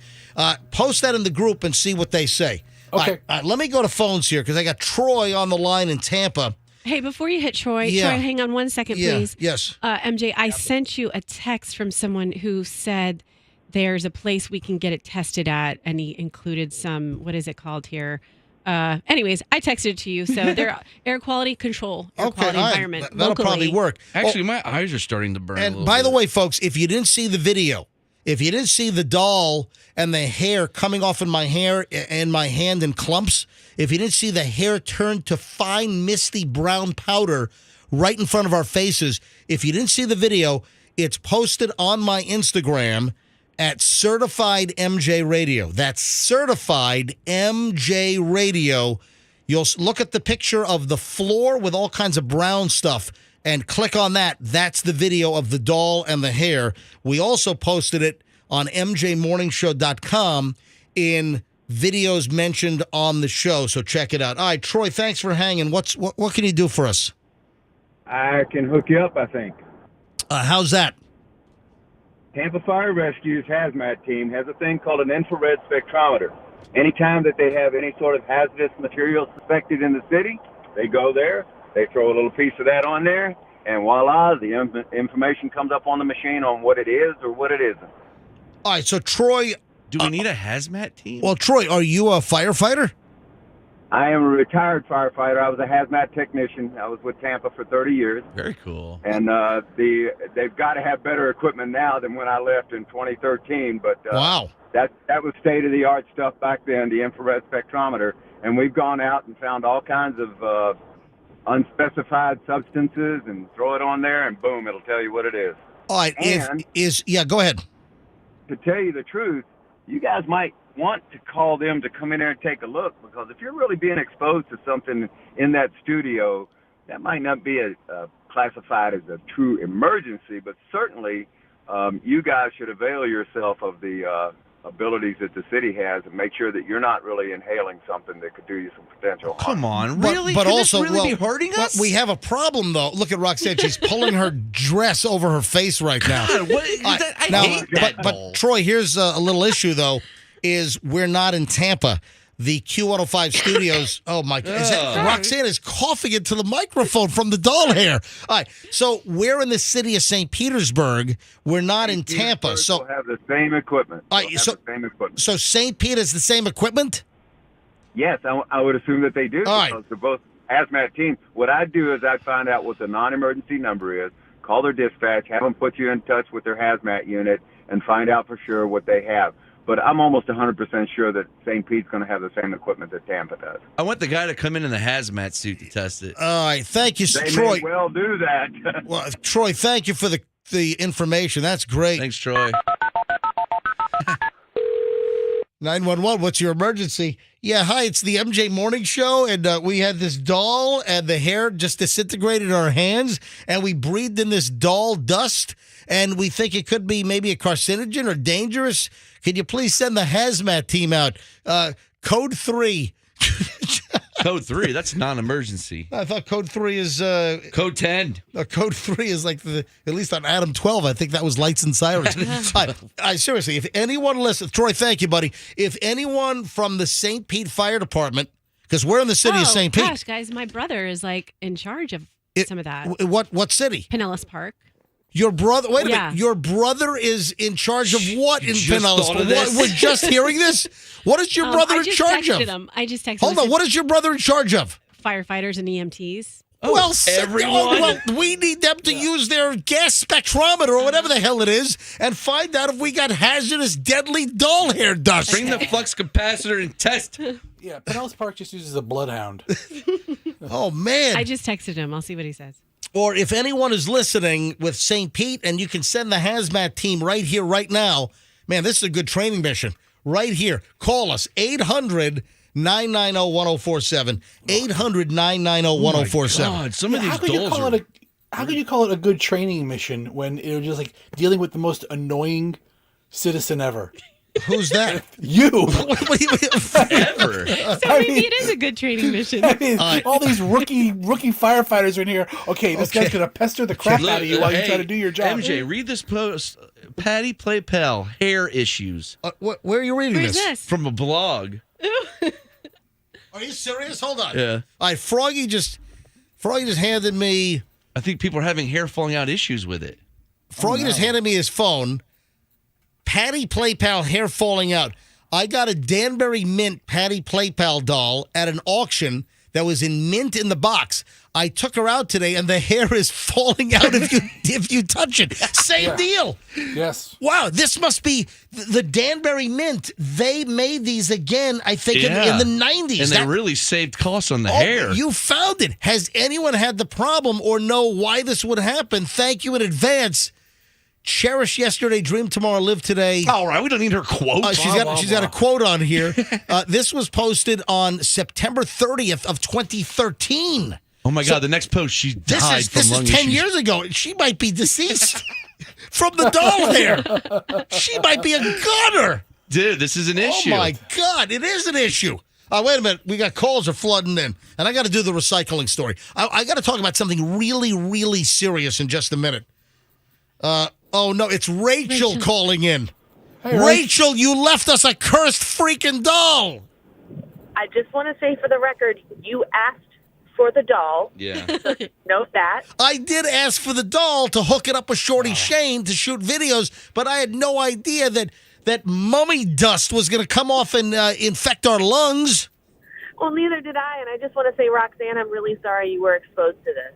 Post that in the group and see what they say. Okay. All right, let me go to phones here because I got Troy on the line in Tampa. Hey, before you hit Troy, Yeah. Troy, hang on 1 second, Yeah, please. yes. MJ, I sent you a text from someone who said there's a place we can get it tested at, and he included some, what is it called here? Anyways, I texted it to you. So they're air quality control, air quality all right. environment. That'll locally. probably work. Actually, my eyes are starting to burn. a And little by the bit. way, folks, if you didn't see the video, if you didn't see the doll and the hair coming off in my hair and my hand in clumps, if you didn't see the hair turn to fine, misty brown powder right in front of our faces, if you didn't see the video, it's posted on my Instagram at Certified MJ Radio. That's Certified MJ Radio. You'll look at the picture of the floor with all kinds of brown stuff and click on that. That's the video of the doll and the hair. We also posted it on mjmorningshow.com in videos mentioned on the show, so check it out. All right, Troy, thanks for hanging. What can you do for us? I can hook you up, I think. How's that? Tampa Fire Rescue's hazmat team has a thing called an infrared spectrometer. Anytime that they have any sort of hazardous material suspected in the city, they go there, they throw a little piece of that on there, and voila, the information comes up on the machine on what it is or what it isn't. All right, so Troy, do we need a hazmat team? well, Troy, are you a firefighter? I am a retired firefighter. I was a hazmat technician. I was with Tampa for 30 years. Very cool. And they've got to have better equipment now than when I left in 2013. But Wow. that was state-of-the-art stuff back then, the infrared spectrometer. And we've gone out and found all kinds of unspecified substances and throw it on there, and boom, it'll tell you what it is. All right, And- go ahead. To tell you the truth, you guys might want to call them to come in there and take a look, because if you're really being exposed to something in that studio, that might not be classified as a true emergency, but certainly you guys should avail yourself of the abilities that the city has and make sure that you're not really inhaling something that could do you some potential harm. Come on, But- really? But Could also, this really be hurting well, us? we have a problem, though. Look at Roxanne. She's pulling her dress over her face right now. God, what, All right, I now, hate that. but Troy, here's a little issue, though, is we're not in Tampa. The Q105 studios, oh my God. Roxanne is coughing into the microphone from the doll hair. All right, so we're in the city of St. Petersburg. We're not in Tampa. We'll So, have the same equipment. All right, We'll have so- the same equipment. so St. Pete is the same equipment? Yes, I would assume that they do, All right. because they're both hazmat teams. What I'd do is I'd find out what the non-emergency number is, call their dispatch, have them put you in touch with their hazmat unit, and find out for sure what they have. But I'm almost 100% sure that St. Pete's going to have the same equipment that Tampa does. I want the guy to come in the hazmat suit to test it. All right, thank you, They Troy. may well do that. Well, Troy, thank you for the information. That's great. Thanks, Troy. 911, what's your emergency? Yeah, hi, it's the MJ Morning Show, and we had this doll, and the hair just disintegrated in our hands, and we breathed in this doll dust, and we think it could be maybe a carcinogen or dangerous. Could you please send the hazmat team out? Code 3. Code 3, that's non-emergency. I thought Code 3 is... Code 10. Code 3 is like at least on Adam 12, I think that was lights and sirens. I seriously, if anyone listens, Troy, thank you, buddy. If anyone from the St. Pete Fire Department, because we're in the city of St. Pete. Gosh, guys, my brother is like in charge of some of that. What city? Pinellas Park. Your brother, wait a Yeah. minute. Your brother is in charge of what in just Pinellas? thought of this? We're just hearing this? What is your brother I in just charge texted of? him. I just texted Hold him. on, what is your brother in charge of? Firefighters and EMTs. Well, everyone. well, we need them to use their gas spectrometer or whatever the hell it is and find out if we got hazardous, deadly doll hair dust. Bring the flux capacitor and test. Yeah, Pinellas Park just uses a bloodhound. Oh, man. I just texted him. I'll see what he says. Or if anyone is listening with St. Pete and you can send the hazmat team right here, right now. Man, this is a good training mission. Right here. Call us. 800-990-1047. 800-990-1047. God, some of How these could you dolls call are... it how can you call it a good training mission when it was just like dealing with the most annoying citizen ever? Who's that? You. What do you mean? Ever. So maybe it is a good training mission. I mean, all these rookie firefighters are in here. Okay, this Okay. guy's gonna pester the crap Look, out of you while you hey, try to do your job. MJ, read this post. Patty Play Pell, hair issues. Where are you reading Where's this? this? From a blog. Are you serious? Hold on. Yeah. All right, Froggy just Froggy just handed me. I think people are having hair falling out issues with it. Froggy just handed me his phone. Patty Playpal hair falling out. I got a Danbury Mint Patty Playpal doll at an auction that was in mint in the box. I took her out today, and the hair is falling out if you touch it. Same deal. Yes. Wow, this must be the Danbury Mint. They made these again, I think, in the 90s. And they really saved costs on the hair. You found it. Has anyone had the problem or know why this would happen? Thank you in advance. Cherish yesterday, dream tomorrow, live today. All right, we don't need her quote. She's got a quote on here. This was posted on September 30th of 2013. Oh my God! The next post, she died from This lung is 10 issues. years ago. She might be deceased from the doll hair. She might be a gunner. Dude, this is an issue. Oh my God, it is an issue. Wait a minute. We got calls are flooding in, and I got to do the recycling story. I got to talk about something really, really serious in just a minute. Oh no, it's Rachel calling in. Hey, Rachel, you left us a cursed freaking doll. I just want to say for the record, you asked for the doll. Yeah. Note that. I did ask for the doll to hook it up with Shorty Shane to shoot videos, but I had no idea that mummy dust was going to come off and infect our lungs. Well, neither did I, and I just want to say, Roxanne, I'm really sorry you were exposed to this.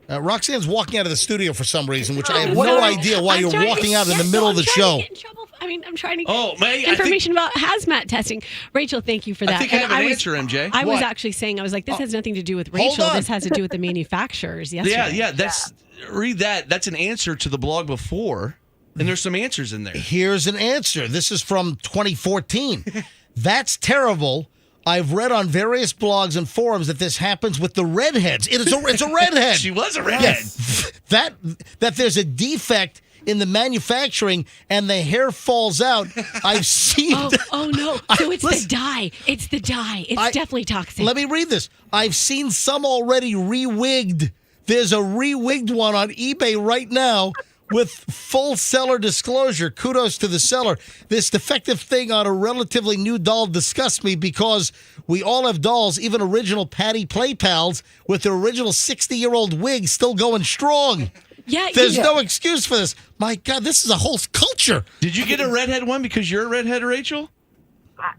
Roxanne's walking out of the studio for some reason, which I have no idea why you're walking out in the middle of the show. I'm trying to get information about hazmat testing. Rachel, thank you for that. I think I have an answer, MJ. I was actually saying, I was like, this has nothing to do with Rachel. This has to do with the manufacturers yesterday. Yeah. Read that. That's an answer to the blog before, and there's some answers in there. Here's an answer. This is from 2014. That's terrible. I've read on various blogs and forums that this happens with the redheads. It's a redhead. She was a redhead. That there's a defect in the manufacturing and the hair falls out. I've seen. Oh no! So it's the dye. It's the dye. It's definitely toxic. Let me read this. I've seen some already re-wigged. There's a re-wigged one on eBay right now. With full seller disclosure, kudos to the seller. This defective thing on a relatively new doll disgusts me because we all have dolls, even original Patty Playpals, with their original 60-year-old wig still going strong. Yeah, There's no excuse for this. My God, this is a whole culture. Did you get a redhead one because you're a redhead, Rachel?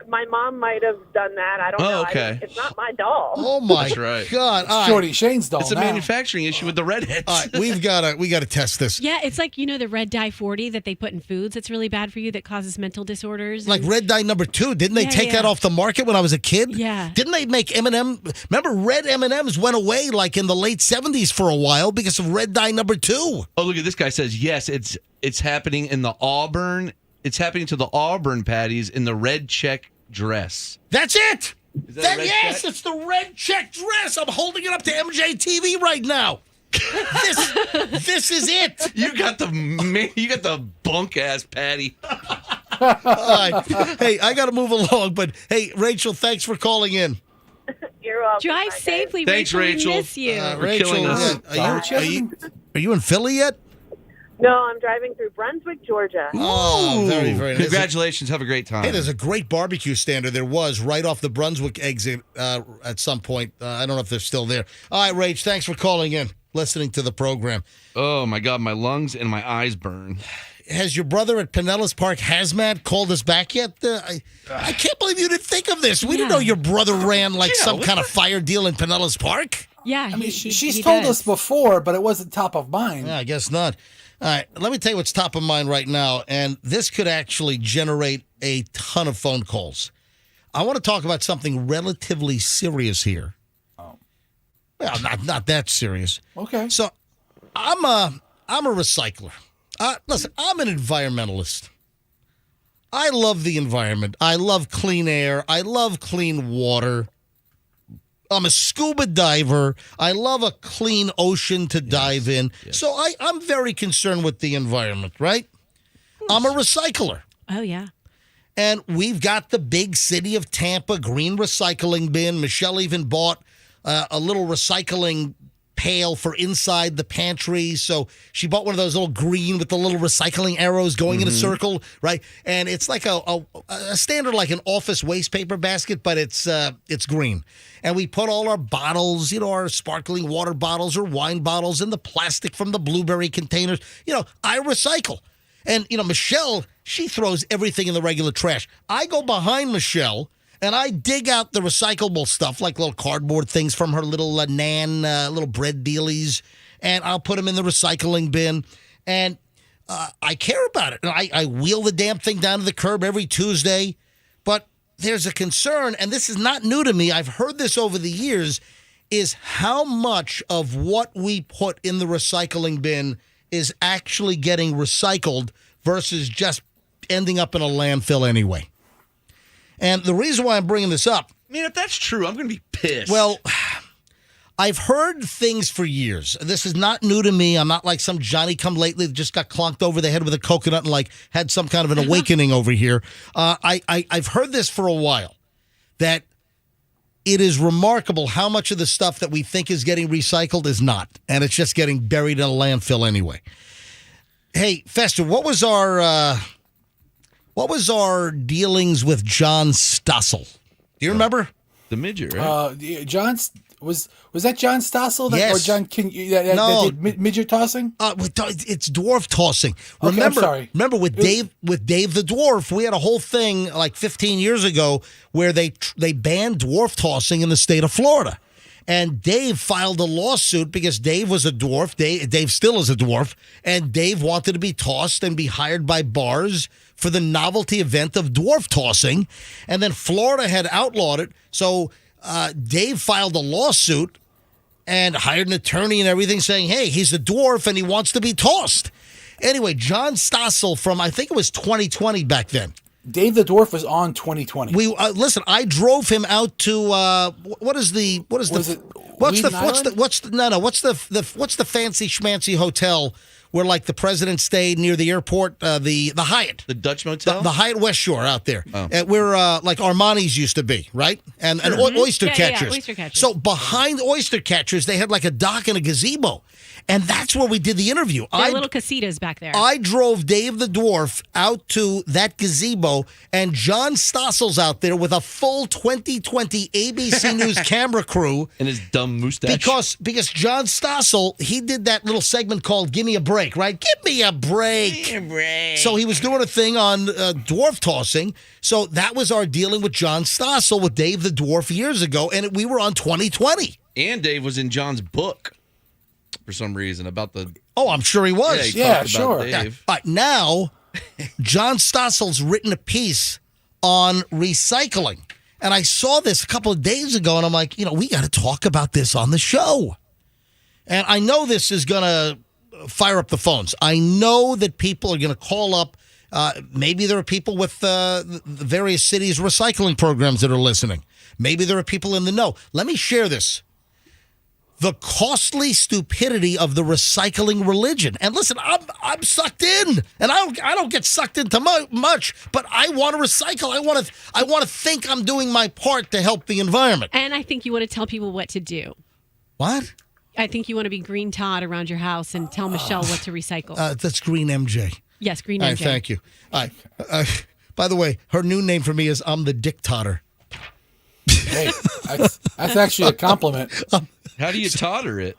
My mom might have done that. I don't know. Okay. It's not my doll. Oh my That's right. God! All right. Shorty Shane's doll. It's a manufacturing issue with the redheads. All right, we gotta test this. Yeah, it's like, the red dye 40 that they put in foods that's really bad for you that causes mental disorders. Like red dye number 2. Didn't they take that off the market when I was a kid? Yeah. Didn't they make M&M? Remember, red M&Ms went away like in the late 70s for a while because of red dye number 2. Oh, look at this guy says, yes, it's happening in the Auburn. It's happening to the Auburn patties in the red check dress. That's it. Yes, it's the red check dress. I'm holding it up to MJTV right now. This is it. You got the bunk ass patty. All right. Hey, I got to move along, but hey, Rachel, thanks for calling in. You're welcome. Drive safely, Thanks, Rachel. We miss you. Rachel, killing us. Are you in Philly yet? No, I'm driving through Brunswick, Georgia. Oh, very, very nice. Congratulations. Have a great time. Hey, there's a great barbecue stand, or there was, right off the Brunswick exit at some point. I don't know if they're still there. All right, Rach, thanks for calling in, listening to the program. Oh, my God. My lungs and my eyes burn. Has your brother at Pinellas Park Hazmat called us back yet? I can't believe you didn't think of this. We didn't know your brother ran like some kind of fire deal in Pinellas Park. Yeah. I mean, she's told us before, but it wasn't top of mind. Yeah, I guess not. All right, let me tell you what's top of mind right now, and this could actually generate a ton of phone calls. I want to talk about something relatively serious here. Oh. Well, not that serious. Okay. So, I'm a recycler. Listen, I'm an environmentalist. I love the environment. I love clean air. I love clean water. I'm a scuba diver. I love a clean ocean to dive in. Yes. So I'm very concerned with the environment, right? I'm a recycler. Oh, yeah. And we've got the big city of Tampa green recycling bin. Michelle even bought a little recycling pail for inside the pantry. So she bought one of those little green with the little recycling arrows going in a circle, right? And it's like a standard, like an office waste paper basket, but it's green. And we put all our bottles, our sparkling water bottles or wine bottles in the plastic from the blueberry containers. I recycle. And, Michelle, she throws everything in the regular trash. I go behind Michelle and I dig out the recyclable stuff, like little cardboard things from her little little bread dealies, and I'll put them in the recycling bin. And I care about it. And I wheel the damn thing down to the curb every Tuesday. But there's a concern, and this is not new to me. I've heard this over the years, is how much of what we put in the recycling bin is actually getting recycled versus just ending up in a landfill anyway. And the reason why I'm bringing this up... Man, if that's true, I'm going to be pissed. Well, I've heard things for years. This is not new to me. I'm not like some Johnny-come-lately that just got clunked over the head with a coconut and had some kind of an awakening over here. I've heard this for a while, that it is remarkable how much of the stuff that we think is getting recycled is not, and it's just getting buried in a landfill anyway. Hey, Fester, what was our dealings with John Stossel? Do you remember? The midget, right? John was that John Stossel? Yes. Or John that did midget tossing? It's dwarf tossing. Okay, I'm sorry. Remember with Dave the dwarf, we had a whole thing like 15 years ago where they banned dwarf tossing in the state of Florida. And Dave filed a lawsuit because Dave was a dwarf. Dave still is a dwarf. And Dave wanted to be tossed and be hired by bars for the novelty event of dwarf tossing. And then Florida had outlawed it. So Dave filed a lawsuit and hired an attorney and everything saying, hey, he's a dwarf and he wants to be tossed. Anyway, John Stossel from, I think it was 2020 back then. Dave the Dwarf was on 2020. Listen. I drove him out to what's the fancy schmancy hotel where like the president stayed near the airport, the Hyatt, the Dutch Motel, the Hyatt West Shore out there, oh. Where like Armani's used to be, right? And oyster catchers. Yeah, oyster catchers. So behind oyster catchers, they had like a dock and a gazebo. And that's where we did the interview. Little casitas back there. I drove Dave the Dwarf out to that gazebo, and John Stossel's out there with a full 2020 ABC News camera crew. And his dumb mustache. Because John Stossel, he did that little segment called Give Me a Break, right? Give me a break. Give me a break. So he was doing a thing on dwarf tossing. So that was our dealing with John Stossel with Dave the Dwarf years ago, and we were on 2020. And Dave was in John's book. For some reason about the I'm sure he was. Yeah, sure. Dave. Yeah. All right, now John Stossel's written a piece on recycling, and I saw this a couple of days ago, and I'm like, we got to talk about this on the show. And I know this is going to fire up the phones. I know that people are going to call up. Maybe there are people with the various cities' recycling programs that are listening. Maybe there are people in the know. Let me share this. The costly stupidity of the recycling religion. And listen, I'm sucked in, and I don't get sucked into much, but I want to recycle. I want to think I'm doing my part to help the environment. And I think you want to tell people what to do. What? I think you want to be Green Todd around your house and tell Michelle what to recycle. That's Green MJ. Yes, Green All MJ. right, thank you. All right. By the way, her new name for me is I'm the Dick Totter. Hey, that's actually a compliment. How do you totter it?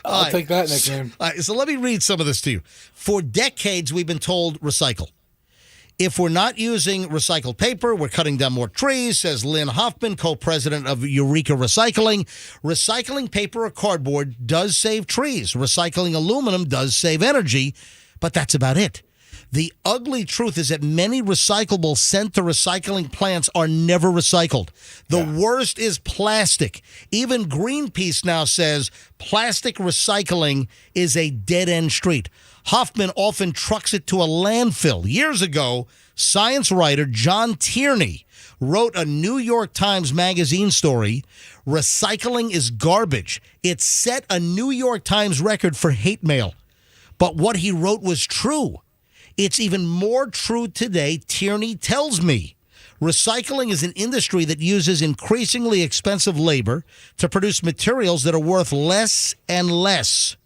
I'll take that nickname. All right, so let me read some of this to you. For decades, we've been told recycle. If we're not using recycled paper, we're cutting down more trees, says Lynn Hoffman, co-president of Eureka Recycling. Recycling paper or cardboard does save trees. Recycling aluminum does save energy, but that's about it. The ugly truth is that many recyclables sent to recycling plants are never recycled. The worst is plastic. Even Greenpeace now says plastic recycling is a dead-end street. Hoffman often trucks it to a landfill. Years ago, science writer John Tierney wrote a New York Times Magazine story, Recycling is Garbage. It set a New York Times record for hate mail. But what he wrote was true. It's even more true today, Tierney tells me. Recycling is an industry that uses increasingly expensive labor to produce materials that are worth less and less.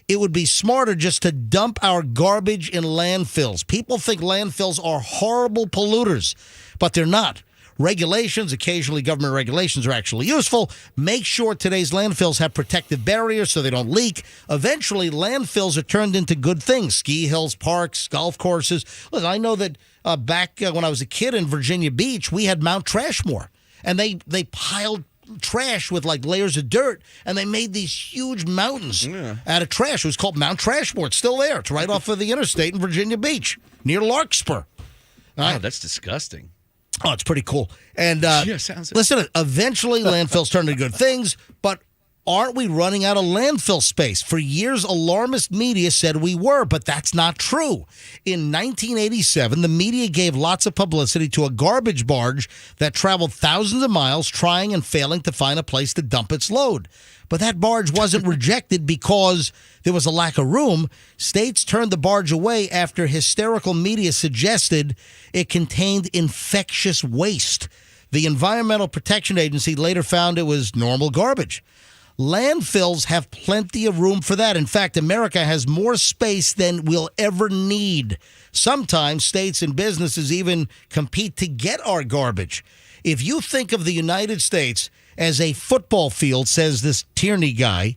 It would be smarter just to dump our garbage in landfills. People think landfills are horrible polluters, but they're not. Regulations, occasionally government regulations, are actually useful. Make sure today's landfills have protective barriers so they don't leak. Eventually, landfills are turned into good things. Ski hills, parks, golf courses. Listen, I know that back when I was a kid in Virginia Beach, we had Mount Trashmore. And they piled trash with like layers of dirt, and they made these huge mountains out of trash. It was called Mount Trashmore. It's still there. It's right off of the interstate in Virginia Beach, near Larkspur. Wow, that's disgusting. Oh, it's pretty cool. And sounds listen, eventually landfills turn into good things, but aren't we running out of landfill space? For years, alarmist media said we were, but that's not true. In 1987, the media gave lots of publicity to a garbage barge that traveled thousands of miles trying and failing to find a place to dump its load. But that barge wasn't rejected because there was a lack of room. States turned the barge away after hysterical media suggested it contained infectious waste. The Environmental Protection Agency later found it was normal garbage. Landfills have plenty of room for that. In fact, America has more space than we'll ever need. Sometimes states and businesses even compete to get our garbage. If you think of the United States as a football field, says this Tierney guy,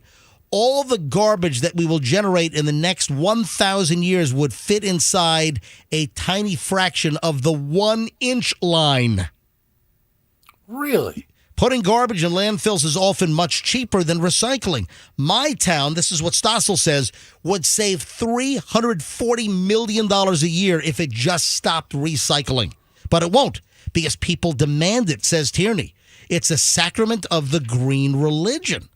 all the garbage that we will generate in the next 1,000 years would fit inside a tiny fraction of the 1-inch line. Really? Putting garbage in landfills is often much cheaper than recycling. My town, this is what Stossel says, would save $340 million a year if it just stopped recycling. But it won't, because people demand it, says Tierney. It's a sacrament of the green religion.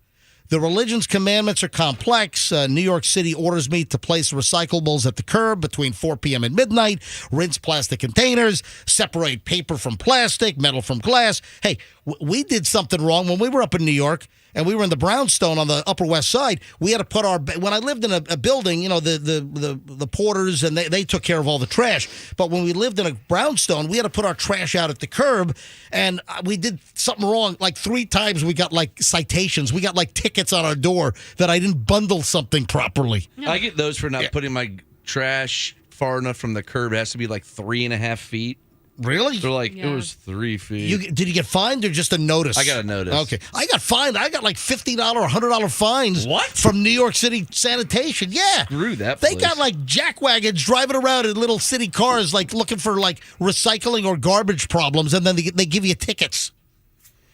The religion's commandments are complex. New York City orders me to place recyclables at the curb between 4 p.m. and midnight, rinse plastic containers, separate paper from plastic, metal from glass. Hey, we did something wrong when we were up in New York and we were in the brownstone on the Upper West Side. We had to put our, when I lived in a building, you know, the porters and they took care of all the trash. But when we lived in a brownstone, we had to put our trash out at the curb, and we did something wrong. Like 3 times we got like citations. We got like tickets on our door that I didn't bundle something properly. I get those for not putting my trash far enough from the curb. It has to be like 3.5 feet. Really? They're like, it was 3 feet. Did you get fined or just a notice? I got a notice. Okay. I got fined. I got like $50 or $100 fines. What? From New York City Sanitation. Yeah. Screw that They place. got like jack wagons driving around in little city cars, like looking for like recycling or garbage problems, and then they give you tickets.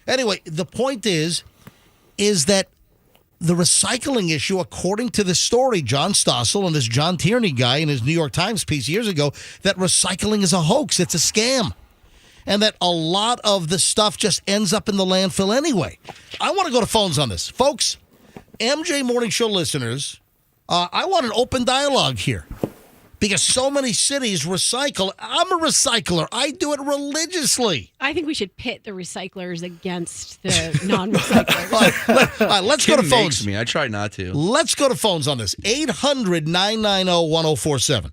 Anyway, the point is that the recycling issue, according to the story, John Stossel and this John Tierney guy in his New York Times piece years ago, that recycling is a hoax. It's a scam. And that a lot of the stuff just ends up in the landfill anyway. I want to go to phones on this. Folks, MJ Morning Show listeners, I want an open dialogue here. Because so many cities recycle. I'm a recycler. I do it religiously. I think we should pit the recyclers against the non-recyclers. All right, let's go to Kim phones. makes me. I try not to. Let's go to phones on this. 800-990-1047.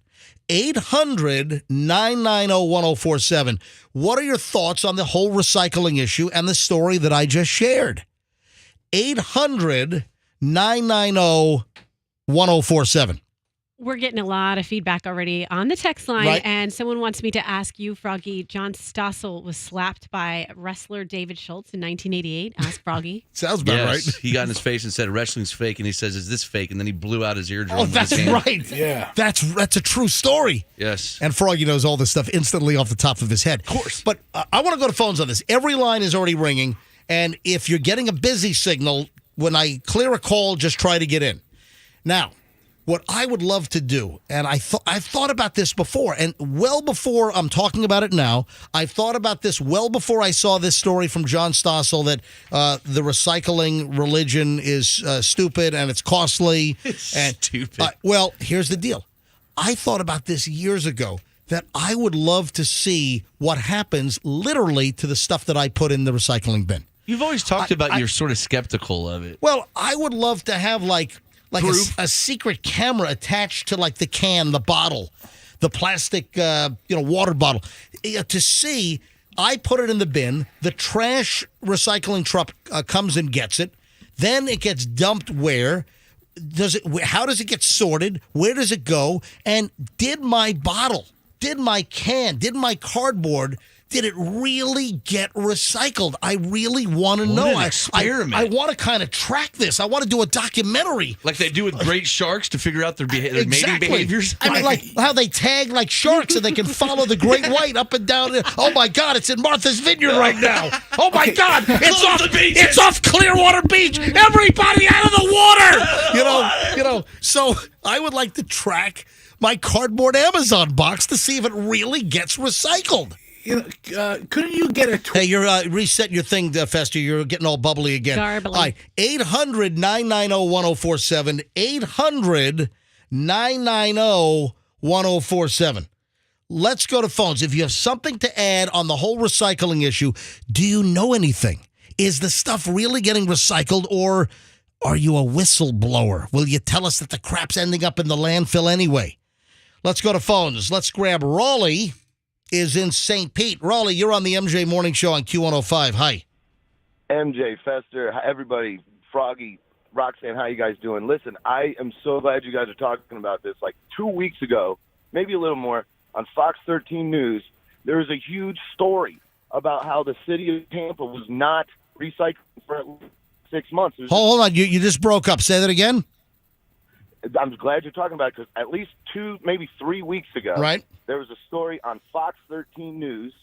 800-990-1047. What are your thoughts on the whole recycling issue and the story that I just shared? 800-990-1047. We're getting a lot of feedback already on the text line, Right. and someone wants me to ask you, Froggy. John Stossel was slapped by wrestler David Schultz in 1988. Ask Froggy. Sounds about right. He got in his face and said, wrestling's fake, and he says, is this fake? And then he blew out his eardrum. Oh, with that's his hand. right. Yeah. That's a true story. Yes. And Froggy knows all this stuff instantly off the top of his head. Of course. But I want to go to phones on this. Every line is already ringing. And if you're getting a busy signal, when I clear a call, just try to get in. Now, what I would love to do, and I've thought about this before, and well before I'm talking about it now, I've thought about this well before I saw this story from John Stossel that the recycling religion is stupid and it's costly. Stupid. Well, here's the deal. I thought about this years ago, that I would love to see what happens literally to the stuff that I put in the recycling bin. You've always talked about you're sort of skeptical of it. Well, I would love to have like Proof. a secret camera attached to like the can, the bottle, the plastic, water bottle, to see I put it in the bin. The trash recycling truck comes and gets it. Then it gets dumped where? How does it get sorted? Where does it go? And did my bottle, did my can, did my cardboard, did it really get recycled? I really want to know. An experiment. I want to kind of track this. I want to do a documentary. Like they do with great sharks to figure out their mating Exactly. behaviors. I mean, like how they tag like sharks and they can follow the great white up and down. Oh my God, it's in Martha's Vineyard right now. Oh my God, it's off Clearwater Beach. Everybody out of the water. You know. So I would like to track my cardboard Amazon box to see if it really gets recycled. Couldn't you get a... Hey, you're resetting your thing, Fester. You're getting all bubbly again. Garbly. All right, 800-990-1047. 800-990-1047. Let's go to phones. If you have something to add on the whole recycling issue, do you know anything? Is the stuff really getting recycled, or are you a whistleblower? Will you tell us that the crap's ending up in the landfill anyway? Let's go to phones. Let's grab Raleigh. Is in St. Pete. Raleigh, you're on the MJ Morning Show on Q105. Hi. MJ, Fester, everybody, Froggy, Roxanne, how you guys doing? Listen, I am so glad you guys are talking about this. Like 2 weeks ago, maybe a little more, on Fox 13 News, there was a huge story about how the city of Tampa was not recycling for at least 6 months. Hold on. You just broke up. Say that again. I'm glad you're talking about it because at least 2, maybe 3 weeks ago, right, there was a story on Fox 13 News,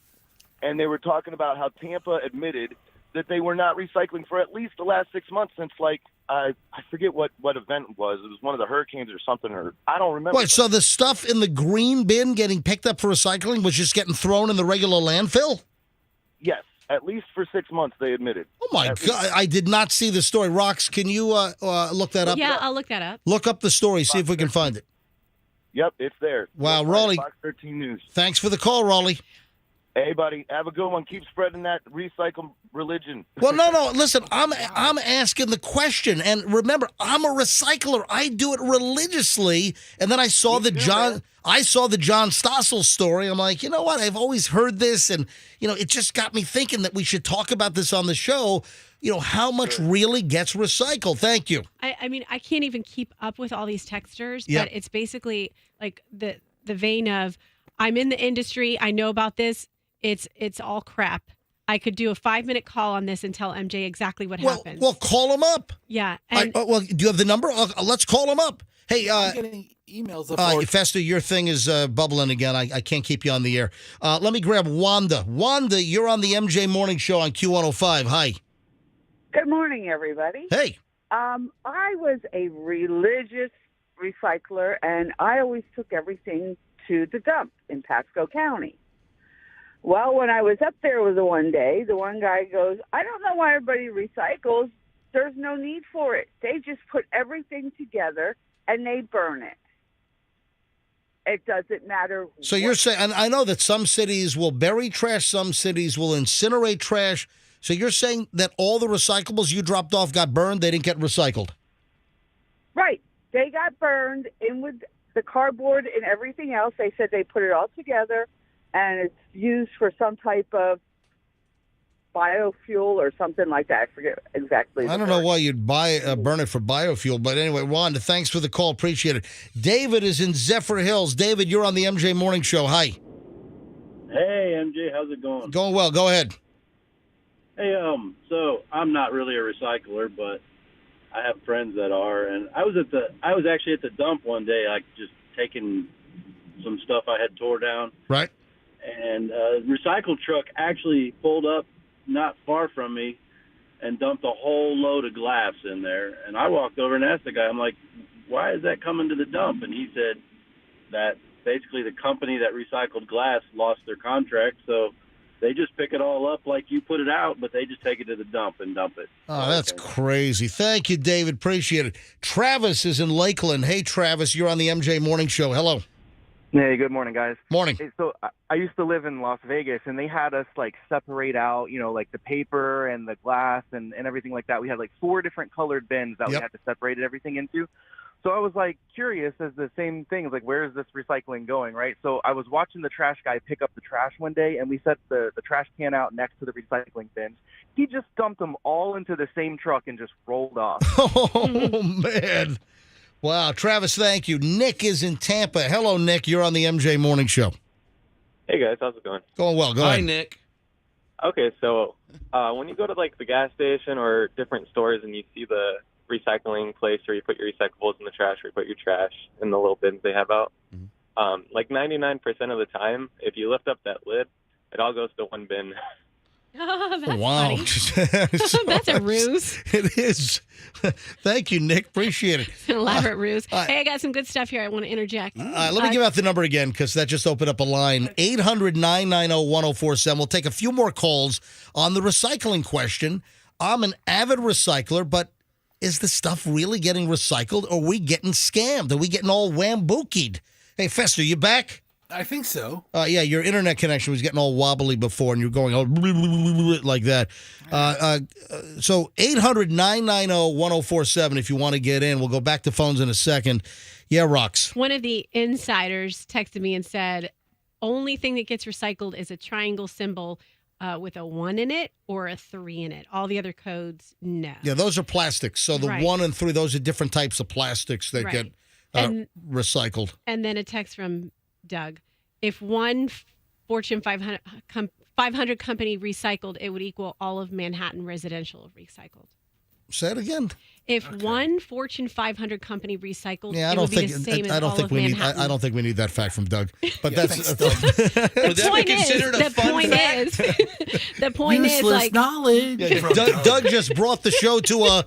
and they were talking about how Tampa admitted that they were not recycling for at least the last 6 months since, like, I forget what event it was. It was one of the hurricanes or something, or I don't remember. Wait, so the stuff in the green bin getting picked up for recycling was just getting thrown in the regular landfill? Yes. At least for 6 months, they admitted. Oh, my God. I did not see the story. Rox, can you look that up? Yeah, I'll look that up. Look up the story. See if we can find it. Yep, it's there. Wow, Raleigh. Fox 13 News. Thanks for the call, Raleigh. Hey, buddy. Have a good one. Keep spreading that recycle religion. Well, no. Listen, I'm asking the question. And remember, I'm a recycler. I do it religiously. And then I saw the John Stossel story. I'm like, you know what? I've always heard this. And, it just got me thinking that we should talk about this on the show. How much really gets recycled. Thank you. I mean, I can't even keep up with all these texters, Yep. but it's basically like the vein of, I'm in the industry. I know about this. It's all crap. I could do a 5-minute call on this and tell MJ exactly what happens. Well, call him up. Yeah. And do you have the number? Let's call him up. Hey, I'm getting emails of Fester, your thing is bubbling again. I can't keep you on the air. Let me grab Wanda. Wanda, you're on the MJ Morning Show on Q105. Hi. Good morning, everybody. Hey. I was a religious recycler, and I always took everything to the dump in Pasco County. Well, when I was up there with one day, the one guy goes, I don't know why everybody recycles. There's no need for it. They just put everything together and they burn it. It doesn't matter. So you're saying, and I know that some cities will bury trash, some cities will incinerate trash. So you're saying that all the recyclables you dropped off got burned, they didn't get recycled? Right. They got burned in with the cardboard and everything else. They said they put it all together, and it's used for some type of biofuel or something like that. I forget exactly. I don't know why you'd burn it for biofuel, but anyway, Wanda, thanks for the call. Appreciate it. David is in Zephyr Hills. David, you're on the MJ Morning Show. Hi. Hey, MJ, how's it going? Going well. Go ahead. Hey, so I'm not really a recycler, but I have friends that are, and I was actually at the dump one day, like just taking some stuff I had tore down. Right. And a recycle truck actually pulled up not far from me and dumped a whole load of glass in there. And I walked over and asked the guy, I'm like, why is that coming to the dump? And he said that basically the company that recycled glass lost their contract, so they just pick it all up like you put it out, but they just take it to the dump and dump it. Oh, that's crazy. Thank you, David. Appreciate it. Travis is in Lakeland. Hey, Travis, you're on the MJ Morning Show. Hello. Hey, good morning, guys. Morning. Hey, so I used to live in Las Vegas, and they had us, separate out, like the paper and the glass and everything like that. We had, 4 different colored bins that we had to separate everything into. So I was like curious as the same thing, like where is this recycling going, right? So I was watching the trash guy pick up the trash one day, and we set the trash can out next to the recycling bins. He just dumped them all into the same truck and just rolled off. Oh, man. Wow. Travis, thank you. Nick is in Tampa. Hello, Nick. You're on the MJ Morning Show. Hey guys, how's it going? Going well. Go Hi, ahead. Nick. Okay, so when you go to like the gas station or different stores and you see the recycling place where you put your recyclables in the trash or you put your trash in the little bins they have out, like 99% of the time, if you lift up that lid, it all goes to one bin. Oh, that's Wow. funny. That's a ruse. It is. Thank you, Nick. Appreciate it. It's an elaborate ruse. Hey, I got some good stuff here I want to interject. Let me give out the number again because that just opened up a line. 800-990-1047. We'll take a few more calls on the recycling question. I'm an avid recycler, but is the stuff really getting recycled or are we getting scammed? Are we getting all wambookied? Hey, Fester, you back? I think so. Yeah, your internet connection was getting all wobbly before, and you're going all like that. So 800-990-1047 if you want to get in. We'll go back to phones in a second. Yeah, Rox. One of the insiders texted me and said, only thing that gets recycled is a triangle symbol with a 1 in it or a 3 in it. All the other codes, no. Yeah, those are plastics. So the Right. 1 and 3, those are different types of plastics that Right. get And- recycled. And then a text from Doug. If one Fortune 500 company recycled, it would equal all of Manhattan residential recycled. Say it again. If one Fortune 500 company recycled, Yeah, I it don't would be think the same as I don't all think of we need. Manhattan. I don't think we need that fact from Doug. But that's Would that be considered a fun fact? The point is, Useless like, knowledge. Yeah, Doug just brought the show to a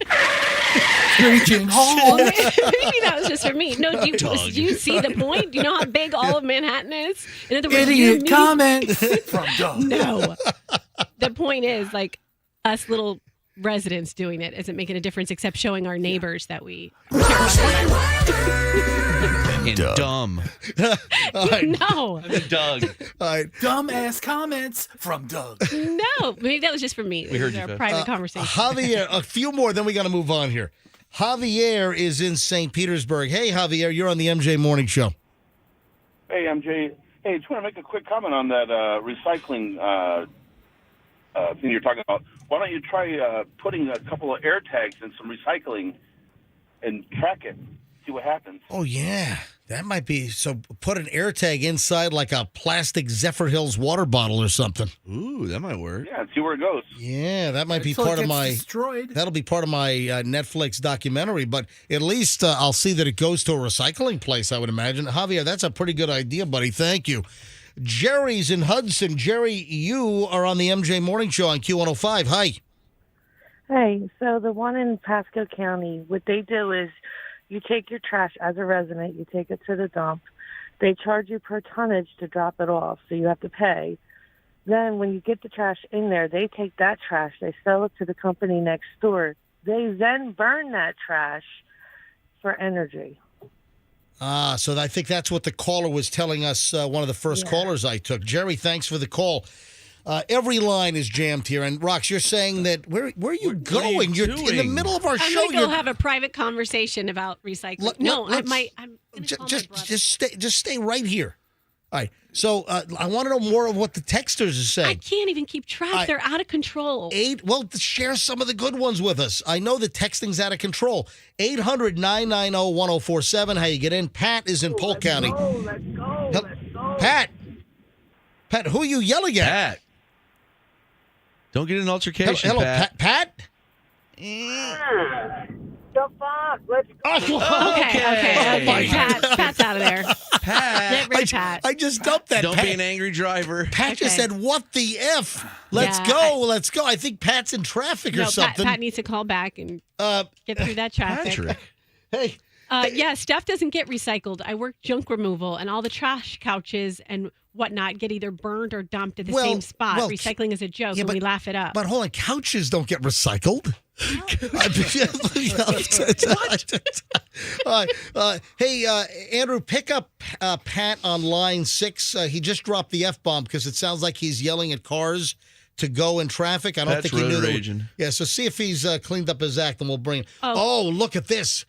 Screeching halt. maybe that was just for me. No, do you see the point? Do you know how big all of Manhattan is? In other words, Idiot comments from Doug. No. The point is, like, us little residents doing it isn't making a difference except showing our neighbors that we care about And dumb. All right. No. Doug. All right. Dumbass comments from Doug. No. Maybe that was just for me. We heard It was you, a Fez. private conversation. Javier, a few more, then we got to move on here. Javier is in St. Petersburg. Hey, Javier, you're on the MJ Morning Show. Hey, MJ. Hey, just want to make a quick comment on that recycling thing you're talking about. Why don't you try putting a couple of air tags in some recycling and track it, see what happens. Oh, yeah. That might be. So put an air tag inside like a plastic Zephyr Hills water bottle or something. Ooh, that might work. Yeah, and see where it goes. Yeah, that might be Until it part of gets my. destroyed. That'll be part of my Netflix documentary, but at least I'll see that it goes to a recycling place, I would imagine. Javier, that's a pretty good idea, buddy. Thank you. Jerry's in Hudson. Jerry, you are on the MJ Morning Show on Q105. Hi. Hey, so the one in Pasco County, what they do is you take your trash as a resident, you take it to the dump. They charge you per tonnage to drop it off, so you have to pay. Then when you get the trash in there, they take that trash, they sell it to the company next door. They then burn that trash for energy. So I think that's what the caller was telling us, one of the first callers I took. Jerry, thanks for the call. Every line is jammed here. And, Rox, you're saying that, where are you going? You're in the middle of our I'm show. going to go have a private conversation about recycling. I'm going to call my brother. Just stay right here. All right. So I want to know more of what the texters are saying. I can't even keep track. They're out of control. Well, share some of the good ones with us. I know the texting's out of control. 800-990-1047. How you get in? Pat is in Polk County. Let's go. Pat, who are you yelling at? Pat. Don't get in an altercation, Hello, Pat. Pat? The fuck? Let's go. Okay. Pat's out of there. Pat. Get rid of Pat. I just dumped that. Don't Pat. be an angry driver. Pat just said, what the F? Let's go. I think Pat's in traffic or something. Pat needs to call back and get through that traffic. Patrick. Hey. Yeah, stuff doesn't get recycled. I work junk removal, and all the trash couches and whatnot get either burned or dumped at the same spot. Recycling is a joke, and we laugh it up. But hold on, couches don't get recycled. Hey, Andrew, pick up Pat on line 6. He just dropped the F-bomb because it sounds like he's yelling at cars to go in traffic. I don't Pat's think he knew road that. raging. Yeah, so see if he's cleaned up his act, and we'll bring him. Oh. Oh, look at this.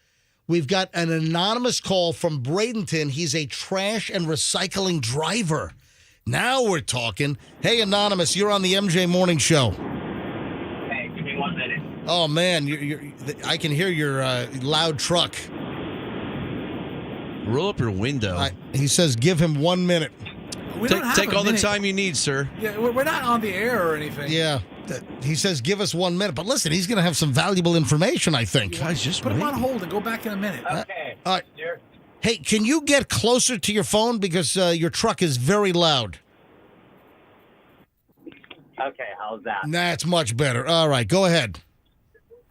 We've got an anonymous call from Bradenton. He's a trash and recycling driver. Now we're talking. Hey, Anonymous, you're on the MJ Morning Show. Hey, give me 1 minute. Oh, man, I can hear your loud truck. Roll up your window. He says give him 1 minute. Take all the time you need, sir. Yeah, we're not on the air or anything. Yeah. He says give us 1 minute. But listen, he's going to have some valuable information, I think. Guys, just put him on hold and go back in a minute. Okay. All right. Hey, can you get closer to your phone? Because your truck is very loud. Okay, how's that? That's much better. All right, go ahead.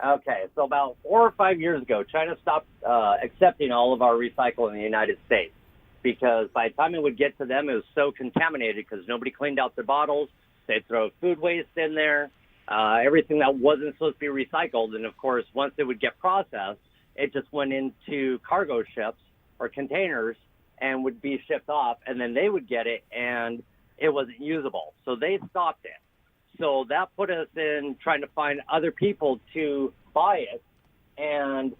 Okay, so about 4 or 5 years ago, China stopped accepting all of our recycle in the United States because by the time it would get to them, it was so contaminated because nobody cleaned out their bottles. They'd throw food waste in there, everything that wasn't supposed to be recycled. And, of course, once it would get processed, it just went into cargo ships or containers and would be shipped off, and then they would get it, and it wasn't usable. So they stopped it. So that put us in trying to find other people to buy it. And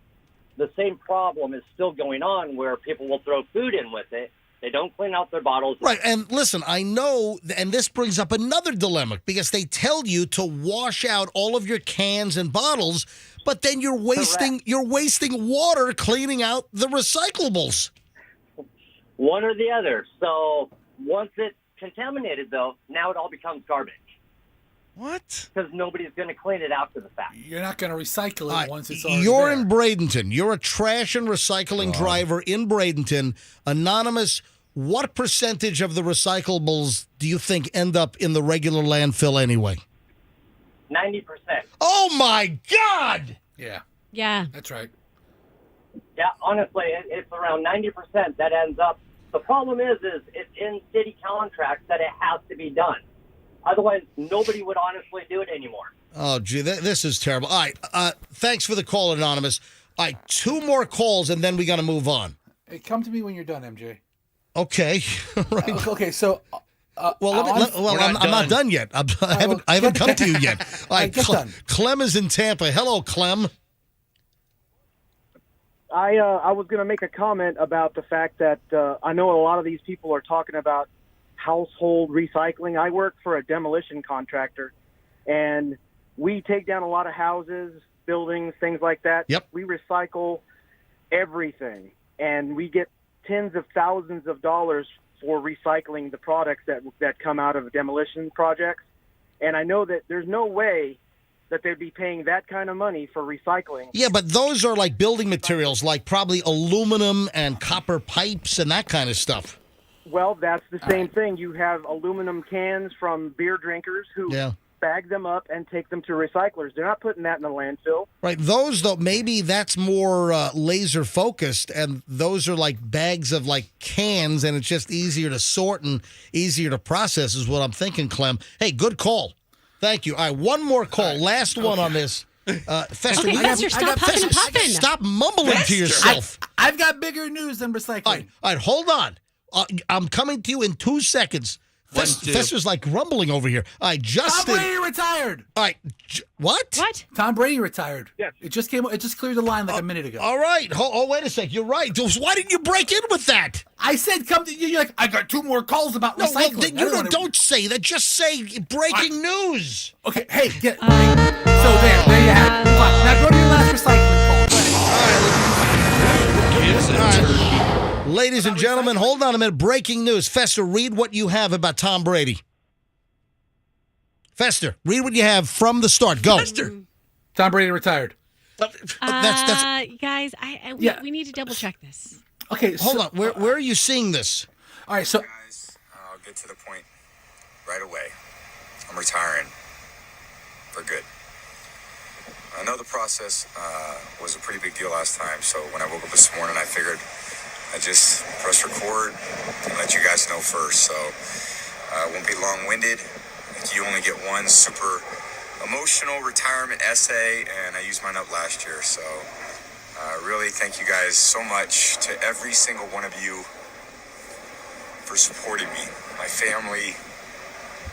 the same problem is still going on where people will throw food in with it. They don't clean out their bottles. Right, and listen, I know, and this brings up another dilemma, because they tell you to wash out all of your cans and bottles, but then you're wasting water cleaning out the recyclables. One or the other. So once it's contaminated, though, now it all becomes garbage. What? Because nobody's going to clean it after the fact. You're not going to recycle it once it's already You're there. in Bradenton. You're a trash and recycling driver in Bradenton. Anonymous, what percentage of the recyclables do you think end up in the regular landfill anyway? 90%. Oh, my God! Yeah. Yeah. That's right. Yeah, honestly, it's around 90% that ends up. The problem is it's in city contracts that it has to be done. Otherwise, nobody would honestly do it anymore. Oh, gee, this is terrible. All right, thanks for the call, Anonymous. All right, 2 more calls, and then we got to move on. Hey, come to me when you're done, MJ. Okay. Right. Okay, so... I'm not done yet. I haven't come to you yet. All right, get done. Clem is in Tampa. Hello, Clem. I was going to make a comment about the fact that I know a lot of these people are talking about household recycling. I work for a demolition contractor, and we take down a lot of houses, buildings, things like that. Yep. We recycle everything, and we get tens of thousands of dollars for recycling the products that come out of demolition projects. And I know that there's no way that they'd be paying that kind of money for recycling. Yeah, but those are like building materials, like probably aluminum and copper pipes and that kind of stuff. Well, that's the same thing. You have aluminum cans from beer drinkers who bag them up and take them to recyclers. They're not putting that in the landfill. Right. Those, though, maybe that's more laser focused, and those are like bags of like cans, and it's just easier to sort and easier to process is what I'm thinking, Clem. Hey, good call. Thank you. All right, one more call. Last one on this. Fester, Fester, stop huffing and puffing. Stop mumbling to yourself. I've got bigger news than recycling. All right, hold on. I'm coming to you in 2 seconds. Fester's like rumbling over here. Justin. Tom Brady retired. All right, what? What? Tom Brady retired. Yeah. It just cleared the line like a minute ago. All right. Wait a sec. You're right. Why didn't you break in with that? I said come to you. You're like, I got 2 more calls about recycling. Well, don't say that. Just say breaking news. Okay. Hey, so there you have it. Fine. Now go to your last recycling call. All right. Ladies and gentlemen, hold on a minute. Breaking news. Fester, read what you have about Tom Brady. Fester, read what you have from the start. Go. Fester. Tom Brady retired. Guys, we need to double check this. Okay, hold on. Where are you seeing this? All right, so guys, I'll get to the point right away. I'm retiring for good. I know the process was a pretty big deal last time, so when I woke up this morning, I figured I just press record and let you guys know first. So I won't be long-winded. You only get one super emotional retirement essay, and I used mine up last year. So really thank you guys so much to every single one of you for supporting me, my family,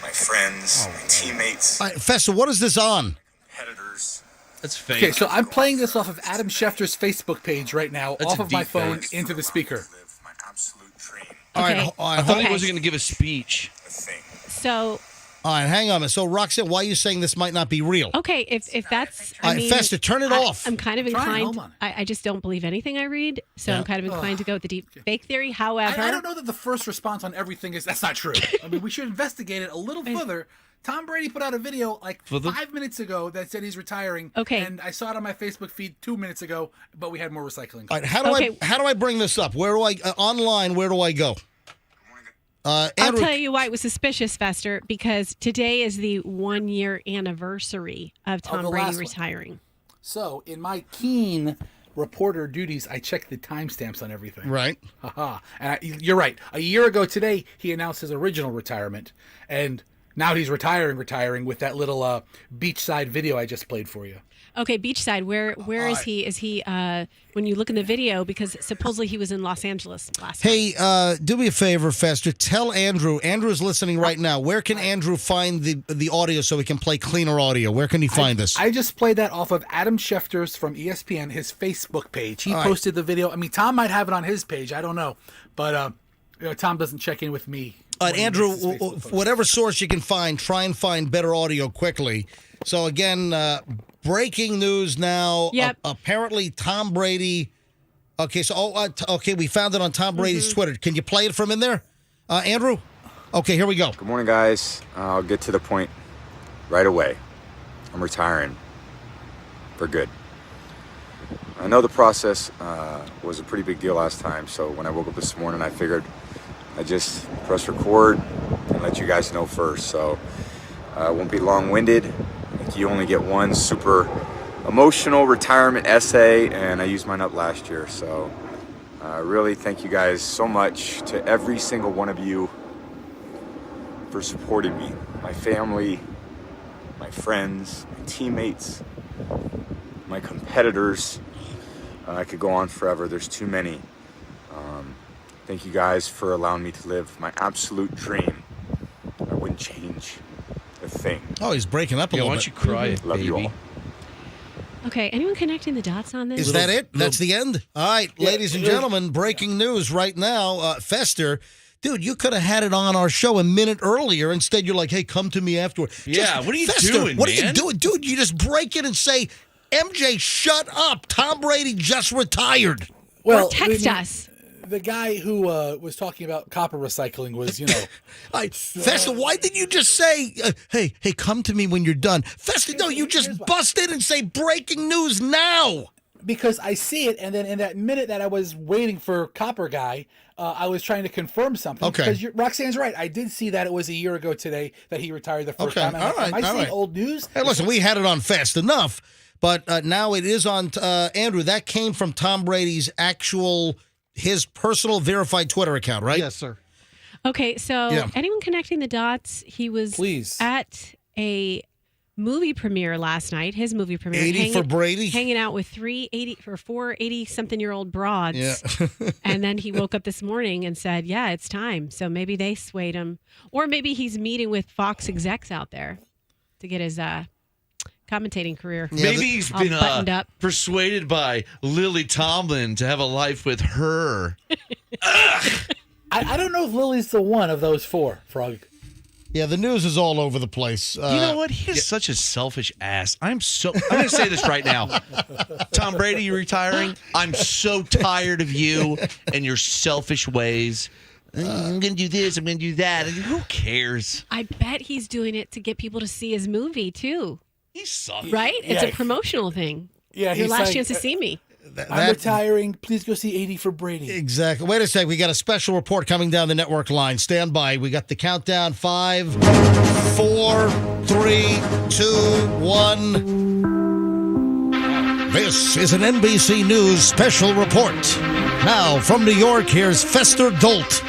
my friends, my teammates. All right, Fester, what is this on? Competitors. That's fake. Okay, so I'm playing this off of Adam Schefter's Facebook page right now, That's off a of my deep phone fake. into the speaker. All right, Okay. all right, I thought hold- he wasn't going to give a speech. So, all right, hang on a minute. So, Roxanne, why are you saying this might not be real? okay, if that's, All I right, mean, Fester, turn it off. I'm kind of Try it, inclined. hold on. I just don't believe anything I read, so Yeah. I'm kind of inclined to go with the deep fake theory. However, I don't know that the first response on everything is that's not true. I mean, we should investigate it a little further. Tom Brady put out a video like 5 minutes ago that said he's retiring. Okay. And I saw it on my Facebook feed 2 minutes ago, but we had more recycling. All right, how do I bring this up? Where do I online? Where do I go? I'll Andrew, tell you why it was suspicious, Fester, because today is the 1-year anniversry of Tom the Brady last one. retiring. So, in my keen reporter duties, I check the timestamps on everything. Right. Haha. And you're right. A year ago today, he announced his original retirement, and now he's retiring with that little beachside video I just played for you. Okay, beachside. Where is he? Is he when you look in the video, because supposedly he was in Los Angeles last time. hey, do me a favor, Fester. Tell Andrew. Andrew's listening right now. Where can Andrew find the audio so he can play cleaner audio? Where can he find this? I just played that off of Adam Schefter's from ESPN, his Facebook page. He All right. posted the video. I mean, Tom might have it on his page. I don't know. But Tom doesn't check in with me. All right, Andrew, whatever source you can find, try and find better audio quickly. So, again, breaking news now. Yep. Apparently, Tom Brady. Okay, so, we found it on Tom Brady's Twitter. Can you play it from in there, Andrew? Okay, here we go. Good morning, guys. I'll get to the point right away. I'm retiring for good. I know the process was a pretty big deal last time, so when I woke up this morning, I figured I'd just press record and let you guys know first. So I won't be long-winded. I think you only get one super emotional retirement essay, and I used mine up last year. So really thank you guys so much to every single one of you for supporting me, my family, my friends, my teammates, my competitors. I could go on forever. There's too many. Thank you guys for allowing me to live my absolute dream. I wouldn't change a thing. Oh, he's breaking up a little why bit. don't you cry it, Love you baby? all. Okay, anyone connecting the dots on this? Is that it? That's the end? All right, ladies and gentlemen, breaking news right now. Fester, dude, you could have had it on our show a minute earlier. Instead, you're like, hey, come to me afterward. Yeah, what are you Fester, doing, What are you man? doing? Dude, you just break it and say, MJ, shut up. Tom Brady just retired. Well, Or text us. The guy who was talking about copper recycling was, Fester, why did you just say, hey, come to me when you're done? Fester, no, you just bust in and say breaking news now. because I see it, and then in that minute that I was waiting for Copper Guy, I was trying to confirm something. Okay. Because Roxanne's right. I did see that it was a year ago today that he retired the first Okay, time. all right, Am I all seeing right. old news? Hey, listen, we had it on Fast Enough, but now it is on, Andrew, that came from Tom Brady's his personal verified Twitter account, right? Yes, sir. Okay, so Yeah. anyone connecting the dots? He was at a movie premiere last night. His movie premiere. 80 for Brady? Hanging out with 4 80-something-year-old broads. Yeah. And then he woke up this morning and said, yeah, it's time. So maybe they swayed him. Or maybe he's meeting with Fox execs out there to get his commentating career Maybe he's all been buttoned up. persuaded by Lily Tomlin to have a life with her. I don't know if Lily's the one of those four, Frog. Yeah, the news is all over the place. You know what? He is such a selfish ass. I'm going to say this right now. Tom Brady, you're retiring. I'm so tired of you and your selfish ways. I'm going to do this. I'm going to do that. And who cares? I bet he's doing it to get people to see his movie, too. He sucks. Right? It's Yeah. a promotional thing. Yeah, Your he's last like, chance to see me. I'm retiring. Please go see 80 for Brady. Exactly. Wait a sec. We got a special report coming down the network line. Stand by. We got the countdown. 5, 4, 3, 2, 1. This is an NBC News special report. Now, from New York, here's Fester Dolt.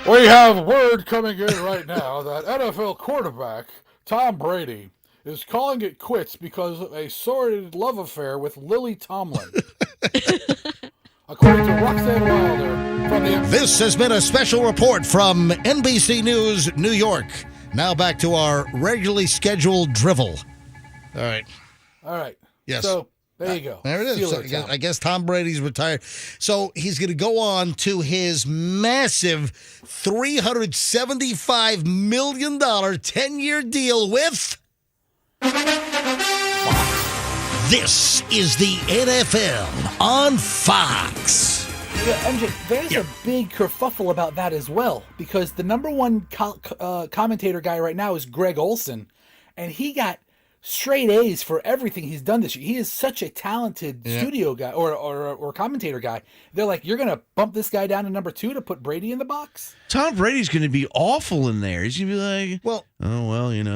We have word coming in right now that NFL quarterback Tom Brady is calling it quits because of a sordid love affair with Lily Tomlin. According to Roxanne Wilder from the... This has been a special report from NBC News, New York. Now back to our regularly scheduled drivel. All right. All right. Yes. So there you go. There it is. Feel So it, Tom. I guess Tom Brady's retired. So he's going to go on to his massive $375 million 10-year deal with... This is the NFL on Fox. Yeah, MJ, there's a big kerfuffle about that as well, because the number one commentator guy right now is Greg Olson, and he got straight A's for everything he's done this year. He is such a talented studio guy or commentator guy. They're like, you're going to bump this guy down to number 2 to put Brady in the box? Tom Brady's going to be awful in there. He's going to be like,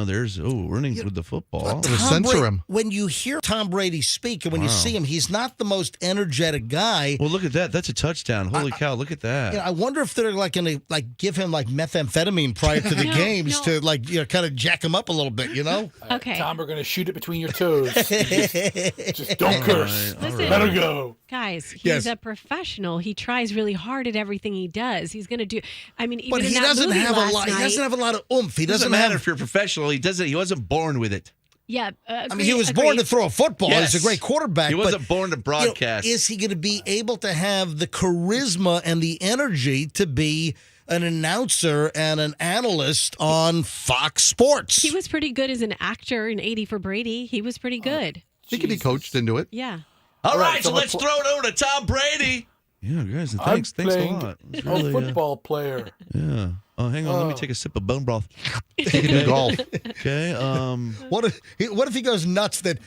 there's running with the football. Censor him. When you hear Tom Brady speak and when you see him, he's not the most energetic guy. Well, look at that. That's a touchdown. Holy cow, look at that. I wonder if they're like going to give him like methamphetamine prior to the games to kind of jack him up a little bit, Okay. Tom, we're going to shoot it between your toes. just don't curse. Listen, Let her go. Guys, he's a professional. He tries really hard at everything he does. He's going to do. I mean, even But he in that doesn't movie have a last lot. He night- doesn't have a lot of oomph. He doesn't doesn't matter have. if you're a professional. He wasn't born with it. Yeah, I mean, he was born to throw a football. Yes. He's a great quarterback. He but, wasn't born to broadcast. is he going to be able to have the charisma and the energy to be an announcer and an analyst on Fox Sports? He was pretty good as an actor in 80 for Brady. He was pretty good. He could be coached into it. Yeah. All right, so let's throw it over to Tom Brady. Yeah, guys, thanks a lot. It's a football player. Yeah. Oh, hang on. Let me take a sip of bone broth. He can do golf. Okay. What if he goes nuts that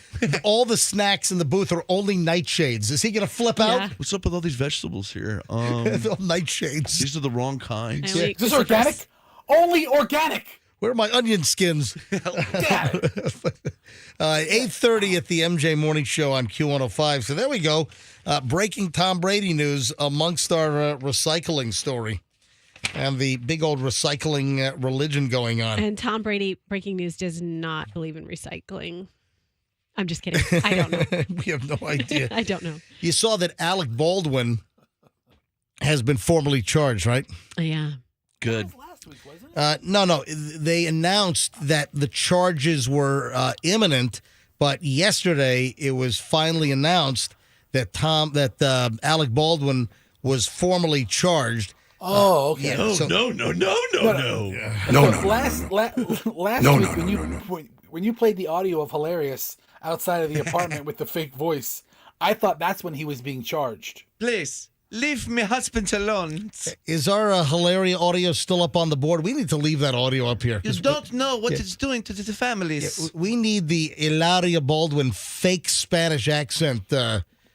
all the snacks in the booth are only nightshades? Is he going to flip out? What's up with all these vegetables here? Nightshades. These are the wrong kinds. Is this organic? Only organic. Where are my onion skins? 8:30 at the MJ Morning Show on Q105. So there we go. Breaking Tom Brady news amongst our recycling story and the big old recycling religion going on. And Tom Brady, breaking news, does not believe in recycling. I'm just kidding. I don't know. We have no idea. I don't know. You saw that Alec Baldwin has been formally charged, right? Yeah. Good. No. They announced that the charges were imminent, but yesterday it was finally announced that Alec Baldwin was formally charged. Oh, okay. Yeah, No. Last week when you played the audio of Hilarious outside of the apartment with the fake voice, I thought that's when he was being charged. Please, leave my husband alone. Is our Hilaria audio still up on the board? We need to leave that audio up here. You don't know what it's doing to the families. We need the Hilaria Baldwin fake Spanish accent.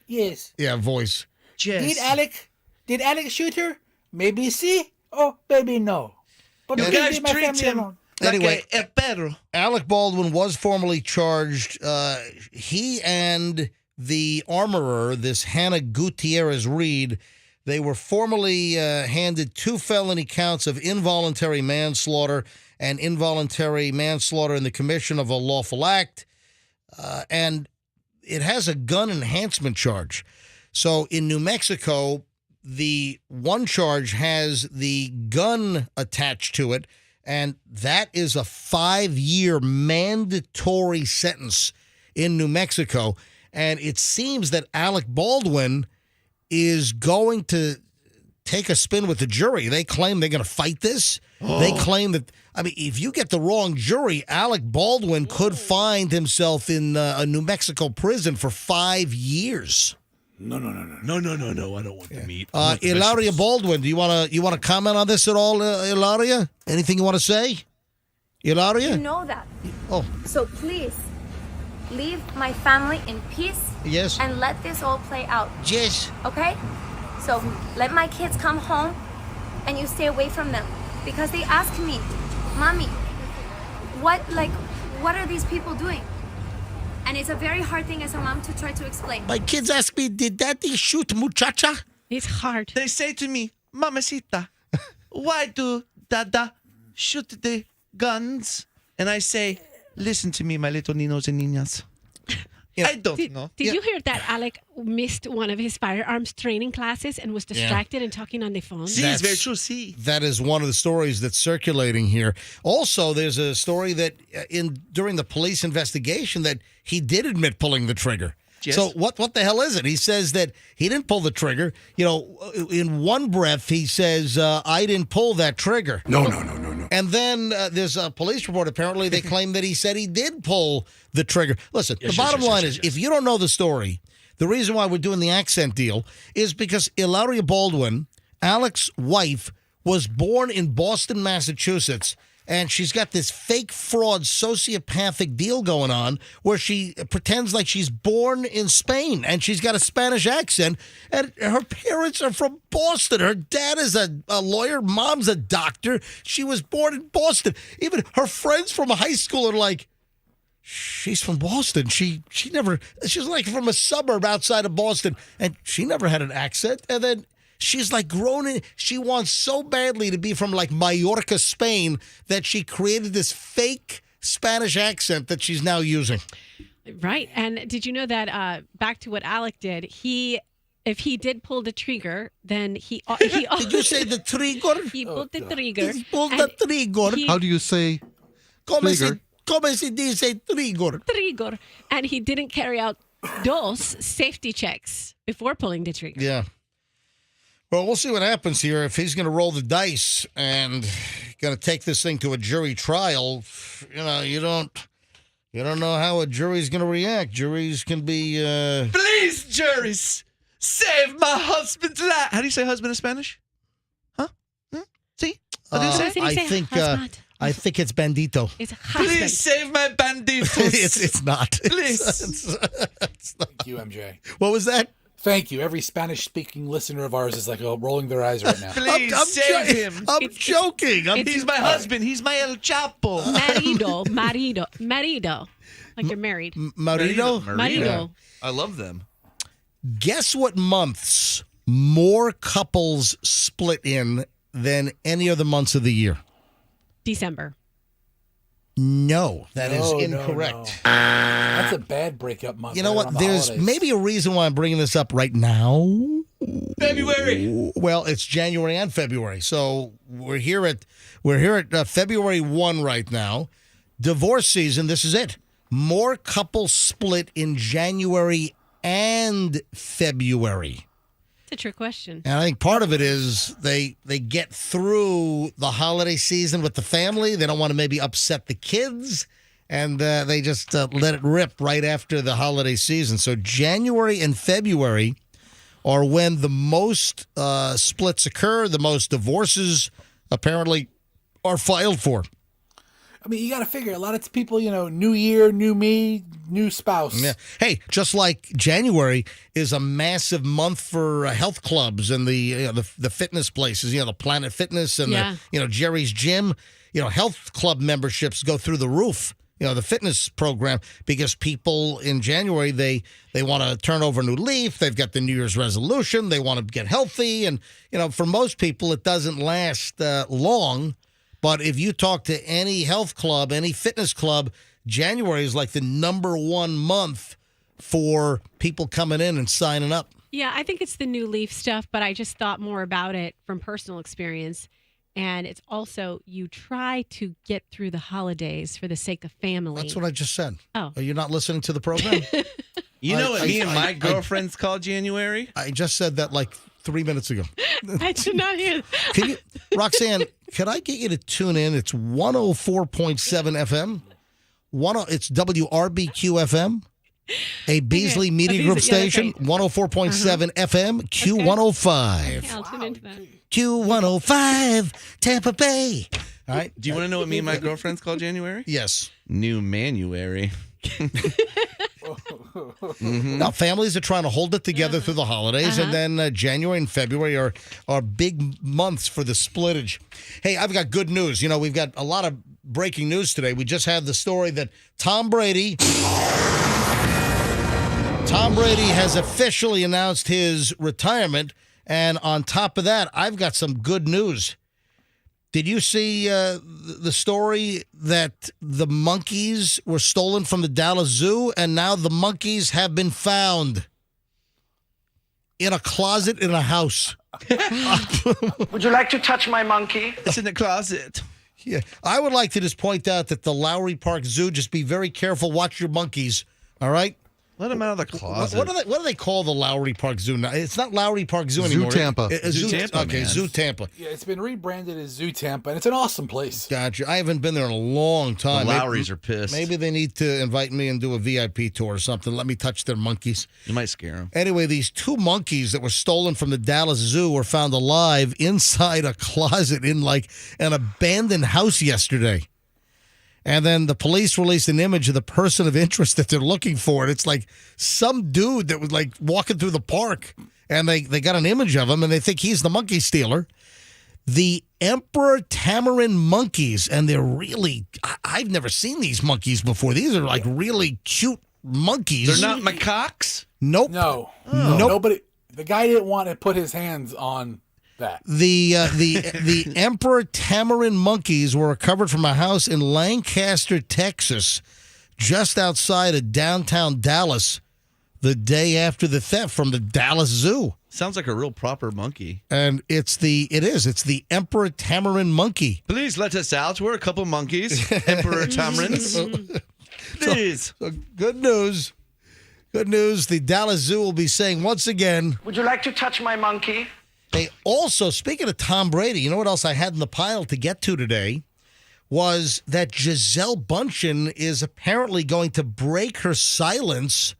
Yes. Yeah, voice. Did Alec shoot her? Maybe see, or maybe no. But You leave guys my treat family him alone. Anyway, like a perro. Alec Baldwin was formally charged. He and the armorer, this Hannah Gutierrez Reed, they were formally handed 2 felony counts of involuntary manslaughter and involuntary manslaughter in the commission of a lawful act. And it has a gun enhancement charge. So in New Mexico, the one charge has the gun attached to it, and that is a 5-year mandatory sentence in New Mexico. And it seems that Alec Baldwin is going to take a spin with the jury. They claim they're going to fight this. They claim that, if you get the wrong jury, Alec Baldwin could find himself in a New Mexico prison for 5 years. No. I don't want the meat. Hilaria Baldwin, do you want to comment on this at all, Hilaria? Anything you want to say? Hilaria? You know that. Oh. So please, leave my family in peace. Yes. And let this all play out. Yes. Okay? So let my kids come home and you stay away from them. Because they ask me, Mommy, what are these people doing? And it's a very hard thing as a mom to try to explain. My kids ask me, did Daddy shoot muchacha? It's hard. They say to me, Mamacita, why do Dada shoot the guns? And I say, listen to me, my little ninos and niñas. I don't know. Did you hear that Alec missed one of his firearms training classes and was distracted and talking on the phone? It's very true. See, that is one of the stories that's circulating here. Also, there's a story that during the police investigation that he did admit pulling the trigger. Yes. So what the hell is it? He says that he didn't pull the trigger. You know, in one breath he says, "I didn't pull that trigger." No. And then there's a police report. Apparently, they claim that he said he did pull the trigger. Listen, the bottom line is, if you don't know the story, the reason why we're doing the accent deal is because Alec Baldwin, Alec's wife, was born in Boston, Massachusetts. And she's got this fake fraud sociopathic deal going on where she pretends like she's born in Spain and she's got a Spanish accent. And her parents are from Boston. Her dad is a lawyer. Mom's a doctor. She was born in Boston. Even her friends from high school are like, she's from Boston. She's like from a suburb outside of Boston. And she never had an accent. And then she's like grown in. She wants so badly to be from like Mallorca, Spain, that she created this fake Spanish accent that she's now using. Right. And did you know that back to what Alec did, if he did pull the trigger, then he Did you say the trigger? He pulled the trigger. He pulled the trigger. How do you say trigger? Como se dice trigger? Trigger. And he didn't carry out those safety checks before pulling the trigger. Yeah. Well, we'll see what happens here. If he's going to roll the dice and going to take this thing to a jury trial, you don't know how a jury's going to react. Juries can be. Please, juries, save my husband's life. How do you say husband in Spanish? Huh? See? What do you say? I think it's bandito. It's husband. Please save my banditos. It's not. Please. It's not. Thank you, MJ. What was that? Thank you. Every Spanish-speaking listener of ours is like rolling their eyes right now. Please save him. I'm joking. He's my husband. He's my El Chapo. Marido. Like you're married. Marido? I love them. Guess what months more couples split in than any other months of the year? December. No, that is incorrect. No. That's a bad breakup month. You know right what? on the There's holidays. maybe a reason why I'm bringing this up right now. February. Well, it's January and February, so we're here at February 1 right now. Divorce season. This is it. More couples split in January and February. It's a trick question. And I think part of it is they get through the holiday season with the family. They don't want to maybe upset the kids, and they just let it rip right after the holiday season. So January and February are when the most splits occur, the most divorces apparently are filed for. I mean, you got to figure a lot of people, new year, new me, new spouse. Yeah. Hey, just like January is a massive month for health clubs and the fitness places, the Planet Fitness and the Jerry's Gym, health club memberships go through the roof. The fitness program, because people in January, they want to turn over a new leaf. They've got the New Year's resolution. They want to get healthy. And, for most people, it doesn't last long. But if you talk to any health club, any fitness club, January is like the number one month for people coming in and signing up. Yeah, I think it's the new leaf stuff, but I just thought more about it from personal experience. And it's also, you try to get through the holidays for the sake of family. That's what I just said. Oh. Are you not listening to the program? You know what me and my girlfriends call January? I just said that like 3 minutes ago. I did not hear that. Can you, Roxanne, could I get you to tune in? It's 104.7 FM. It's WRBQ FM, a Beasley Media Group station, 104.7 FM, Q105. Okay, I'll tune into that. Q105, Tampa Bay. All right. Do you want to know what me and my girlfriends call January? Yes. New Manuary. Now, families are trying to hold it together through the holidays, and then January and February are big months for the splittage. Hey, I've got good news. We've got a lot of breaking news today. We just had the story that Tom Brady has officially announced his retirement, and on top of that, I've got some good news. Did you see the story that the monkeys were stolen from the Dallas Zoo, and now the monkeys have been found in a closet in a house? Would you like to touch my monkey? It's in the closet. Yeah, I would like to just point out that the Lowry Park Zoo, just be very careful. Watch your monkeys, all right? Let them out of the closet. What do they call the Lowry Park Zoo now? It's not Lowry Park Zoo Zoo anymore. Tampa. Zoo Tampa, Okay, man. Zoo Tampa. Yeah, it's been rebranded as Zoo Tampa, and it's an awesome place. Gotcha. I haven't been there in a long time. The Lowrys are pissed. Maybe they need to invite me and do a VIP tour or something. Let me touch their monkeys. You might scare them. Anyway, these 2 monkeys that were stolen from the Dallas Zoo were found alive inside a closet in like an abandoned house yesterday. And then the police released an image of the person of interest that they're looking for. And it's like some dude that was like walking through the park. And they got an image of him, and they think he's the monkey stealer. The Emperor Tamarin monkeys. And they're really, I've never seen these monkeys before. These are like really cute monkeys. They're not macaques? Nope. No. Nope. Nobody. The guy didn't want to put his hands on that. The Emperor Tamarin monkeys were recovered from a house in Lancaster, Texas, just outside of downtown Dallas, the day after the theft from the Dallas Zoo. Sounds like a real proper monkey. And it's the Emperor Tamarin monkey. Please let us out. We're a couple monkeys. Emperor Tamarins. Please. So good news. Good news. The Dallas Zoo will be saying once again. Would you like to touch my monkey? Hey, also, speaking of Tom Brady, you know what else I had in the pile to get to today was that Gisele Bündchen is apparently going to break her silence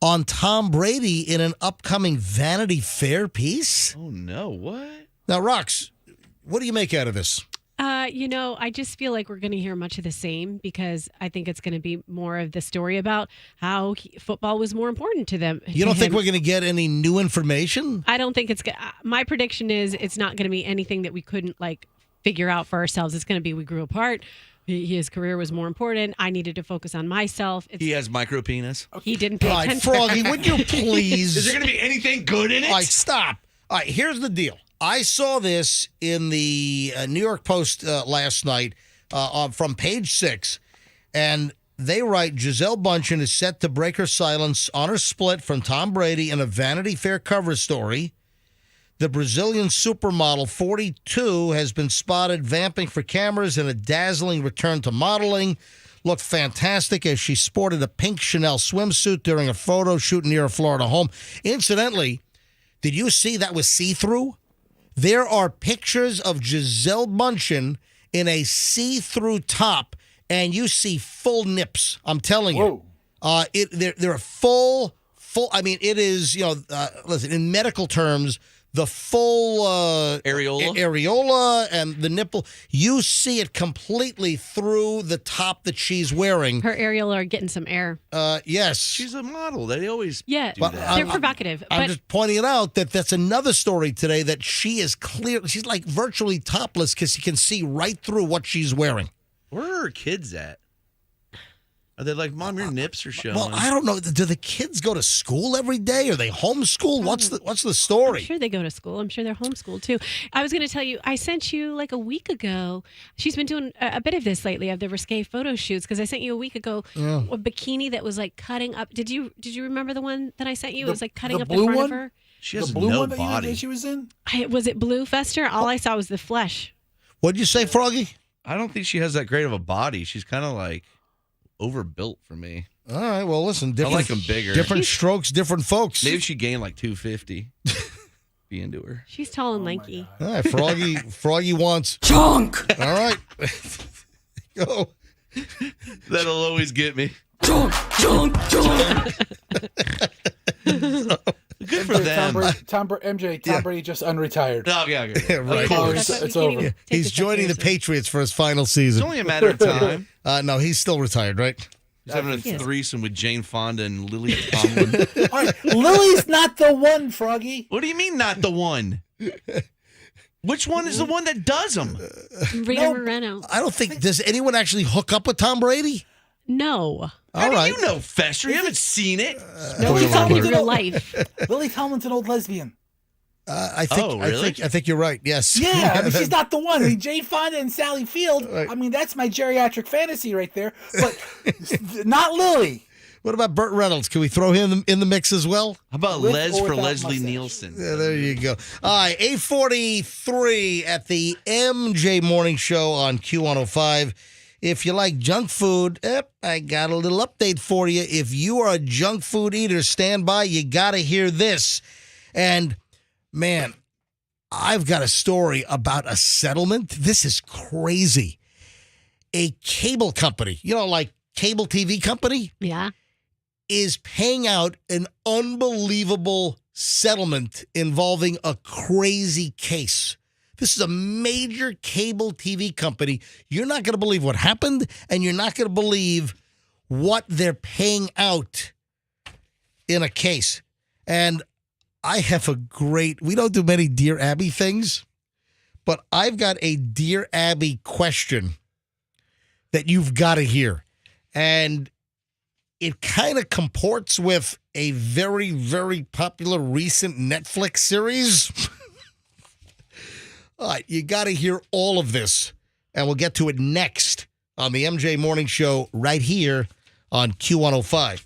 on Tom Brady in an upcoming Vanity Fair piece. Oh, no. What? Now, Rox, what do you make out of this? I just feel like we're going to hear much of the same because I think it's going to be more of the story about how football was more important to them. You don't think we're going to get any new information? I don't think it's going to. My prediction is it's not going to be anything that we couldn't figure out for ourselves. It's going to be we grew apart. His career was more important. I needed to focus on myself. He has micro penis. He didn't pay All right, attention. Froggy, would you please? Is there going to be anything good in it? All right, stop. All right, here's the deal. I saw this in the New York Post last night from page 6, and they write, Gisele Bündchen is set to break her silence on her split from Tom Brady in a Vanity Fair cover story. The Brazilian supermodel, 42, has been spotted vamping for cameras in a dazzling return to modeling. Looked fantastic as she sported a pink Chanel swimsuit during a photo shoot near a Florida home. Incidentally, did you see that was see-through? There are pictures of Gisele Bündchen in a see-through top, and you see full nips. I'm telling you. They're full. I mean, it is, listen, in medical terms, the full areola and the nipple, you see it completely through the top that she's wearing. Her areola are getting some air. Yes. She's a model. They always do but that. they're provocative. I'm But just pointing it out that's another story today that she is clear. She's like virtually topless because you can see right through what she's wearing. Where are her kids at? Are they like, Mom, your nips are showing? Well, I don't know. Do the kids go to school every day? Are they homeschooled? What's the story? I'm sure they go to school. I'm sure they're homeschooled too. I was going to tell you, I sent you like a week ago. She's been doing a bit of this lately of the risque photo shoots because I sent you a week ago a bikini that was like cutting up. Did you remember the one that I sent you? It was like cutting up the front of her. She has the blue no one body. that she was in? Was it blue, Fester? All I saw was the flesh. What'd you say, Froggy? I don't think she has that great of a body. She's kind of like overbuilt for me. All right, well, listen. I like them bigger. Different strokes, different folks. Maybe she gained like 250. Be into her. She's tall and lanky. All right, Froggy wants Junk. All right. Go. That'll always get me. Junk. Good for them. Tom Brady just unretired. Oh, yeah. Right. Of course. It's over. Yeah, he's joining the Patriots for his final season. It's only a matter of time. No, he's still retired, right? He's having a threesome with Jane Fonda and Lily Tomlin. All right, Lily's not the one, Froggy. What do you mean not the one? Which one is the one that does them? Rita Moreno. I don't think. Does anyone actually hook up with Tom Brady? No. How do you know, Fester? You haven't seen it. No, he's talking in real life. Lily Tomlin's an old lesbian. I think. Oh, really? I think you're right. Yes. Yeah, I mean, she's not the one. I mean, Jane Fonda and Sally Field. I mean, that's my geriatric fantasy right there. But not Lily. What about Burt Reynolds? Can we throw him in the mix as well? How about With Les or for without Leslie mustache? Nielsen? Yeah, there you go. All right, 8:43 at the MJ Morning Show on Q105. If you like junk food, I got a little update for you. If you are a junk food eater, stand by. You got to hear this. And, man, I've got a story about a settlement. This is crazy. A cable company, like cable TV company, is paying out an unbelievable settlement involving a crazy case. This is a major cable TV company. You're not going to believe what happened, and you're not going to believe what they're paying out in a case. And I have we don't do many Dear Abby things, but I've got a Dear Abby question that you've got to hear. And it kind of comports with a very, very popular recent Netflix series. All right, you got to hear all of this, and we'll get to it next on the MJ Morning Show right here on Q105.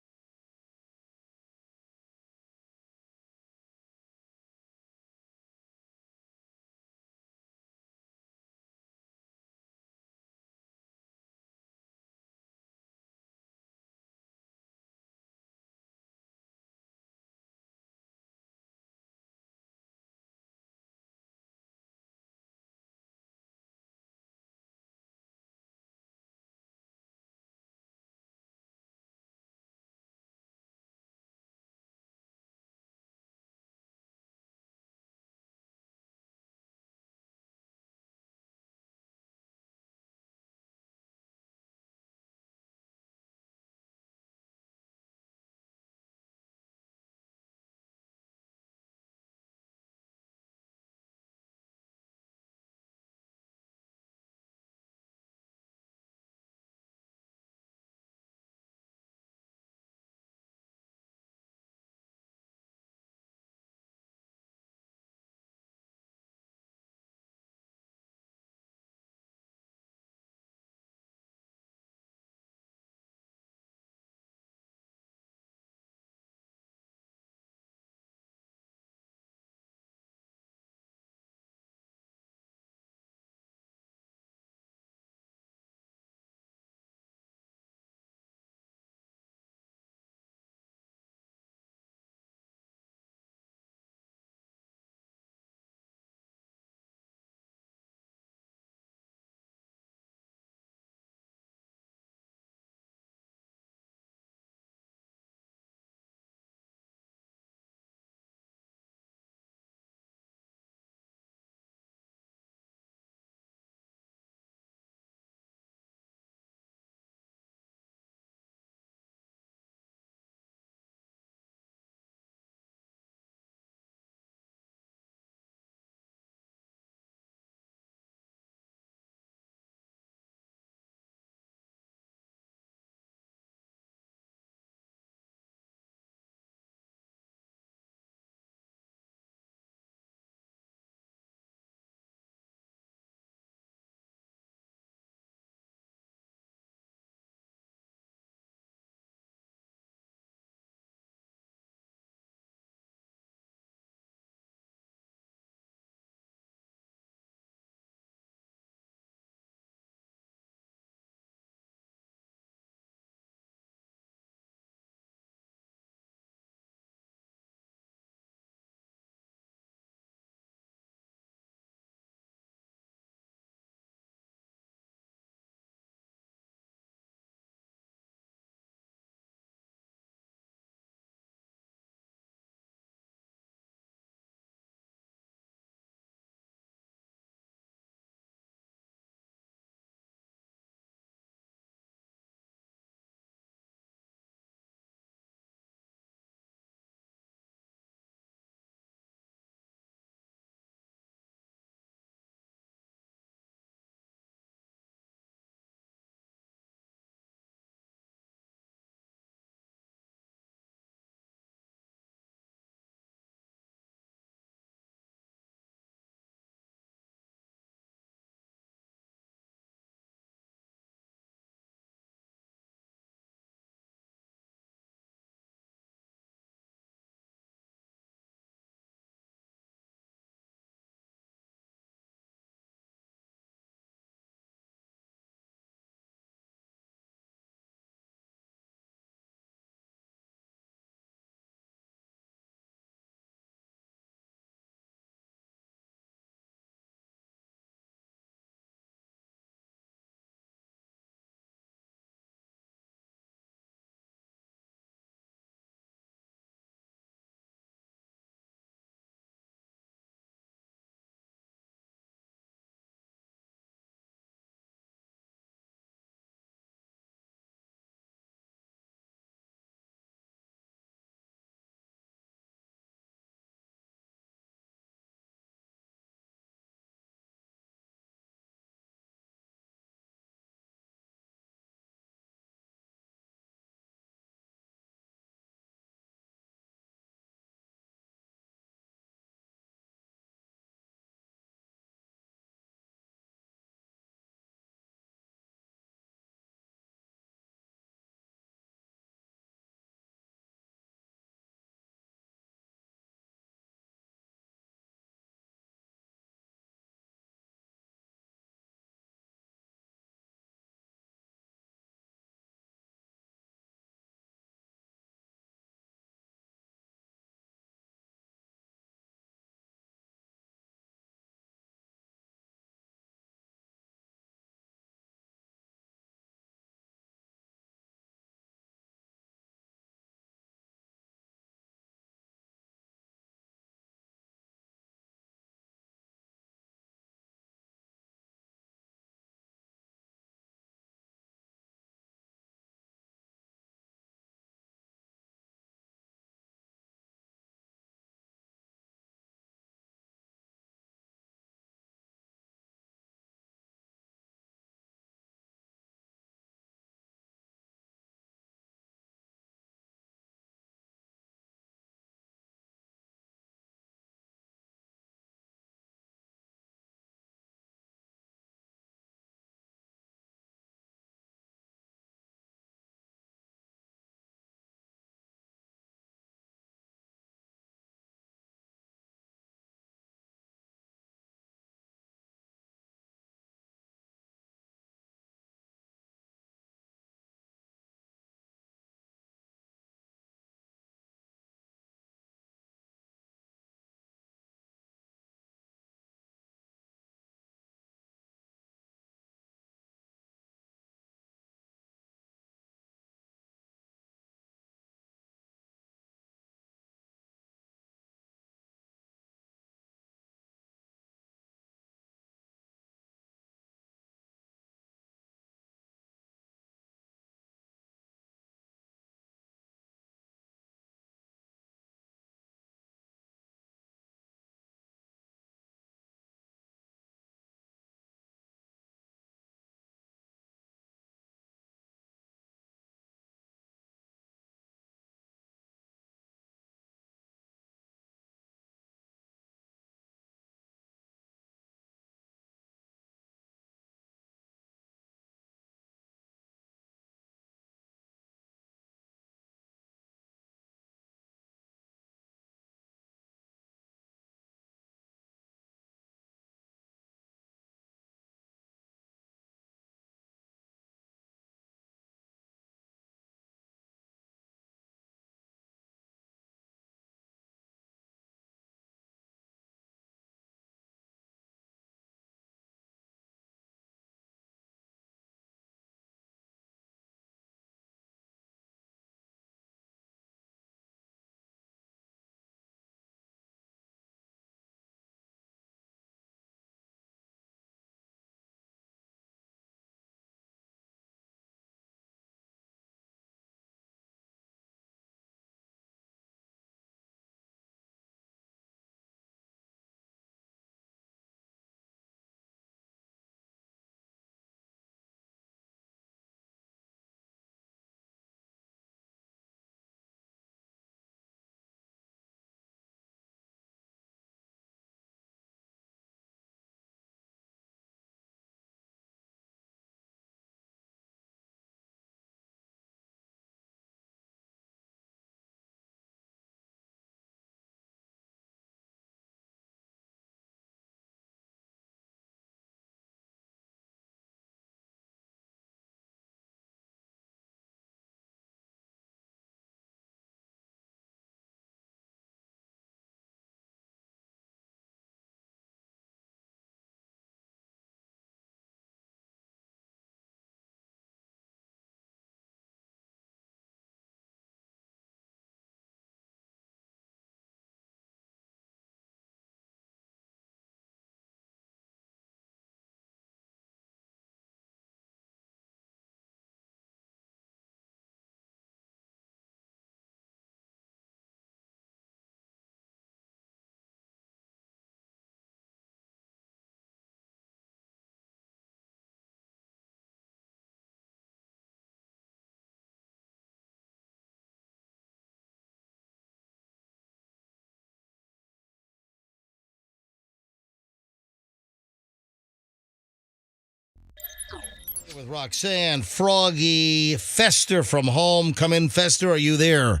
With Roxanne, Froggy, Fester from home. Come in, Fester. Are you there?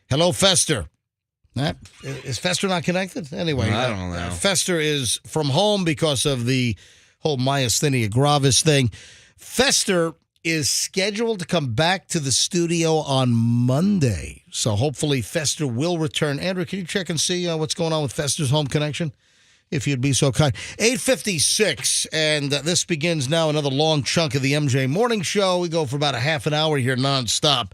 Hello, Fester. Is Fester not connected? Anyway, I don't know. Fester is from home because of the whole myasthenia gravis thing. Fester is scheduled to come back to the studio on Monday. So hopefully Fester will return. Andrew, can you check and see what's going on with Fester's home connection? If you'd be so kind. 8:56, and this begins now another long chunk of the MJ Morning Show. We go for about a half an hour here nonstop,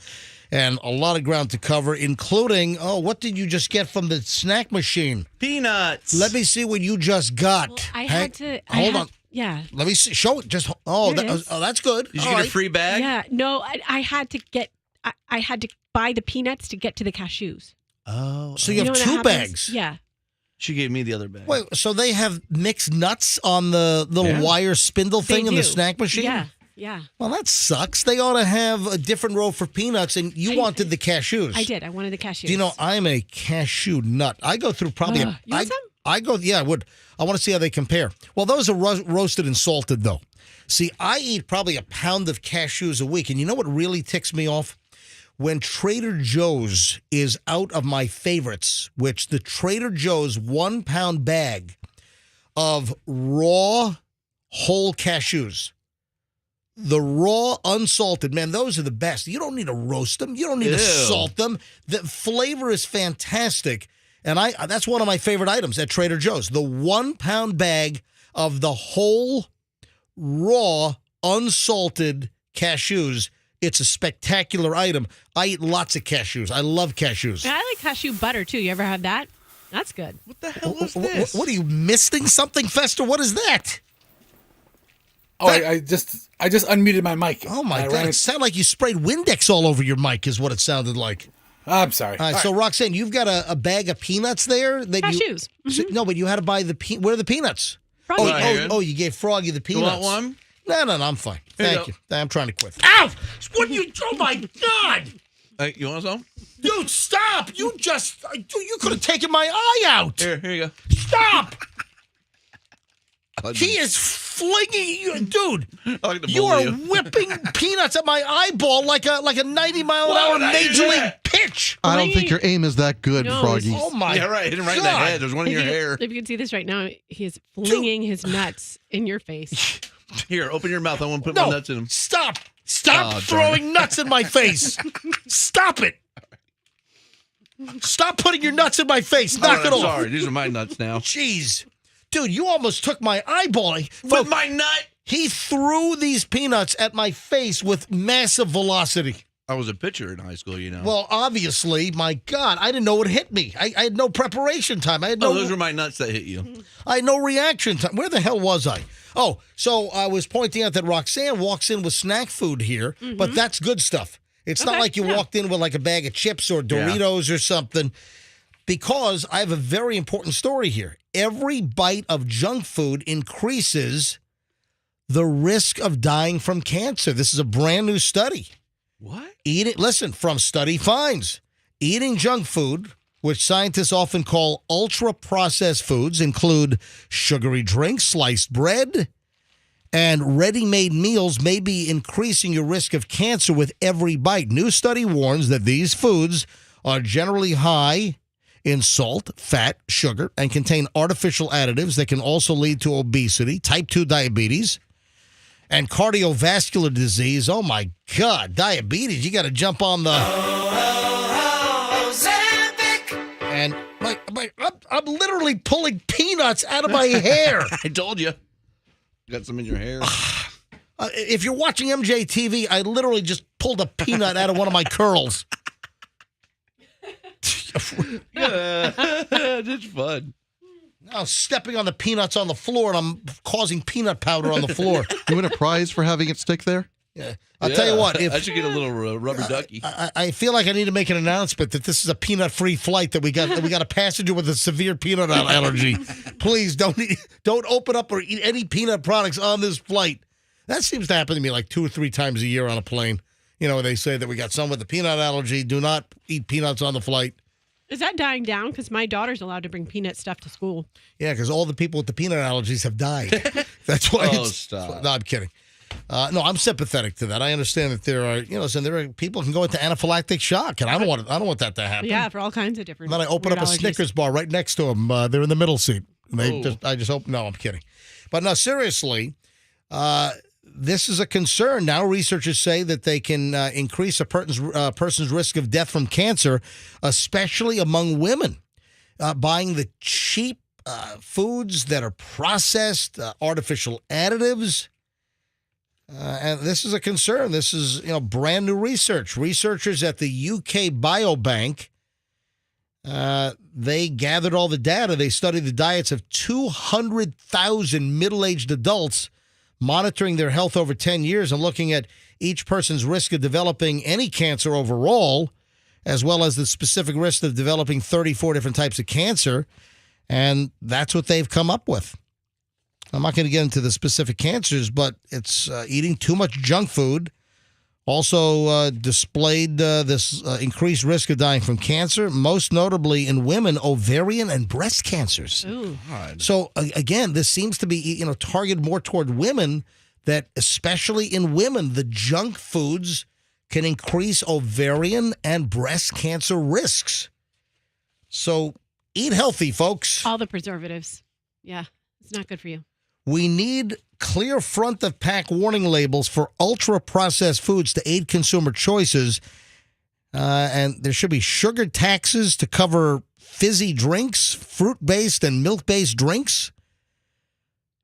and a lot of ground to cover, including, what did you just get from the snack machine? Peanuts. Let me see what you just got. Well, I had to. Hold on. Yeah. Let me see. Show it. Just that's good. Did you get a free bag? Yeah. No, I had to get. I had to buy the peanuts to get to the cashews. Oh, so you have know what two happens? bags. Yeah. She gave me the other bag. Wait, so they have mixed nuts on the little wire spindle thing in the snack machine? Yeah, yeah. Well, that sucks. They ought to have a different row for peanuts, and you wanted the cashews. I did. I wanted the cashews. Do you know, I'm a cashew nut. I go through probably... You want some? Yeah, I would. I want to see how they compare. Well, those are roasted and salted, though. See, I eat probably a pound of cashews a week, and you know what really ticks me off? When Trader Joe's is out of my favorites, which the Trader Joe's 1 pound bag of raw whole cashews, the raw unsalted, man, those are the best. You don't need to roast them. You don't need to salt them. The flavor is fantastic. And that's one of my favorite items at Trader Joe's. The 1 pound bag of the whole raw unsalted cashews. It's a spectacular item. I eat lots of cashews. I love cashews. I like cashew butter, too. You ever had that? That's good. What the hell was this? What are you missing something, Fester? What is that? Oh, I just unmuted my mic. Oh, my God. It sounded like you sprayed Windex all over your mic is what it sounded like. I'm sorry. All right, so Roxanne, you've got a bag of peanuts there? Cashews. No, but you had to buy where are the peanuts? Froggy. You gave Froggy the peanuts. You want one? No, I'm fine. Here you Thank you. I'm trying to quit. Ow! What you? Oh my God! Hey, you want some? Dude, stop! You could have taken my eye out. Here you go. Stop! He is flinging you, dude. I like to You bully are whipping peanuts at my eyeball like a 90-mile-an-hour major league pitch. I don't think your aim is that good, No, Froggy. Oh my! Yeah, right. Hit him right in the God. head. There's one in your hair. If you can see this right now, he is flinging his nuts in your face. Here, open your mouth. I want to put my nuts in them. Stop Oh, throwing nuts in my face. Stop it. Stop putting your nuts in my face. Knock All right, it off. Sorry, these are my nuts now. Jeez. Dude, you almost took my eyeball. With my nut? He threw these peanuts at my face with massive velocity. I was a pitcher in high school, you know. Well, obviously, my God, I didn't know it hit me. I had no preparation time. I had no. those were my nuts that hit you. I had no reaction time. Where the hell was I? Oh, so I was pointing out that Roxanne walks in with snack food here, but that's good stuff. It's not like you walked in with like a bag of chips or Doritos or something. Because I have a very important story here. Every bite of junk food increases the risk of dying from cancer. This is a brand new study. What? Listen, from study finds, eating junk food, which scientists often call ultra-processed foods, include sugary drinks, sliced bread, and ready-made meals may be increasing your risk of cancer with every bite. New study warns that these foods are generally high in salt, fat, sugar, and contain artificial additives that can also lead to obesity, type 2 diabetes, and cardiovascular disease. Oh, my God. Diabetes. You got to jump on the... And I'm literally pulling peanuts out of my hair. I told you. Got some in your hair. If you're watching MJ TV, I literally just pulled a peanut out of one of my curls. It's fun. Now stepping on the peanuts on the floor, and I'm causing peanut powder on the floor. You win a prize for having it stick there? Yeah. I'll tell you what. I should get a little rubber ducky. I feel like I need to make an announcement that this is a peanut-free flight, that we got a passenger with a severe peanut allergy. Please don't open up or eat any peanut products on this flight. That seems to happen to me like 2 or 3 times a year on a plane. You know, they say that we got someone with a peanut allergy. Do not eat peanuts on the flight. Is that dying down? Because my daughter's allowed to bring peanut stuff to school. Yeah, because all the people with the peanut allergies have died. That's why. Oh, stop. No, I'm kidding. No, I'm sympathetic to that. I understand that there are, there are people who can go into anaphylactic shock, and I don't want that to happen. Yeah, for all kinds of different. And then I open up a allergies. Snickers bar right next to them. They're in the middle seat. And I just hope. No, I'm kidding. But no, seriously, this is a concern. Now researchers say that they can increase a person's risk of death from cancer, especially among women. Buying the cheap foods that are processed, artificial additives. And this is a concern. This is, brand new research. Researchers at the UK Biobank, they gathered all the data. They studied the diets of 200,000 middle-aged adults, monitoring their health over 10 years and looking at each person's risk of developing any cancer overall, as well as the specific risk of developing 34 different types of cancer. And that's what they've come up with. I'm not going to get into the specific cancers, but it's eating too much junk food. Also displayed this increased risk of dying from cancer, most notably in women, ovarian and breast cancers. Ooh. So, again, this seems to be targeted more toward women, that especially in women, the junk foods can increase ovarian and breast cancer risks. So eat healthy, folks. All the preservatives. Yeah, it's not good for you. We need clear front of pack warning labels for ultra processed foods to aid consumer choices. And there should be sugar taxes to cover fizzy drinks, fruit-based and milk-based drinks.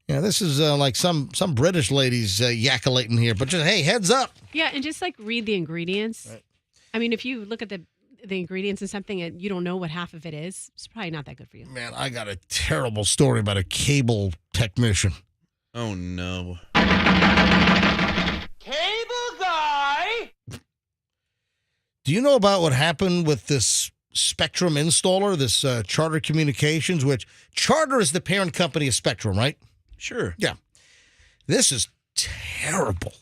Yeah, this is like some British ladies yackulating here, but just, hey, heads up. Yeah, and just read the ingredients. Right. I mean, if you look at the ingredients in something and you don't know what half of it is, it's probably not that good for you. Man, I got a terrible story about a cable technician. Oh, no. Cable guy! Do you know about what happened with this Spectrum installer, this Charter Communications, which Charter is the parent company of Spectrum, right? Sure. Yeah. This is terrible.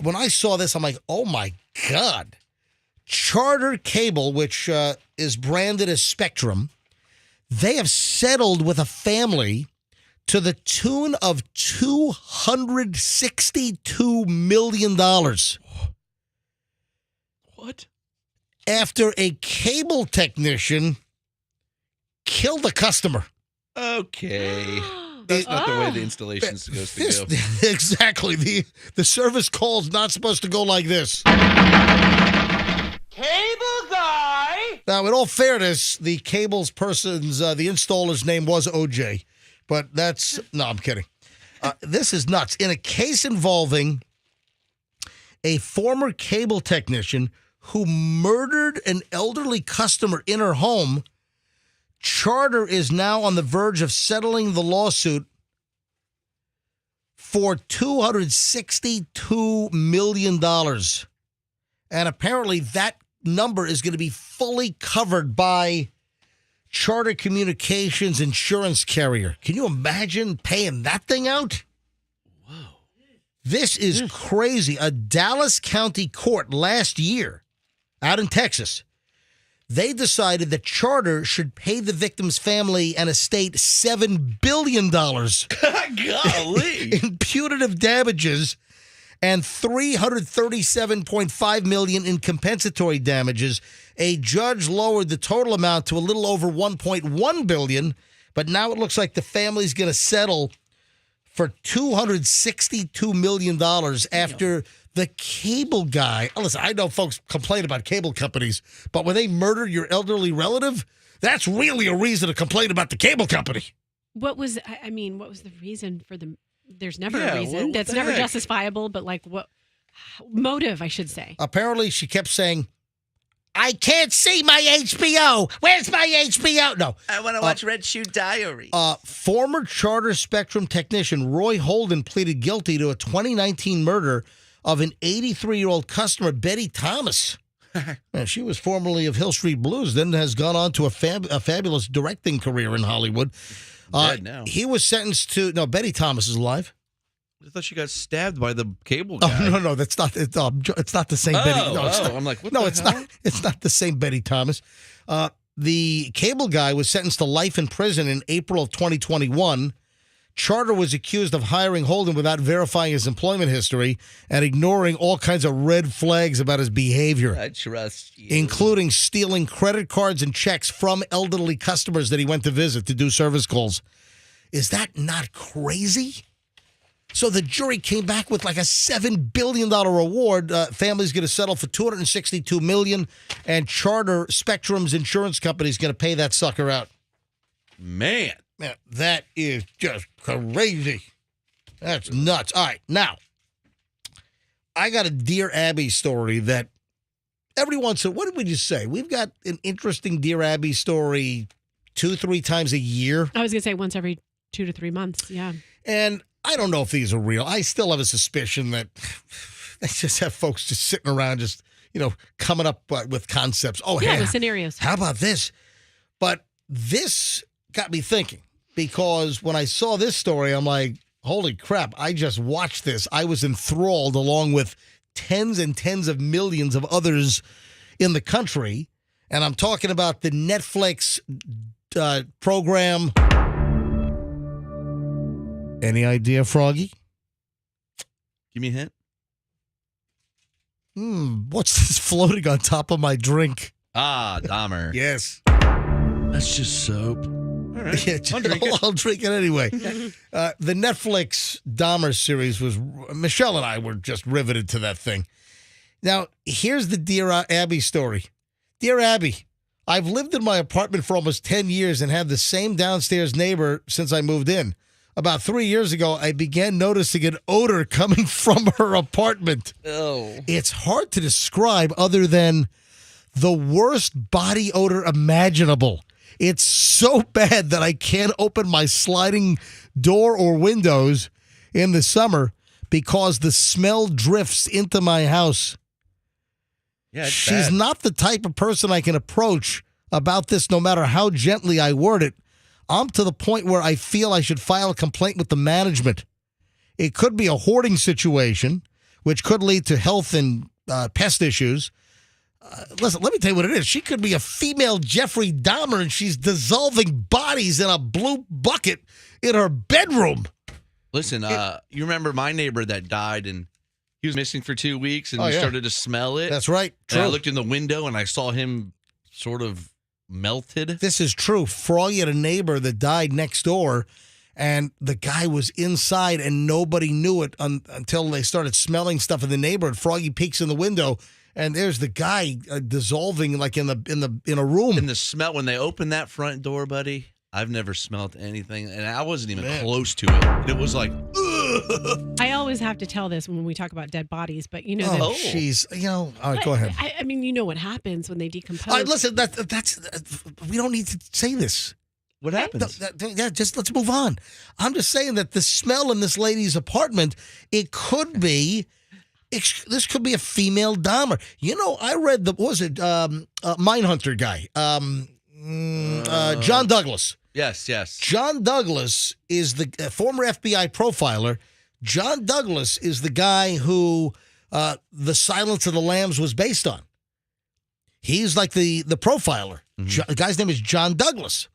When I saw this, I'm like, oh, my God. Charter Cable, which is branded as Spectrum, they have settled with a family to the tune of $262 million. What? After a cable technician killed a customer. Okay. That's not the way the installation is supposed to go. Exactly. The service call's not supposed to go like this. Cable guy! Now, in all fairness, the cable's person's, the installer's name was OJ. But that's, no, I'm kidding. This is nuts. In a case involving a former cable technician who murdered an elderly customer in her home, Charter is now on the verge of settling the lawsuit for $262 million. And apparently that number is going to be fully covered by Charter Communications insurance carrier. Can you imagine paying that thing out? Whoa. This is crazy. A Dallas County court last year out in Texas, they decided that Charter should pay the victim's family and estate $7 billion Golly. in punitive damages and $337.5 million in compensatory damages. A judge lowered the total amount to a little over $1.1 billion, but now it looks like the family's going to settle for $262 million after the cable guy. Listen, I know folks complain about cable companies, but when they murder your elderly relative, that's really a reason to complain about the cable company. What was the reason for the... There's never Yeah, a reason. what That's the never heck? justifiable, but what motive, I should say. Apparently, she kept saying, I can't see my HBO. Where's my HBO? No. I want to watch Red Shoe Diary. Former Charter Spectrum technician Roy Holden pleaded guilty to a 2019 murder of an 83-year-old customer, Betty Thomas. Man, she was formerly of Hill Street Blues, then has gone on to a fabulous directing career in Hollywood. Dead now. He was sentenced to... No, Betty Thomas is alive. I thought she got stabbed by the cable guy. Oh, no, that's not... It's not the same Betty... No, it's not. I'm like, what No, the it's hell? not. It's not the same Betty Thomas. The cable guy was sentenced to life in prison in April of 2021. Charter was accused of hiring Holden without verifying his employment history and ignoring all kinds of red flags about his behavior. I trust you. Including stealing credit cards and checks from elderly customers that he went to visit to do service calls. Is that not crazy? So the jury came back with like a $7 billion reward. Family's going to settle for $262 million, and Charter Spectrum's insurance company is going to pay that sucker out. Man, that is just crazy. That's nuts. All right, now, I got a Dear Abby story that every once in a while, what did we just say? We've got an interesting Dear Abby story 2-3 times a year. I was going to say once every 2 to 3 months. Yeah. And I don't know if these are real. I still have a suspicion that they just have folks just sitting around just, coming up with concepts. Oh, yeah, hey, the scenarios. How about this? But this got me thinking, because when I saw this story, I'm like, holy crap, I just watched this. I was enthralled along with tens and tens of millions of others in the country. And I'm talking about the Netflix program. Any idea, Froggy? Give me a hint. What's this floating on top of my drink? Ah, Dahmer. Yes. That's just soap. All right. Yeah, I'll drink it anyway. The Netflix Dahmer series was, Michelle and I were just riveted to that thing. Now, here's the Dear Abby story. Dear Abby, I've lived in my apartment for almost 10 years and had the same downstairs neighbor since I moved in. About 3 years ago, I began noticing an odor coming from her apartment. Oh. It's hard to describe other than the worst body odor imaginable. It's so bad that I can't open my sliding door or windows in the summer because the smell drifts into my house. Yeah, She's not the type of person I can approach about this no matter how gently I word it. I'm to the point where I feel I should file a complaint with the management. It could be a hoarding situation, which could lead to health and pest issues. Listen, let me tell you what it is. She could be a female Jeffrey Dahmer, and she's dissolving bodies in a blue bucket in her bedroom. Listen, you remember my neighbor that died, and he was missing for 2 weeks, and Oh, we yeah. started to smell it. That's right. And I True. looked in the window, and I saw him sort of melted. This is true. Froggy had a neighbor that died next door, and the guy was inside, and nobody knew it until they started smelling stuff in the neighborhood. Froggy peeks in the window, and there's the guy dissolving like in a room. And the smell when they opened that front door, buddy. I've never smelled anything, and I wasn't even close to it. And it was like, ugh. I always have to tell this when we talk about dead bodies, but you know. Oh, that, jeez. All right, go ahead. I mean, you know what happens when they decompose. All right, listen, that's we don't need to say this. What happens? Yeah, just let's move on. I'm just saying that the smell in this lady's apartment, it could be. This could be a female Dahmer. I read Mindhunter guy, John Douglas. Yes. John Douglas is the former FBI profiler. John Douglas is the guy who The Silence of the Lambs was based on. He's like the profiler. The guy's name is John Douglas.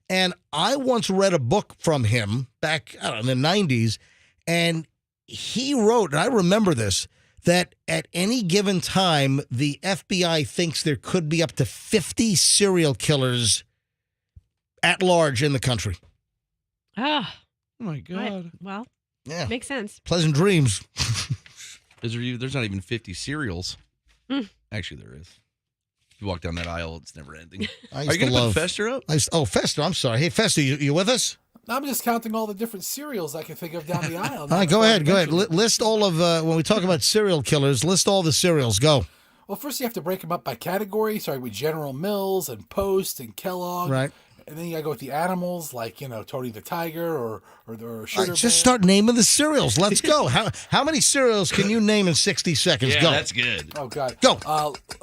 And I once read a book from him back, in the 90s, and he wrote, and I remember this, that at any given time, the FBI thinks there could be up to 50 serial killers at large in the country. Oh my God. Well, yeah, makes sense. Pleasant dreams. There's not even 50 cereals. Mm. Actually, there is. If you walk down that aisle, it's never ending. I Are used you to going to love put Fester up? Fester. I'm sorry. Hey, Fester, you with us? I'm just counting all the different cereals I can think of down the aisle. All right, go ahead. List all of, when we talk about serial killers, list all the cereals. Go. Well, first you have to break them up by category. Starting with General Mills and Post and Kellogg. Right. And then you got to go with the animals, like, Tony the Tiger or Sugar Just Bear. start naming the cereals. Let's go. How many cereals can you name in 60 seconds? Yeah, Go. that's good. Oh, God. Go.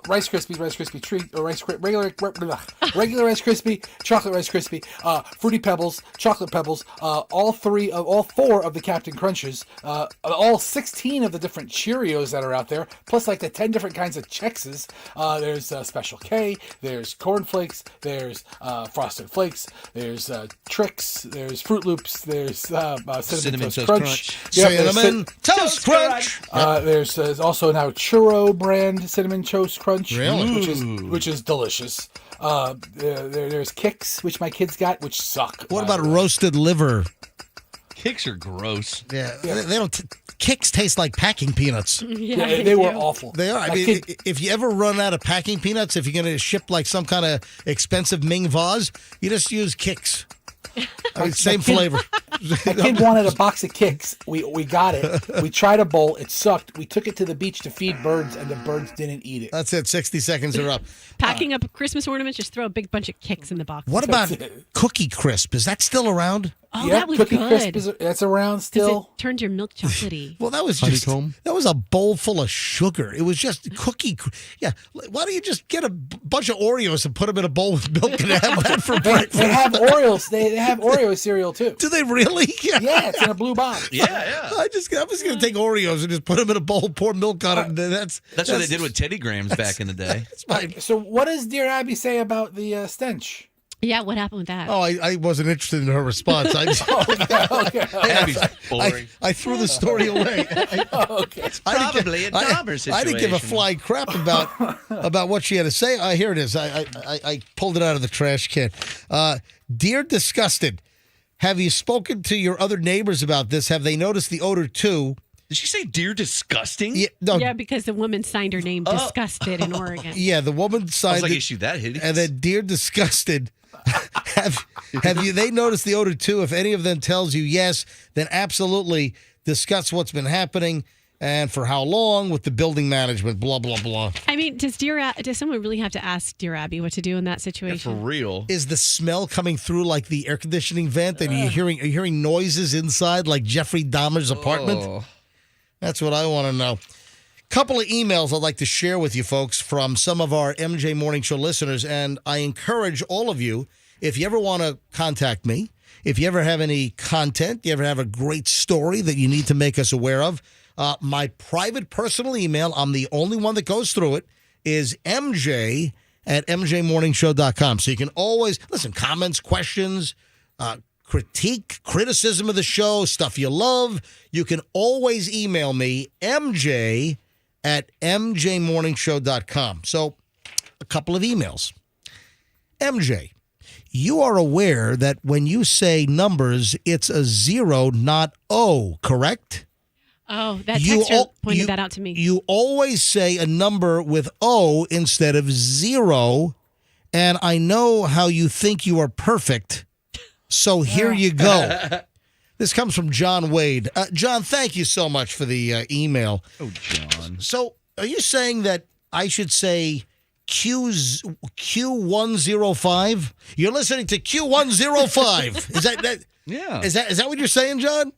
Rice Krispie treat, or regular Rice Krispie, chocolate Rice Krispie, Fruity Pebbles, chocolate Pebbles, all four of the Captain Crunches, all 16 of the different Cheerios that are out there, plus like the 10 different kinds of Chexes. There's Special K, there's Corn Flakes, there's Frosted Flakes, there's Trix, there's Fruit Loops, there's Cinnamon Toast Crunch. Cinnamon Toast Crunch. There's also now Churro brand Cinnamon Toast Crunch, Really? which is delicious. There's Kicks, which my kids got, which suck. What about roasted liver? Kicks are gross. Yeah, they don't. Kicks taste like packing peanuts. Yeah, they were awful. They are. I mean, if you ever run out of packing peanuts, if you're going to ship like some kind of expensive Ming vase, you just use Kicks. I mean, same flavor. My kid wanted a box of Kicks. We got it. We tried a bowl. It sucked. We took it to the beach to feed birds, and the birds didn't eat it. That's it. 60 seconds are up. Packing up Christmas ornaments, just throw a big bunch of Kicks in the box. What about Cookie Crisp? Is that still around? Oh, that was Cookie good. Crisp that's around still. It turned your milk chocolatey. Well, that was just that was a bowl full of sugar. It was just cookie. Yeah, why don't you just get a bunch of Oreos and put them in a bowl with milk and have that for breakfast? They have Oreos. They have Oreo cereal too. Do they really? Yeah, it's in a blue box. Yeah. I was going to take Oreos and just put them in a bowl, pour milk on it. And that's what they did with Teddy Grahams back in the day. So, what does Dear Abby say about the stench? Yeah, what happened with that? Oh, I wasn't interested in her response. I just, Abby's boring. I threw the story away. It's probably a Dahmer situation. I didn't give a flying crap about what she had to say. Here it is. I pulled it out of the trash can. Dear Disgusted, have you spoken to your other neighbors about this? Have they noticed the odor too? Did she say dear disgusting? Yeah, no. Yeah, because the woman signed her name Disgusted in Oregon. Yeah, the woman signed I was like, it. is she that hideous? And then Dear Disgusted, have you they noticed the odor too? If any of them tells you yes, then absolutely discuss what's been happening and for how long with the building management, blah, blah, blah. I mean, does someone really have to ask Dear Abby what to do in that situation? For real. Is the smell coming through like the air conditioning vent and are you hearing noises inside like Jeffrey Dahmer's apartment? Oh. That's what I want to know. Couple of emails I'd like to share with you folks from some of our MJ Morning Show listeners, and I encourage all of you, if you ever want to contact me, if you ever have any content, you ever have a great story that you need to make us aware of, my private personal email, I'm the only one that goes through it, is mj@mjmorningshow.com. So you can always, listen, comments, questions, critique, criticism of the show, stuff you love, you can always email me, mj@mjmorningshow.com. So, a couple of emails. MJ, you are aware that when you say numbers, it's a 0, not O, correct? Oh, that texter pointed that out to me. You always say a number with O instead of 0, and I know how you think you are perfect, so here you go. This comes from John Wade. John, thank you so much for the email. Oh, John. So, are you saying that I should say Q105? You're listening to Q105. Is that Yeah. Is that what you're saying, John?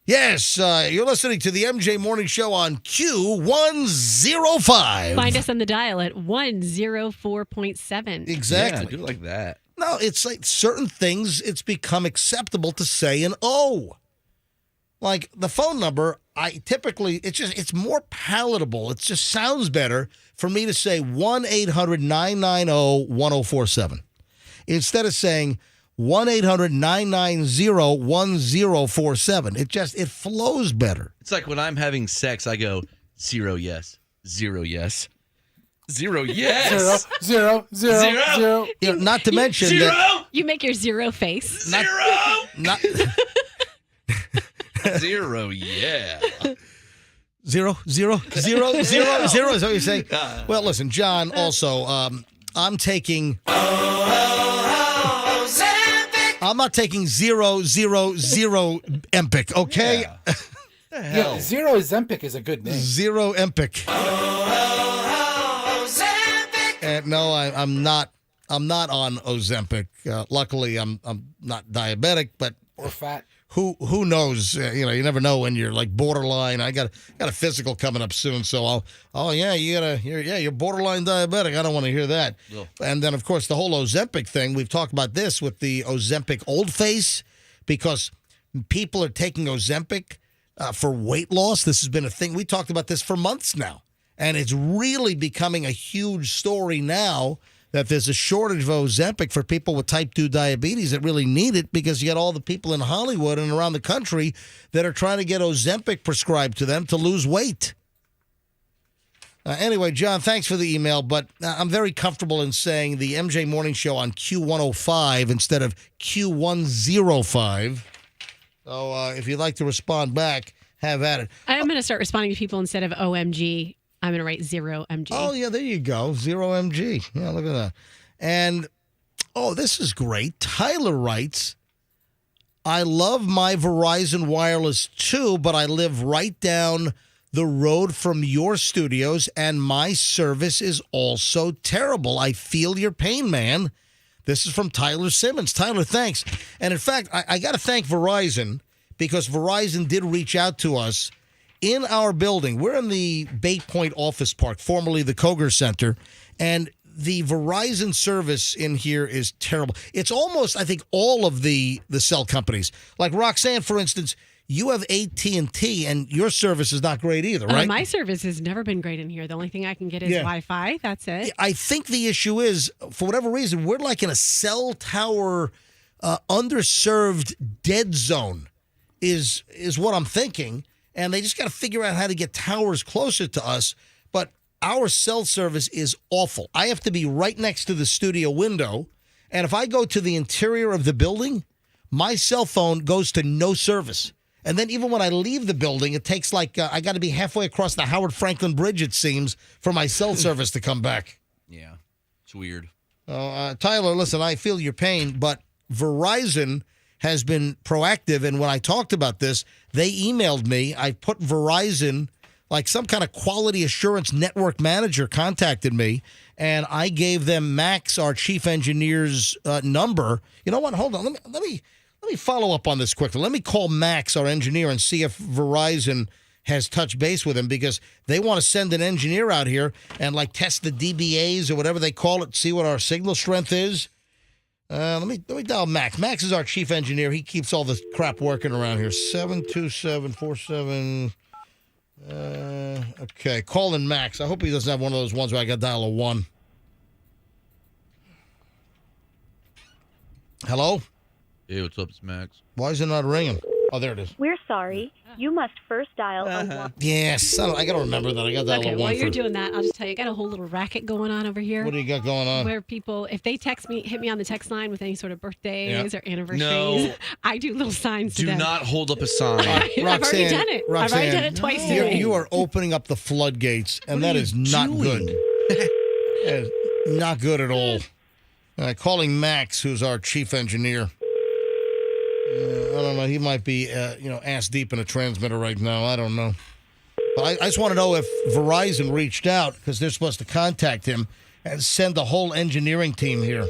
Yes, you're listening to the MJ Morning Show on Q105. Find us on the dial at 104.7. Exactly. Yeah, I do like that. No, it's like certain things, it's become acceptable to say an O. Like the phone number, it's more palatable. It just sounds better for me to say 1-800-990-1047 instead of saying 1-800-990-1047. It flows better. It's like when I'm having sex, I go 0 yes, 0 yes. 0 yes. 0. You know, not to mention that You make your zero face. not 0 yeah. 0 0 0 0 0 is that what you're saying? Well, listen, John. Also, I'm not taking 0 0 0 Empic. Okay. Yeah, Zero Zempic is a good name. Zero Empic. No, I'm not on Ozempic. Luckily, I'm not diabetic, but or fat. who knows? You never know when you're like borderline. I got a physical coming up soon, so you're borderline diabetic. I don't want to hear that. Ugh. And then of course the whole Ozempic thing. We've talked about this with the Ozempic old face because people are taking Ozempic for weight loss. This has been a thing. We talked about this for months now, and it's really becoming a huge story now. That there's a shortage of Ozempic for people with type 2 diabetes that really need it because you got all the people in Hollywood and around the country that are trying to get Ozempic prescribed to them to lose weight. Anyway, John, thanks for the email, but I'm very comfortable in saying the MJ Morning Show on Q105 instead of Q105. So if you'd like to respond back, have at it. I'm going to start responding to people instead of OMG. I'm going to write 0MG. Oh, yeah, there you go. 0MG. Yeah, look at that. And, this is great. Tyler writes, I love my Verizon Wireless too, but I live right down the road from your studios, and my service is also terrible. I feel your pain, man. This is from Tyler Simmons. Tyler, thanks. And, in fact, I got to thank Verizon because Verizon did reach out to us. In our building, we're in the Bay Point Office Park, formerly the Koger Center, and the Verizon service in here is terrible. It's almost, I think, all of the cell companies. Like Roxanne, for instance, you have AT&T, and your service is not great either, right? My service has never been great in here. The only thing I can get is Wi-Fi. That's it. I think the issue is, for whatever reason, we're like in a cell tower, underserved dead zone is what I'm thinking. And they just got to figure out how to get towers closer to us. But our cell service is awful. I have to be right next to the studio window. And if I go to the interior of the building, my cell phone goes to no service. And then even when I leave the building, it takes I got to be halfway across the Howard Franklin Bridge, it seems, for my cell service to come back. Yeah, it's weird. Tyler, listen, I feel your pain, but Verizon has been proactive, and when I talked about this, they emailed me. I put Verizon, like some kind of quality assurance network manager contacted me, and I gave them Max, our chief engineer's number. You know what? Hold on. Let me follow up on this quickly. Let me call Max, our engineer, and see if Verizon has touched base with him because they want to send an engineer out here and test the DBAs or whatever they call it, see what our signal strength is. Let me dial Max. Max is our chief engineer. He keeps all this crap working around here. 72747. Okay, calling Max. I hope he doesn't have one of those ones where I got to dial a 1. Hello? Hey, what's up? It's Max. Why is it not ringing? Oh, there it is. We're sorry. You must first dial a 1. Yes, I got to remember that. I got to dial a 1. Okay, while you're for... doing that, I'll just tell you, I got a whole little racket going on over here. What do you got going on? Where people, if they hit me on the text line with any sort of birthdays or anniversaries, No. I do little signs to Do them. not hold up a sign. I've already done it. I've already done it twice today. You are opening up the floodgates, and that is not good. That is not good at all. Calling Max, who's our chief engineer. I don't know. He might be, ass deep in a transmitter right now. I don't know. But I just want to know if Verizon reached out because they're supposed to contact him and send the whole engineering team here.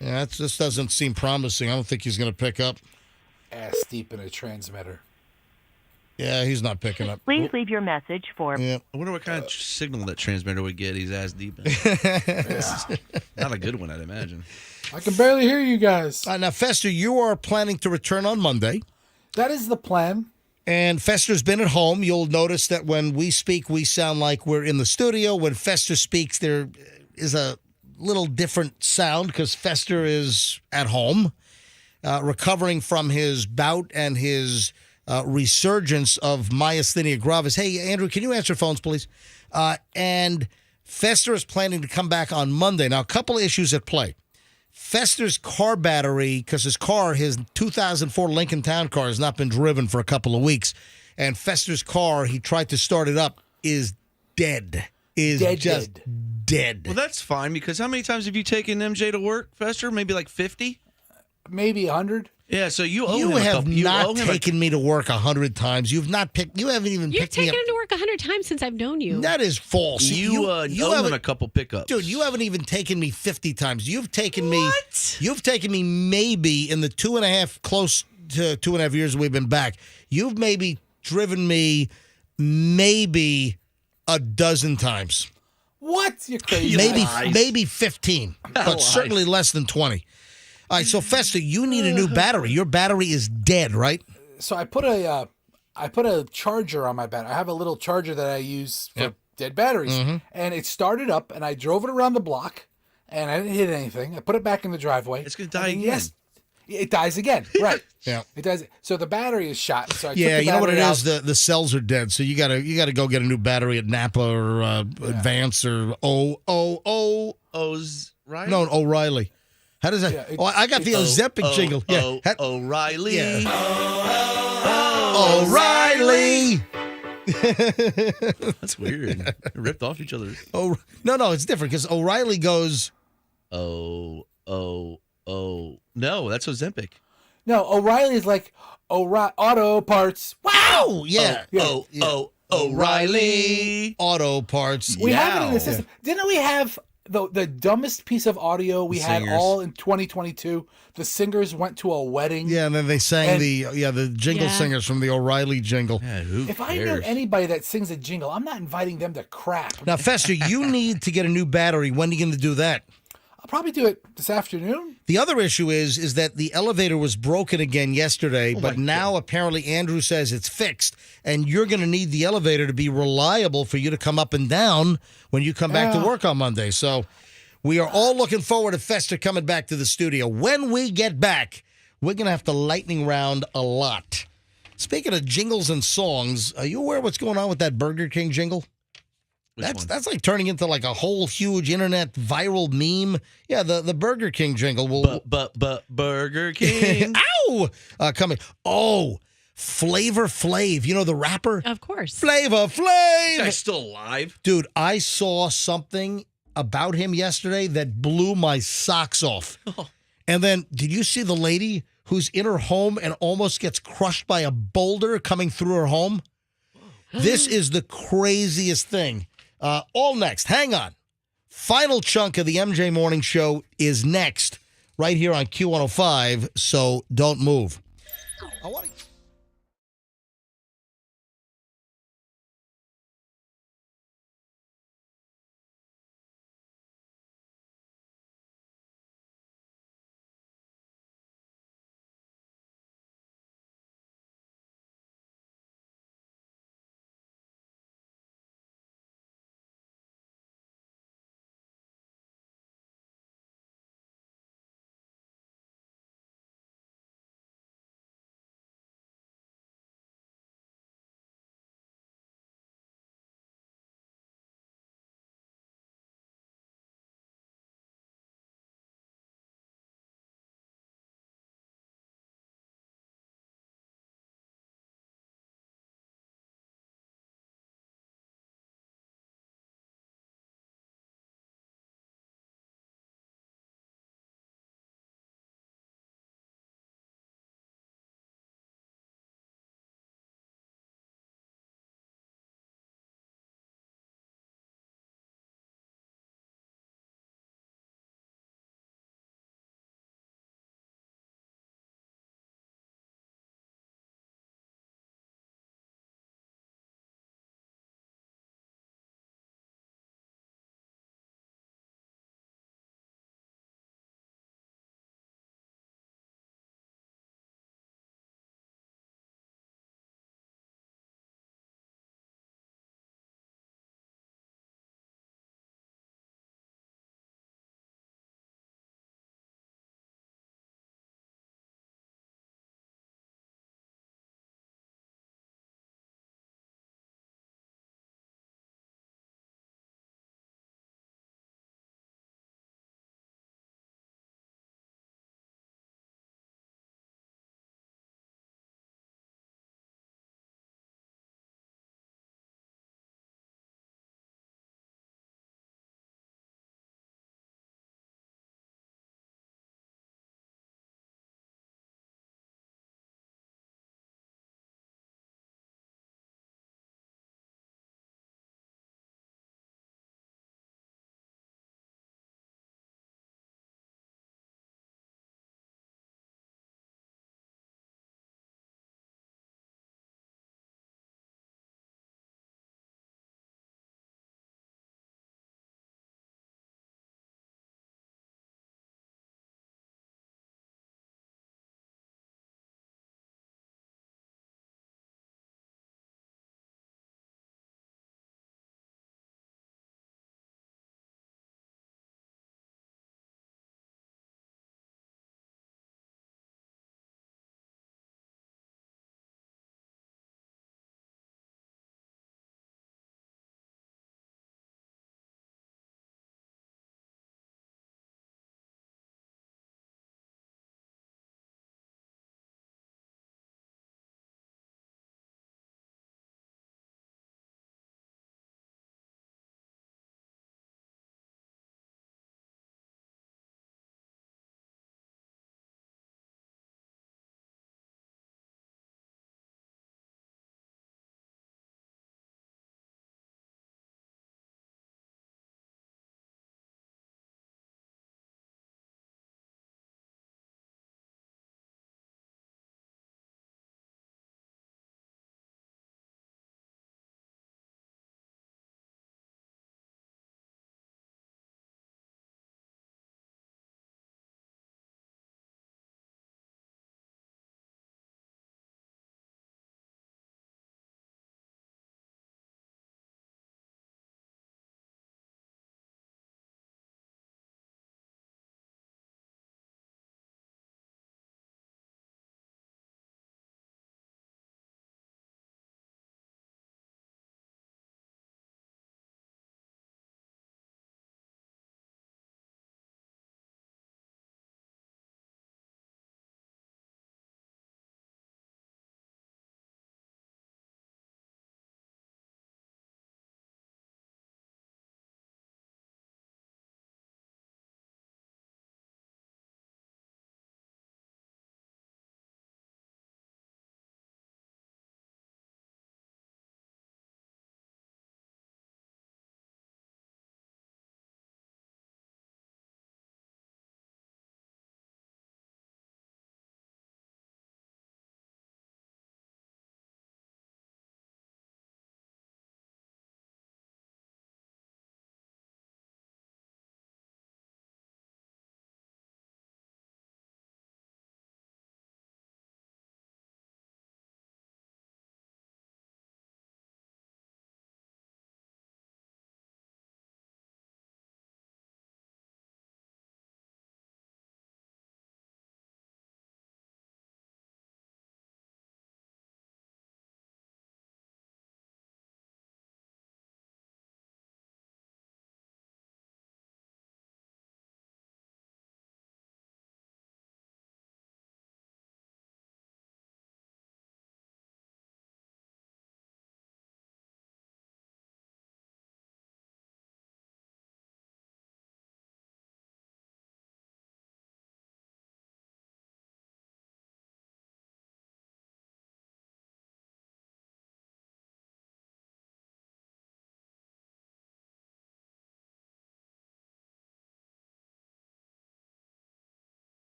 Yeah, this doesn't seem promising. I don't think he's going to pick up. Ass deep in a transmitter. Yeah, he's not picking up. Please leave your message for... Yeah. I wonder what kind of signal that transmitter would get. He's ass deep in. Not a good one, I'd imagine. I can barely hear you guys. Now, Fester, you are planning to return on Monday. That is the plan. And Fester's been at home. You'll notice that when we speak, we sound like we're in the studio. When Fester speaks, there is a little different sound because Fester is at home, recovering from his bout and his resurgence of myasthenia gravis. Hey, Andrew, can you answer phones, please? And Fester is planning to come back on Monday. Now, a couple of issues at play. Fester's car battery, because his 2004 Lincoln Town car, has not been driven for a couple of weeks. And Fester's car, he tried to start it up, is dead. Dead. Well, that's fine because how many times have you taken MJ to work, Fester? Maybe like 50? Maybe 100. Yeah, so you owe You him a have couple. not taken me to work 100 times. You haven't even You've picked me taken up. him to work 100 times since I've known you. That is false. You owe him a couple pickups. Dude, you haven't even taken me 50 times. You've taken me maybe in the 2.5 close 2.5 years we've been back, you've maybe driven me maybe a dozen times. What? You're crazy. Maybe 15, but certainly less than 20. All right, so Fester, you need a new battery. Your battery is dead, right? So I put a charger on my battery. I have a little charger that I use for dead batteries, and it started up, and I drove it around the block, and I didn't hit anything. I put it back in the driveway. It's going to die again. Yes, it dies again. Right. Yeah. It does. So the battery is shot. So I took Yeah, the you know what it battery is? The cells are dead, so you gotta go get a new battery at Napa or Advance or O's, right? No, O'Reilly. How does that? Yeah, I got the Ozempic jingle. O'Reilly. Yeah. O'Reilly. That's weird. Ripped off each other. Oh no, it's different because O'Reilly goes. No, that's Ozempic. No, O'Reilly is like auto parts. Wow. Yeah. O'Reilly. Auto parts. We have it in the system. Didn't we have the dumbest piece of audio we had Singers. all in 2022? The singers went to a wedding. Yeah, and then they sang the jingle singers from the O'Reilly jingle. Yeah, who If I know anybody that sings a jingle, I'm not inviting them to crap. Now, Fester, you need to get a new battery. When are you going to do that? I'll probably do it this afternoon. The other issue is that the elevator was broken again yesterday, but now apparently Andrew says it's fixed, and you're going to need the elevator to be reliable for you to come up and down when you come back to work on Monday. So we are all looking forward to Fester coming back to the studio. When we get back, we're going to have to lightning round a lot. Speaking of jingles and songs, are you aware of what's going on with that Burger King jingle? That's like turning into like a whole huge internet viral meme. Yeah, the Burger King jingle will. But Burger King. Ow! Coming. Oh, Flavor Flav. You know the rapper? Of course. Flavor Flav. Guy's still alive. Dude, I saw something about him yesterday that blew my socks off. And then, did you see the lady who's in her home and almost gets crushed by a boulder coming through her home? This is the craziest thing. All next. Hang on. Final chunk of the MJ Morning Show is next, right here on Q105, so don't move. I want to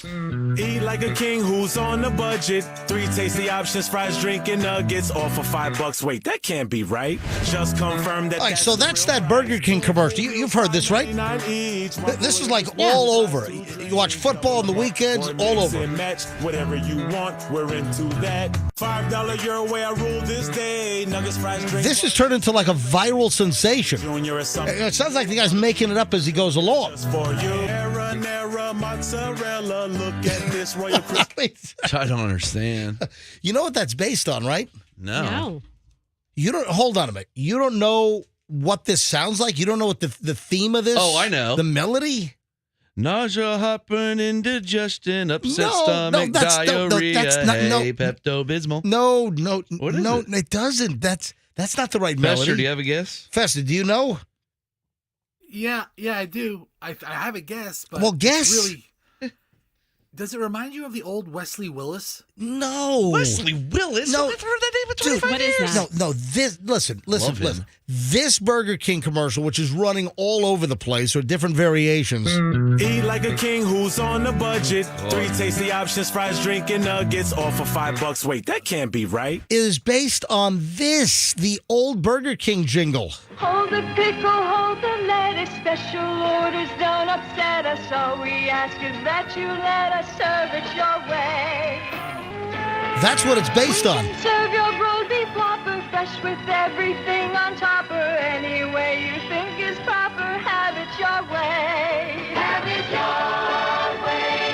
Eat like a king who's on a budget. 3 tasty options, fries, drink, and nuggets, all for $5. Wait, that can't be right. Just confirm that. All right, so that's that Burger King commercial. You've heard this, right? This is like all over. You watch football on the weekends, all over. Whatever you want, we're into that. $5 your way, I rule this day. Nuggets, fries, drink. This has turned into like a viral sensation. It sounds like the guy's making it up as he goes along. For you, Nera, mozzarella. Look at this royal. I don't understand. You know what that's based on, right? No. You don't. Hold on a minute. You don't know what this sounds like? You don't know what the theme of this? Oh, I know. The melody? Nausea, heartburn, indigestion, upset stomach, diarrhea, Pepto-Bismol. No. What is no, it? it doesn't. That's not the right melody. Fester, do you have a guess? Fester, do you know? Yeah, I do. I have a guess, but Well, guess. really. Does it remind you of the old Wesley Willis? No. Wesley Willis? No. I've heard that name for Dude, 25 years. No, this, listen. Love him. This Burger King commercial, which is running all over the place, or different variations. Eat like a king who's on a budget. 3 tasty options, fries, drink, and nuggets, all for $5. Wait, that can't be right. Is based on this, the old Burger King jingle. Hold the pickle, hold the lettuce, special orders don't upset us. All we ask is that you let us serve it your way. That's what it's based on. Serve your roast beef Whopper, fresh with everything on topper. Any way you think is proper, have it your way. Have it your way.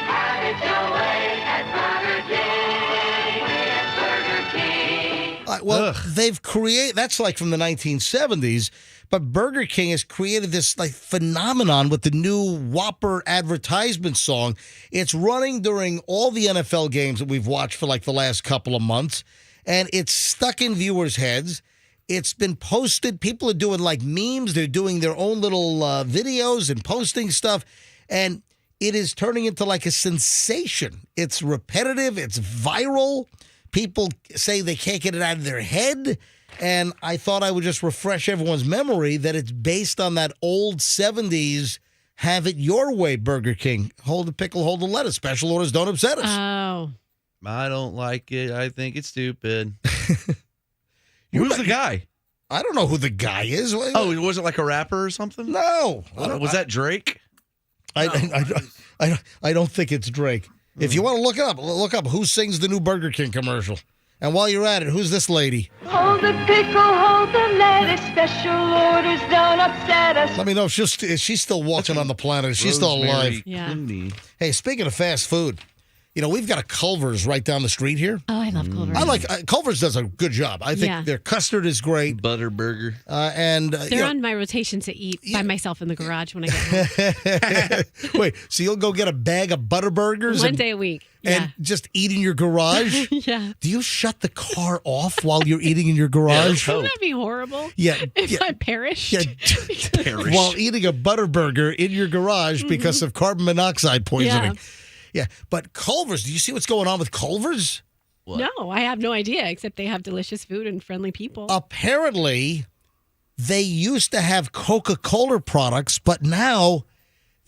Have it your way at Burger King. It's Burger King. Well, they've created, that's like from the 1970s, but Burger King has created this like phenomenon with the new Whopper advertisement song. It's running during all the NFL games that we've watched for like the last couple of months, and it's stuck in viewers' heads. It's been posted. People are doing like memes. They're doing their own little videos and posting stuff, and it is turning into like a sensation. It's repetitive. It's viral. People say they can't get it out of their head. And I thought I would just refresh everyone's memory that it's based on that old 70s have it your way Burger King. Hold the pickle, hold the lettuce. Special orders don't upset us. Oh. I don't like it. I think it's stupid. Who's the guy? I don't know who the guy is. Oh, was it like a rapper or something? No. Was that Drake? I don't think it's Drake. If you want to look up who sings the new Burger King commercial. And while you're at it, who's this lady? Hold the pickle, hold the lettuce, special orders don't upset us. Let me know if she's still walking on the planet. If she's still alive. Yeah. Hey, speaking of fast food, we've got a Culver's right down the street here. Oh, I love Culver's. I like Culver's does a good job. I think their custard is great. Butter burger. And they're on my rotation to eat by myself in the garage when I get home. Wait, so you'll go get a bag of butter burgers one day a week. And just eat in your garage? Yeah. Do you shut the car off while you're eating in your garage? Wouldn't that be horrible? Yeah. If I perished? Yeah. While eating a butter burger in your garage because of carbon monoxide poisoning. Yeah. But Culver's, do you see what's going on with Culver's? What? No, I have no idea, except they have delicious food and friendly people. Apparently, they used to have Coca-Cola products, but now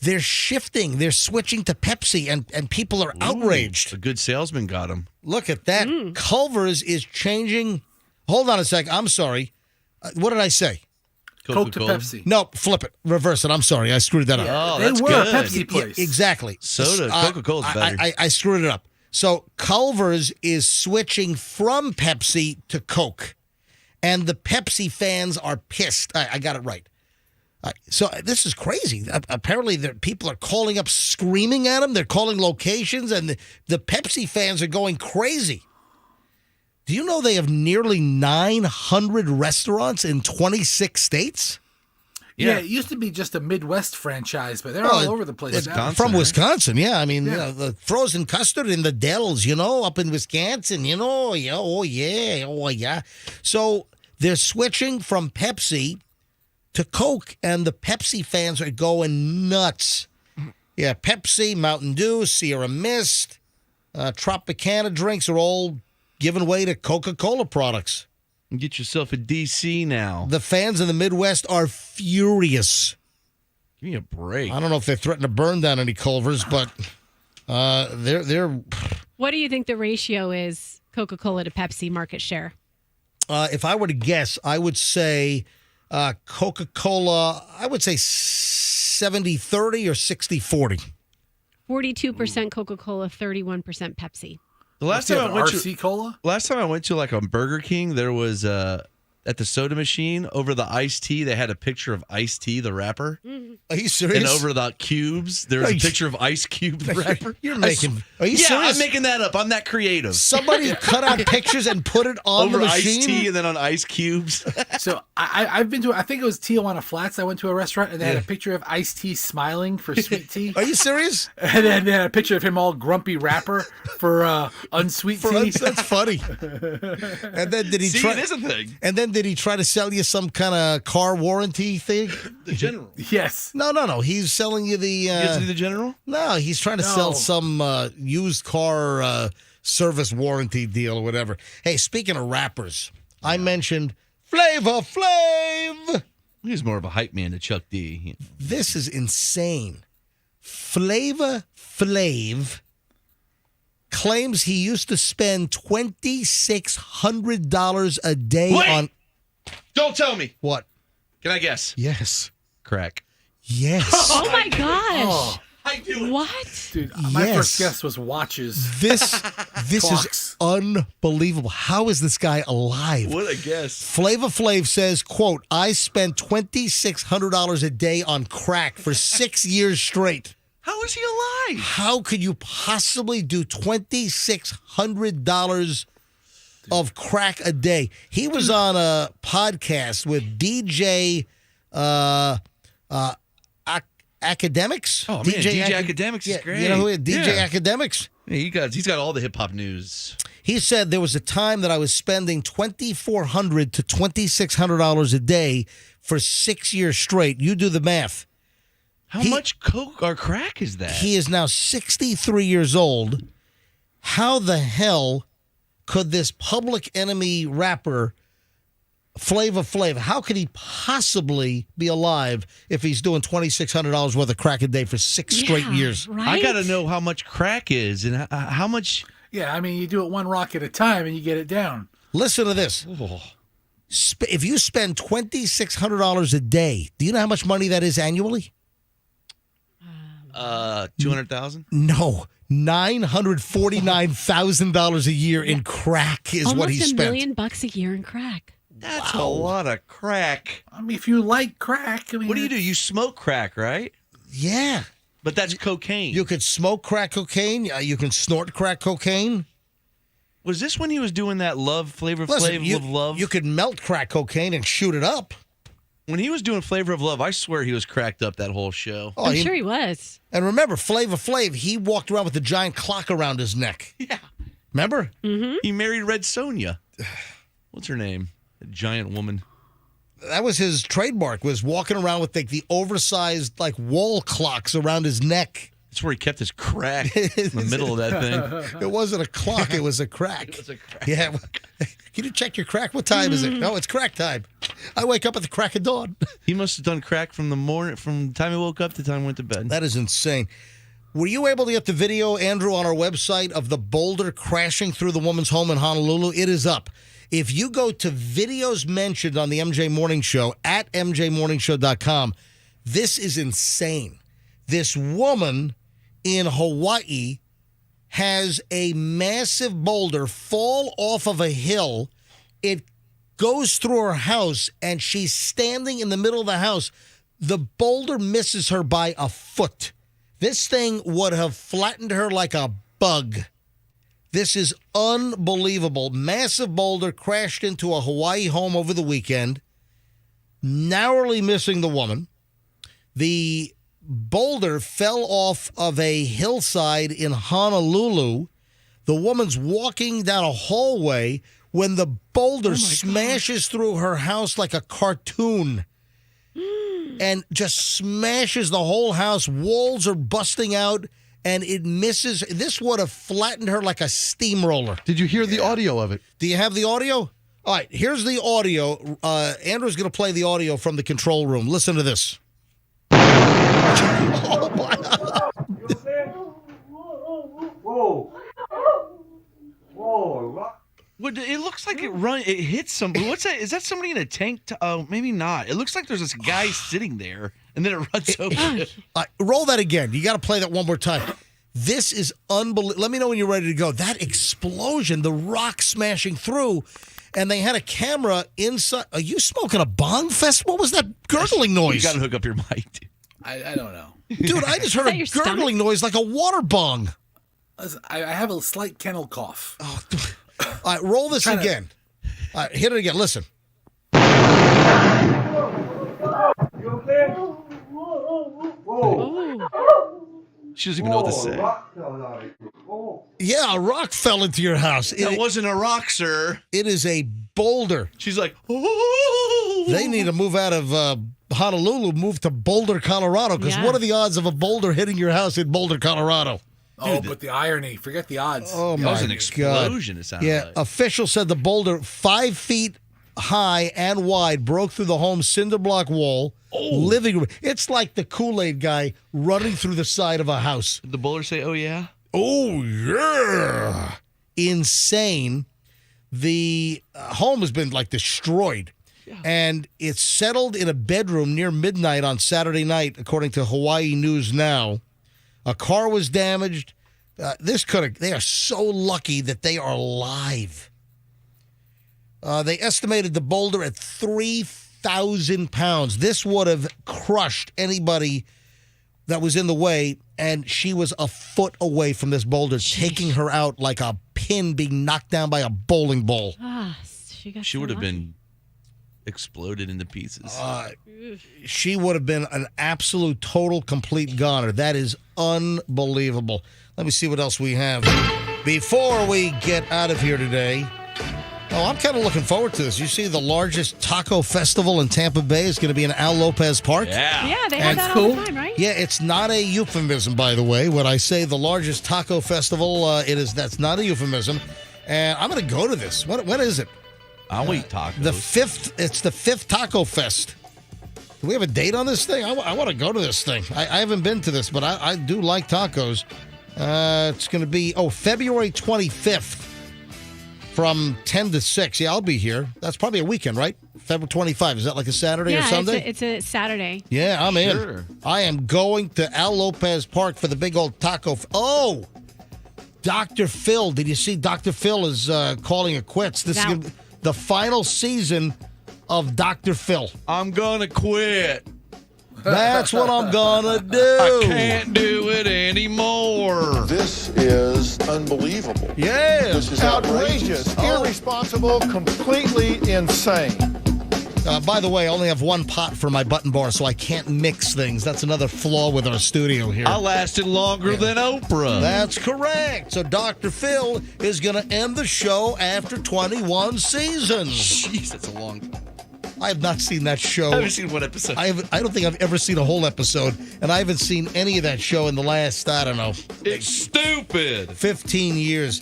they're shifting. They're switching to Pepsi, and people are outraged. A good salesman got him. Look at that. Culver's is changing. Hold on a sec. I'm sorry. What did I say? Coke to Pepsi. No, flip it. Reverse it. I'm sorry. I screwed that up. Oh, that's good. A Pepsi place. Yeah, exactly. Soda. Coca-Cola's better. I screwed it up. So Culver's is switching from Pepsi to Coke. And the Pepsi fans are pissed. I got it right. So this is crazy. Apparently, people are calling up screaming at them. They're calling locations, and the Pepsi fans are going crazy. Do you know they have nearly 900 restaurants in 26 states? Yeah, it used to be just a Midwest franchise, but they're all over the place now. From Wisconsin, yeah. I mean, the frozen custard in the Dells, up in Wisconsin, oh yeah. So they're switching from Pepsi to Coke, and the Pepsi fans are going nuts. Yeah, Pepsi, Mountain Dew, Sierra Mist, Tropicana drinks are all giving way to Coca-Cola products. Get yourself a DC now. The fans in the Midwest are furious. Give me a break. I don't know if they threaten to burn down any Culver's, but They're. What do you think the ratio is, Coca-Cola to Pepsi market share? If I were to guess, I would say Coca-Cola, I would say 70-30 or 60-40. 42% Coca-Cola, 31% Pepsi. The last time I went RC Cola? Last time I went to like a Burger King, there was at the soda machine over the iced tea, they had a picture of Iced Tea, the rapper. Are you serious? And over the cubes, there was a picture of Ice Cube, the rapper. You're making. Are you yeah, serious? I'm making that up. I'm that creative. Somebody cut out pictures and put it on over the machine? Iced Tea and then on ice cubes. So I've been to, I think it was Tijuana Flats. I went to a restaurant and they had a picture of Iced Tea smiling for sweet tea. Are you serious? And then they had a picture of him all grumpy rapper for unsweet tea. That's funny. And then did he See, try? it is a thing. And then did he try to sell you some kind of car warranty thing? The General. Yes. No. He's selling you the. You guys do the General? No, he's trying to sell some used car service warranty deal or whatever. Hey, speaking of rappers, I mentioned Flavor Flav. He's more of a hype man to Chuck D. This is insane. Flavor Flav claims he used to spend $2,600 a day on. Don't tell me. What? Can I guess? Yes. Crack. Yes. Oh my gosh. I do it. What? Dude, my Yes. first guess was watches. This Clocks. is unbelievable. How is this guy alive? What a guess. Flavor Flav says, quote, I spent $2,600 a day on crack for 6 years straight. How is he alive? How could you possibly do $2,600 of crack a day? He was on a podcast with DJ Academics. Oh, man, DJ Academics is great. You know who is DJ Yeah. Academics? Yeah, he's got all the hip hop news. He said there was a time that I was spending $2,400 to $2,600 a day for 6 years straight. You do the math. How much coke or crack is that? He is now 63 years old. How the hell could this Public Enemy rapper, Flavor Flav, how could he possibly be alive if he's doing $2,600 worth of crack a day for 6 straight years? Right? I got to know how much crack is and how much. Yeah, I mean, you do it one rock at a time and you get it down. Listen to this. If you spend $2,600 a day, do you know how much money that is annually? 200,000? No, $949,000 a year in crack is Almost what he $1 spent. million bucks a year in crack. That's a lot of crack. I mean, if you like crack, I mean, What do? You smoke crack, right? Yeah. But that's cocaine. You could smoke crack cocaine. You can snort crack cocaine. Was this when he was doing that Flavor Listen, of Love? You could melt crack cocaine and shoot it up. When he was doing Flavor of Love, I swear he was cracked up that whole show. Oh, I'm sure he was. And remember, Flavor Flav, he walked around with a giant clock around his neck. Yeah. Remember? Mm-hmm. He married Red Sonja. What's her name? A giant woman. That was his trademark, was walking around with the oversized wall clocks around his neck. That's where he kept his crack in the middle of that thing. It wasn't a clock, it was a crack. It was a crack. Yeah. Can you check your crack? What time is it? No, it's crack time. I wake up at the crack of dawn. He must have done crack from the time he woke up to the time he went to bed. That is insane. Were you able to get the video, Andrew, on our website of the boulder crashing through the woman's home in Honolulu? It is up. If you go to videos mentioned on the MJ Morning Show at mjmorningshow.com, this is insane. This woman in Hawaii has a massive boulder fall off of a hill. It goes through her house, and she's standing in the middle of the house. The boulder misses her by a foot. This thing would have flattened her like a bug. This is unbelievable. Massive boulder crashed into a Hawaii home over the weekend, narrowly missing the woman. The boulder fell off of a hillside in Honolulu. The woman's walking down a hallway when the boulder smashes through her house like a cartoon and just smashes the whole house. Walls are busting out, and it misses. This would have flattened her like a steamroller. Did you hear the audio of it? Do you have the audio? All right, here's the audio. Andrew's going to play the audio from the control room. Listen to this. Oh, my. It looks like it hits some. What's that? Is that somebody in a tank? Oh, maybe not. It looks like there's this guy sitting there, and then it runs over. Roll that again. You got to play that one more time. This is unbelievable. Let me know when you're ready to go. That explosion, the rock smashing through, and they had a camera inside. Are you smoking a bong fest? What was that gurgling noise? You got to hook up your mic, dude. I don't know. Dude, I just heard a gurgling noise like a water bong. Listen, I have a slight kennel cough. Oh, all right, roll this again. All right, hit it again. Listen. She doesn't even know what to say. Yeah, a rock fell into your house. That wasn't a rock, sir. It is a boulder. She's like, They need to move out of Honolulu, move to Boulder, Colorado, because what are the odds of a boulder hitting your house in Boulder, Colorado? Oh, but the irony. Forget the odds. Oh, my God. That was an explosion, it sounded like. Officials said the boulder, 5 feet high and wide, broke through the home's cinder block wall, living room. It's like the Kool-Aid guy running through the side of a house. Did the boulder say, oh, yeah? Oh, yeah. Insane. The home has been, destroyed. Yeah. And it settled in a bedroom near midnight on Saturday night, according to Hawaii News Now. A car was damaged. They are so lucky that they are alive. They estimated the boulder at 3,000 pounds. This would have crushed anybody that was in the way, and she was a foot away from this boulder, taking her out like a pin being knocked down by a bowling ball. She would have been exploded into pieces. She would have been an absolute, total, complete goner. That is unbelievable. Let me see what else we have. Before we get out of here today, I'm kind of looking forward to this. You see, the largest taco festival in Tampa Bay is going to be in Al Lopez Park. Yeah, they have that all the time, right? Yeah, it's not a euphemism, by the way. When I say the largest taco festival, that's not a euphemism. And I'm going to go to this. When is it? I'll eat tacos. It's the 5th Taco Fest. Do we have a date on this thing? I want to go to this thing. I haven't been to this, but I do like tacos. It's going to be, February 25th from 10 to 6. Yeah, I'll be here. That's probably a weekend, right? February 25. Is that like a Saturday or Sunday? It's a Saturday. Yeah, I'm in. I am going to Al Lopez Park for the big old taco. Dr. Phil. Did you see Dr. Phil is calling it quits? This is going to be the final season of Dr. Phil. I'm going to quit. That's what I'm going to do. I can't do it anymore. This is unbelievable. Yeah. This is outrageous, irresponsible, completely insane. By the way, I only have one pot for my button bar, so I can't mix things. That's another flaw with our studio here. I lasted longer than Oprah. That's correct. So Dr. Phil is going to end the show after 21 seasons. Jeez, that's a long time. I have not seen that show. I haven't seen one episode. I don't think I've ever seen a whole episode, and I haven't seen any of that show in the last, I don't know. It's stupid. 15 years.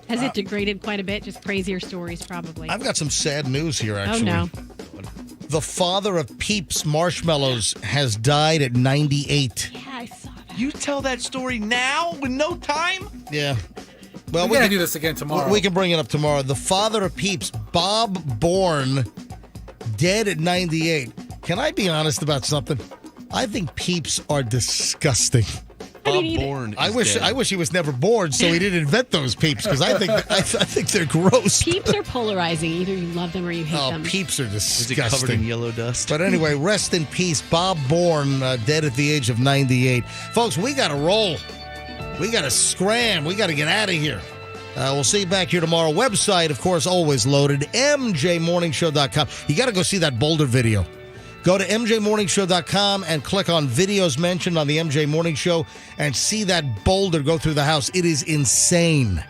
Has it degraded quite a bit? Just crazier stories, probably. I've got some sad news here, actually. Oh, no. The father of Peeps Marshmallows has died at 98. Yeah, I saw that. You tell that story now with no time? Yeah. Well, we're going to do this again tomorrow. We can bring it up tomorrow. The father of Peeps, Bob Bourne, dead at 98. Can I be honest about something? I think Peeps are disgusting. Bob Bourne. I wish he was never born, so he didn't invent those Peeps, because I think they're gross. Peeps are polarizing. Either you love them or you hate them. Peeps are disgusting. Is it covered in yellow dust? But anyway, rest in peace, Bob Bourne, dead at the age of 98. Folks, we got to roll. We got to scram. We got to get out of here. We'll see you back here tomorrow. Website, of course, always loaded, mjmorningshow.com. You got to go see that Boulder video. Go to mjmorningshow.com and click on videos mentioned on the MJ Morning Show and see that boulder go through the house. It is insane.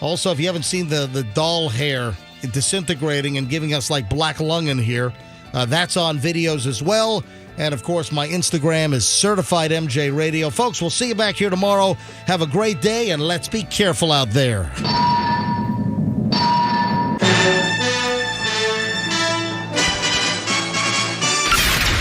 Also, if you haven't seen the doll hair disintegrating and giving us like black lung in here, that's on videos as well. And, of course, my Instagram is Certified MJ Radio. Folks, we'll see you back here tomorrow. Have a great day, and let's be careful out there.